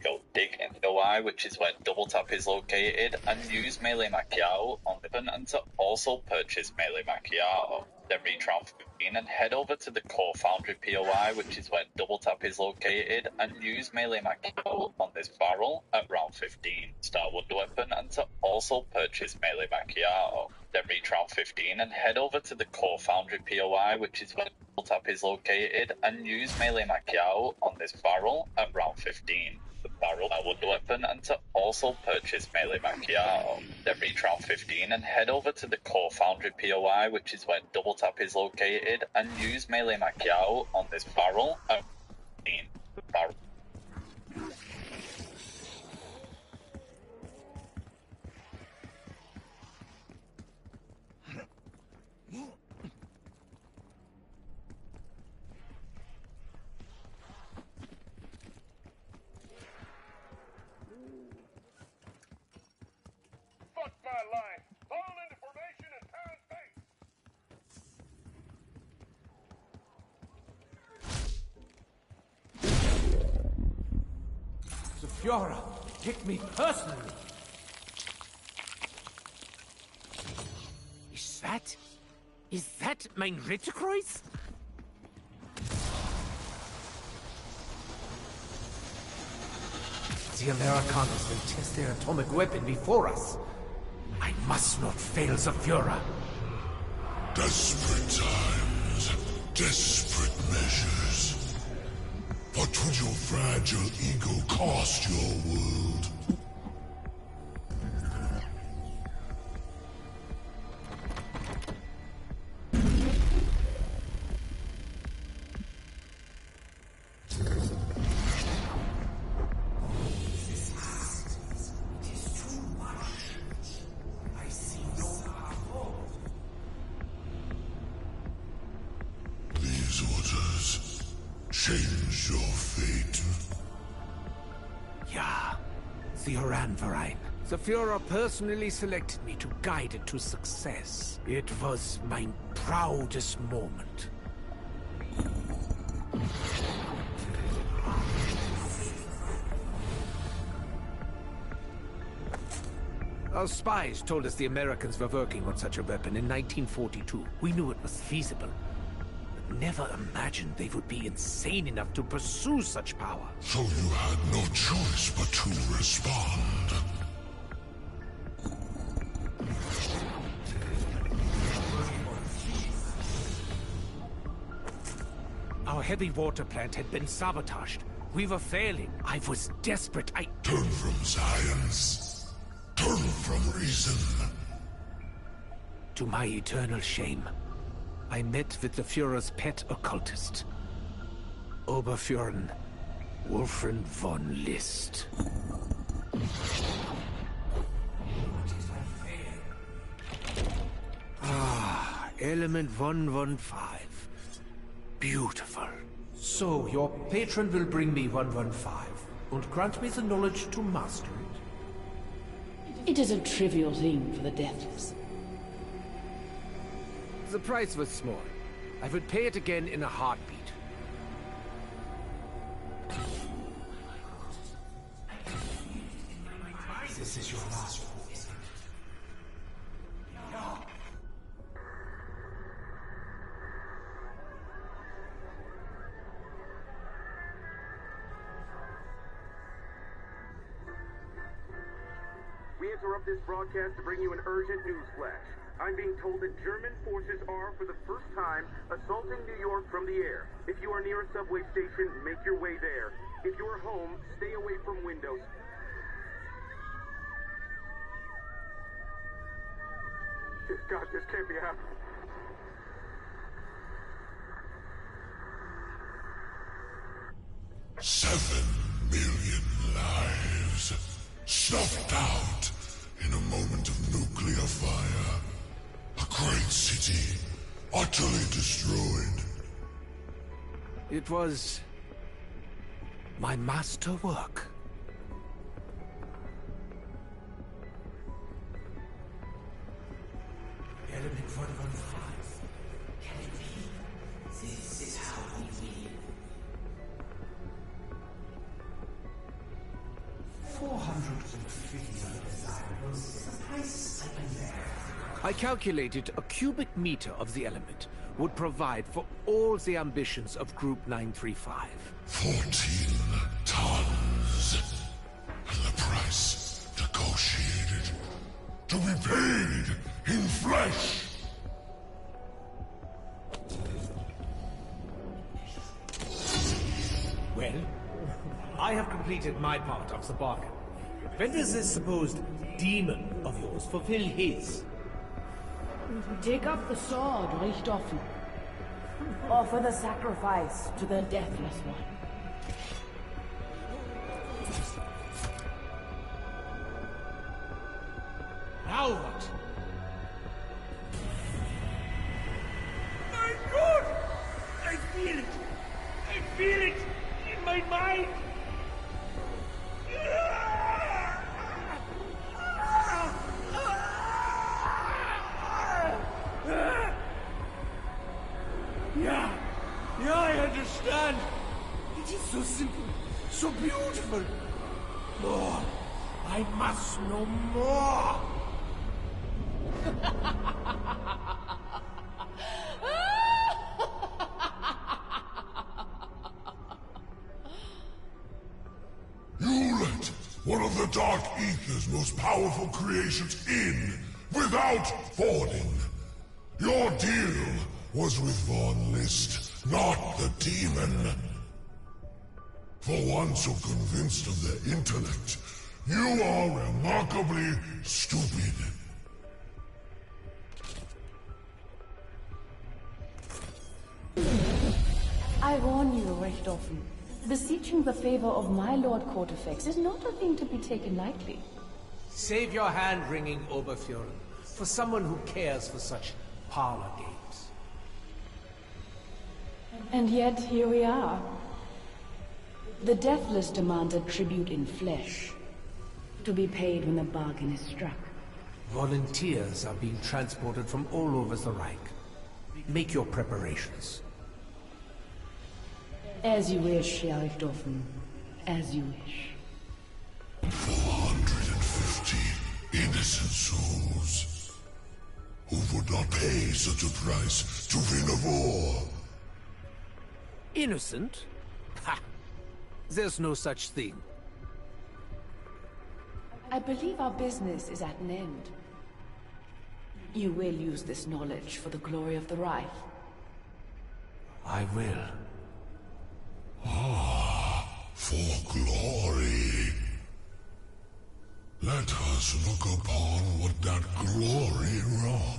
Go dig in the Y, which is where double tap is located, and use melee macchiato on the button and to also purchase melee macchiato. Then reach round 15 and head over to the core foundry POI, which is where double tap is located, and use melee macchiato on this barrel at round 15. Start Wonder Weapon and to also purchase melee macchiato. Then reach round 15 and head over to the core foundry POI, which is where double tap is located, and use melee macchiato on this barrel at round 15. The barrel Wonder Weapon and to also purchase melee macchiato. Then reach round 15 and head over to the core foundry POI, which is where double tap is located, and use melee macchiato on this barrel at 15. The barrel. Fuck my line. Fall into formation and pound base. Fiora, pick me personally. Is that mein Ritterkreuz? The Amerikaners will test their atomic weapon before us. I must not fail the Führer. Desperate times, desperate measures. What would your fragile ego cost your world? change your fate. Yeah, the Oranverein. The Führer personally selected me to guide it to success. It was my proudest moment. Our spies told us the Americans were working on such a weapon in 1942. We knew it was feasible, but never imagined they would be insane enough to pursue such power. So you had no choice but to respond. Our heavy water plant had been sabotaged. We were failing. I was desperate. Turn from science. Turn from reason. To my eternal shame, I met with the Führer's pet occultist, Oberführer Wolfram von List. Ah, element 115. Beautiful. So, your patron will bring me 115, and grant me the knowledge to master it. It is a trivial thing for the deathless. The price was small. I would pay it again in a heartbeat. This is your last warning. We interrupt this broadcast to bring you an urgent news flash. I'm being told that German forces are, for the first time, assaulting New York from the air. If you are near a subway station, make your way there. If you are home, stay away from windows. God, this can't be happening. $7 million lives snuffed out in a moment of nuclear fire. A great city utterly destroyed. It was my masterwork. Element 115. Can it be? This is how we live. 450 desirables. The price I can bear. I calculated a cubic meter of the element would provide for all the ambitions of Group 935. 14 tons. And the price negotiated. To be paid in flesh. Well, I have completed my part of the bargain. When does this supposed demon of yours fulfill his? Take up the sword, Richthofen. Offer the sacrifice to the Deathless One. Now what? My God! I feel it! I feel it in my mind! Yeah, I understand. It is so simple, so beautiful. More. I must know more. You let one of the Dark Ether's most powerful creations in without warning. Your deal was with Von List, not the demon. For one so convinced of their intellect, you are remarkably stupid. I warn you, Richthofen. Beseeching the favor of my Lord Cortifex is not a thing to be taken lightly. Save your hand-wringing, Oberführer, for someone who cares for such parlor games. And yet, here we are. The Deathless demanded tribute in flesh, to be paid when the bargain is struck. Volunteers are being transported from all over the Reich. Make your preparations. As you wish, Richthofen. As you wish. 450 innocent souls. Who would not pay such a price to win a war? Innocent? Ha! There's no such thing. I believe our business is at an end. You will use this knowledge for the glory of the Reich. I will. For glory. Let us look upon what that glory wrought.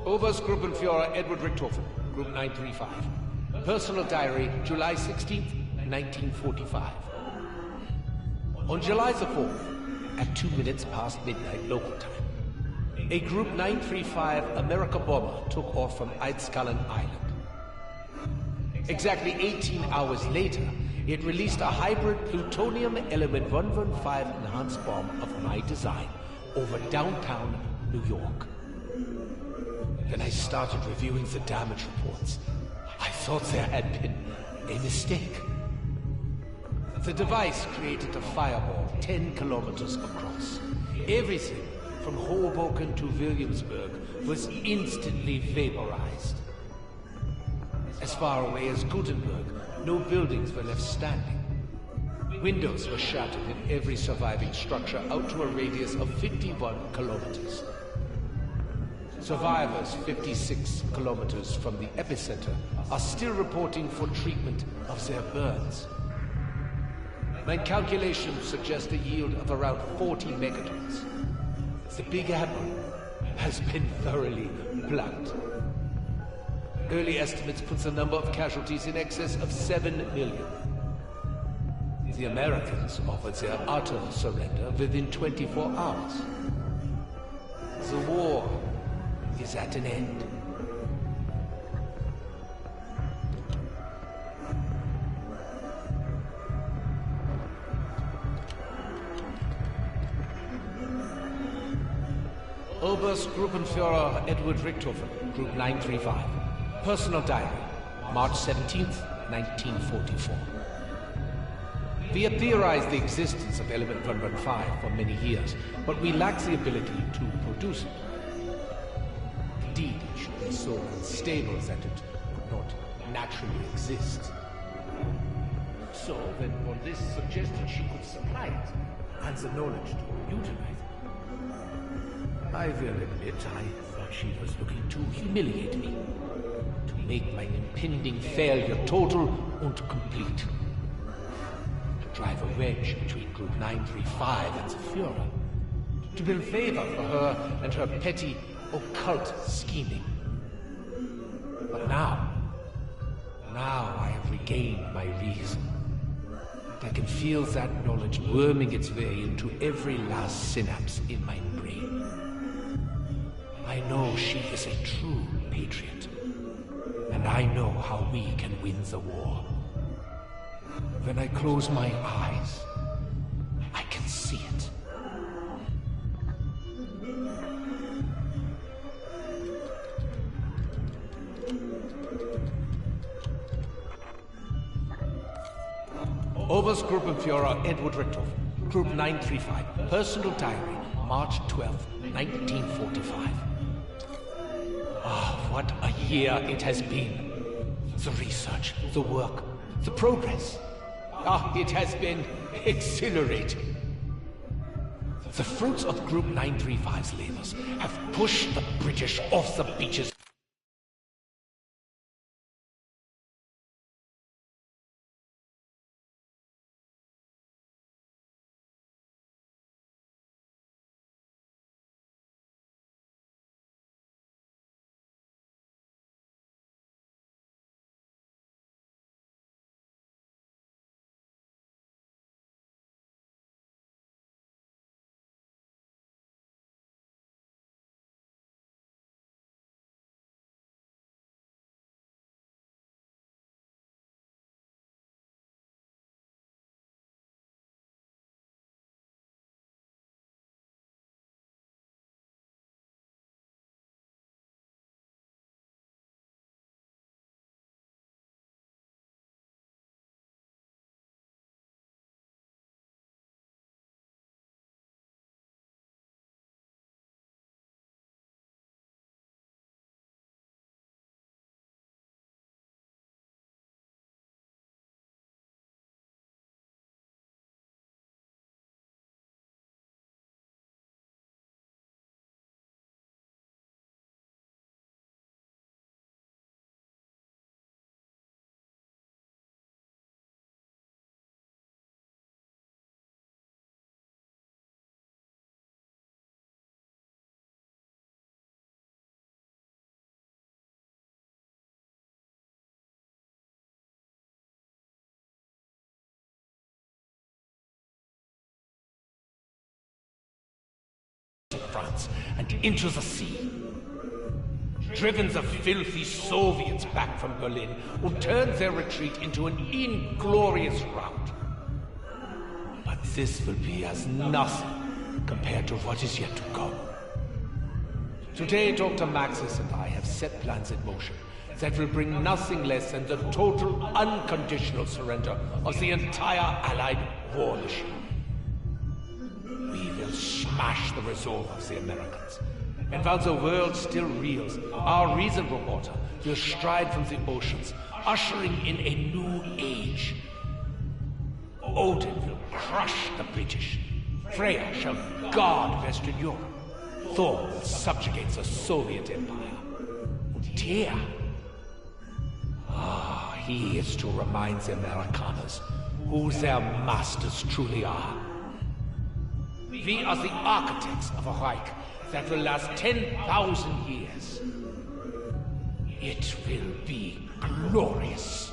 Oberstgruppenführer Edward Richthofen, Group 935. Personal diary, July 16th, 1945. On July the 4th, at 2 minutes past midnight local time, a Group 935 America bomber took off from Eidskallen Island. Exactly 18 hours later, it released a hybrid plutonium element 115 enhanced bomb of my design over downtown New York. Then I started reviewing the damage reports. I thought there had been a mistake. The device created a fireball 10 kilometers across. Everything from Hoboken to Williamsburg was instantly vaporized. As far away as Gutenberg, no buildings were left standing. Windows were shattered in every surviving structure out to a radius of 51 kilometers. Survivors 56 kilometers from the epicenter are still reporting for treatment of their burns. My calculations suggest a yield of around 40 megatons. The Big Apple has been thoroughly plugged. Early estimates put the number of casualties in excess of 7 million. The Americans offered their utter surrender within 24 hours. The war is at an end. Oberstgruppenführer Edward Richthofen, Group 935. Personal diary, March 17th, 1944. We had theorized the existence of element 115 for many years, but we lacked the ability to produce it. Indeed, it should be so unstable that it could not naturally exist. So, when This suggested she could supply it, and the knowledge to utilize it. I will admit, I thought she was looking to humiliate me. To make mein impending failure total und complete. To drive a wedge between Group 935 and the Führer. To build favor for her and her petty, occult scheming. But now I have regained my reason. I can feel that knowledge worming its way into every last synapse in my brain. I know she is a true patriot, and I know how we can win the war. When I close my eyes, I can see it. Obergruppenführer Edward Richthofen, Group 935, Personal Diary, March 12, 1945. Ah, what a year it has been. The research, the work, the progress. Ah, it has been exhilarating. The fruits of Group 935's labors have pushed the British off the beaches. France and into the sea. Driven the filthy Soviets back from Berlin and turned their retreat into an inglorious rout. But this will be as nothing compared to what is yet to come. Today, Dr. Maxis and I have set plans in motion that will bring nothing less than the total unconditional surrender of the entire Allied war machine. We will smash the resolve of the Americans. And while the world still reels, our reasonable water will stride from the oceans, ushering in a new age. Odin will crush the British. Freya shall guard Western Europe. Thor will subjugate the Soviet Empire. Tyr, he is to remind the Amerikaners who their masters truly are. We are the architects of a Reich that will last 10,000 years. It will be glorious.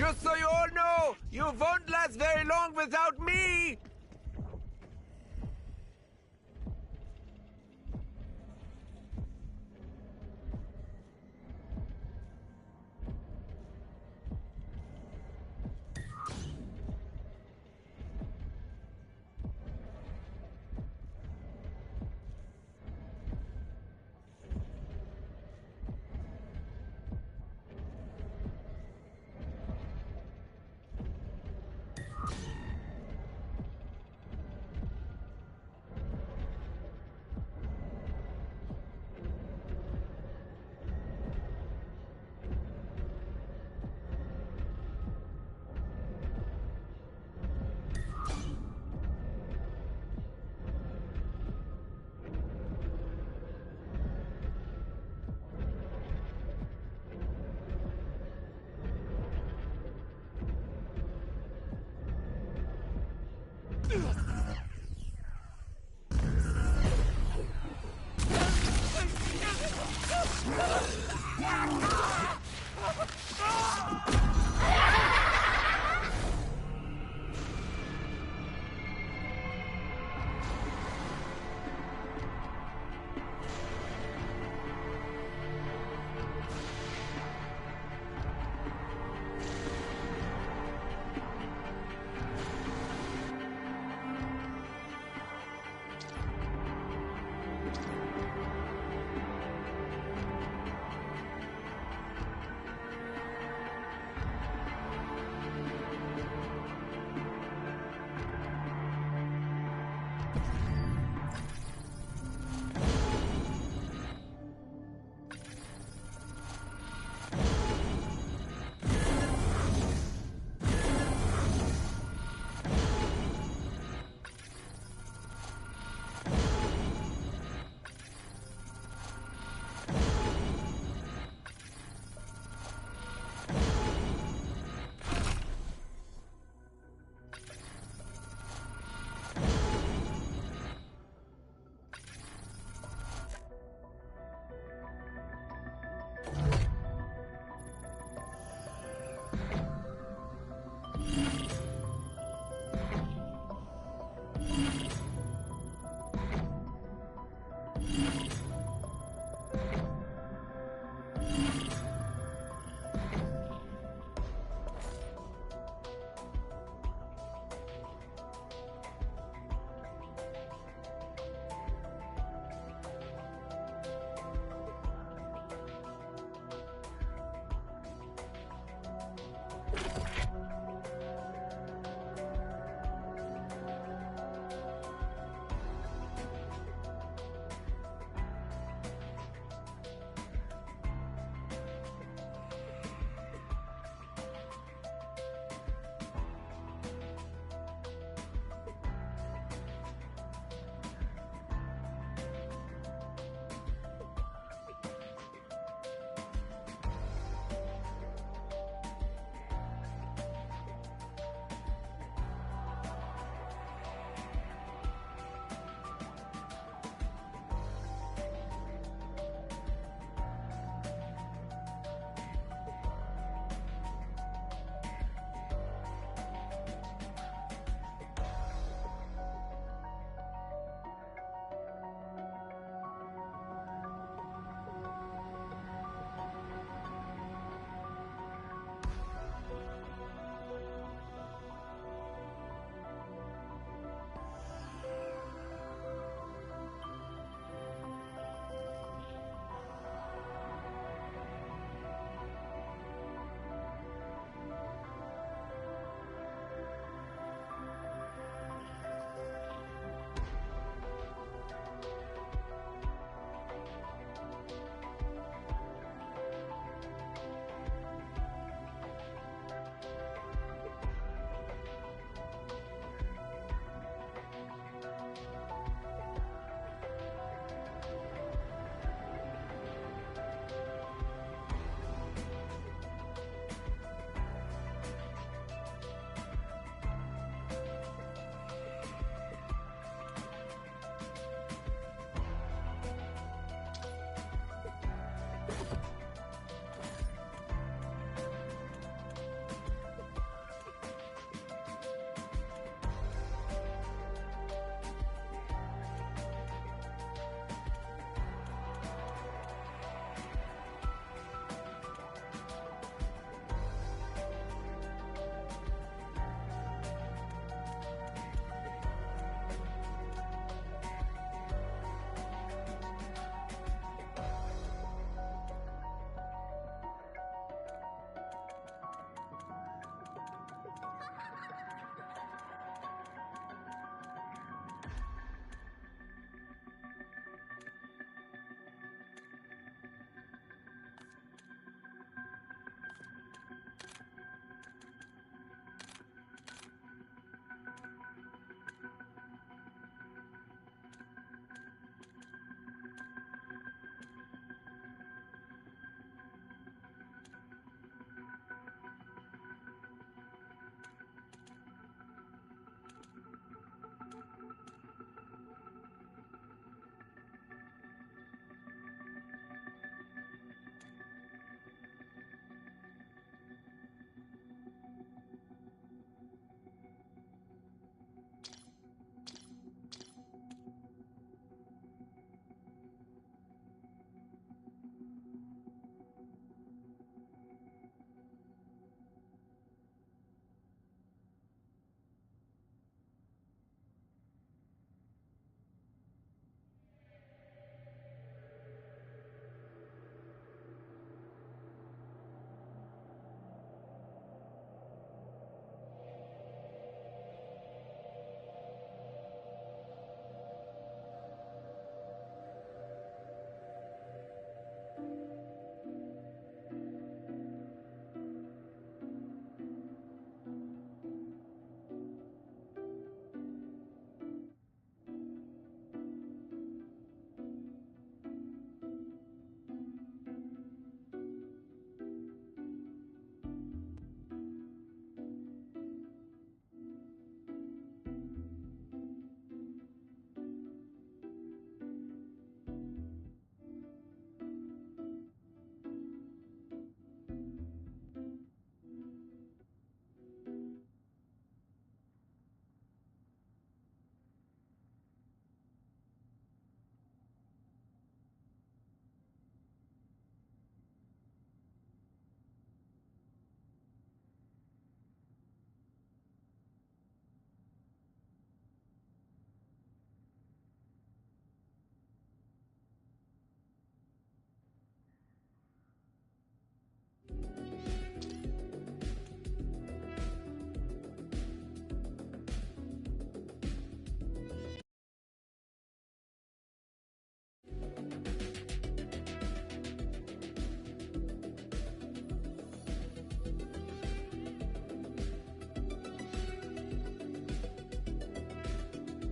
Just so you all know, you won't last very long without me!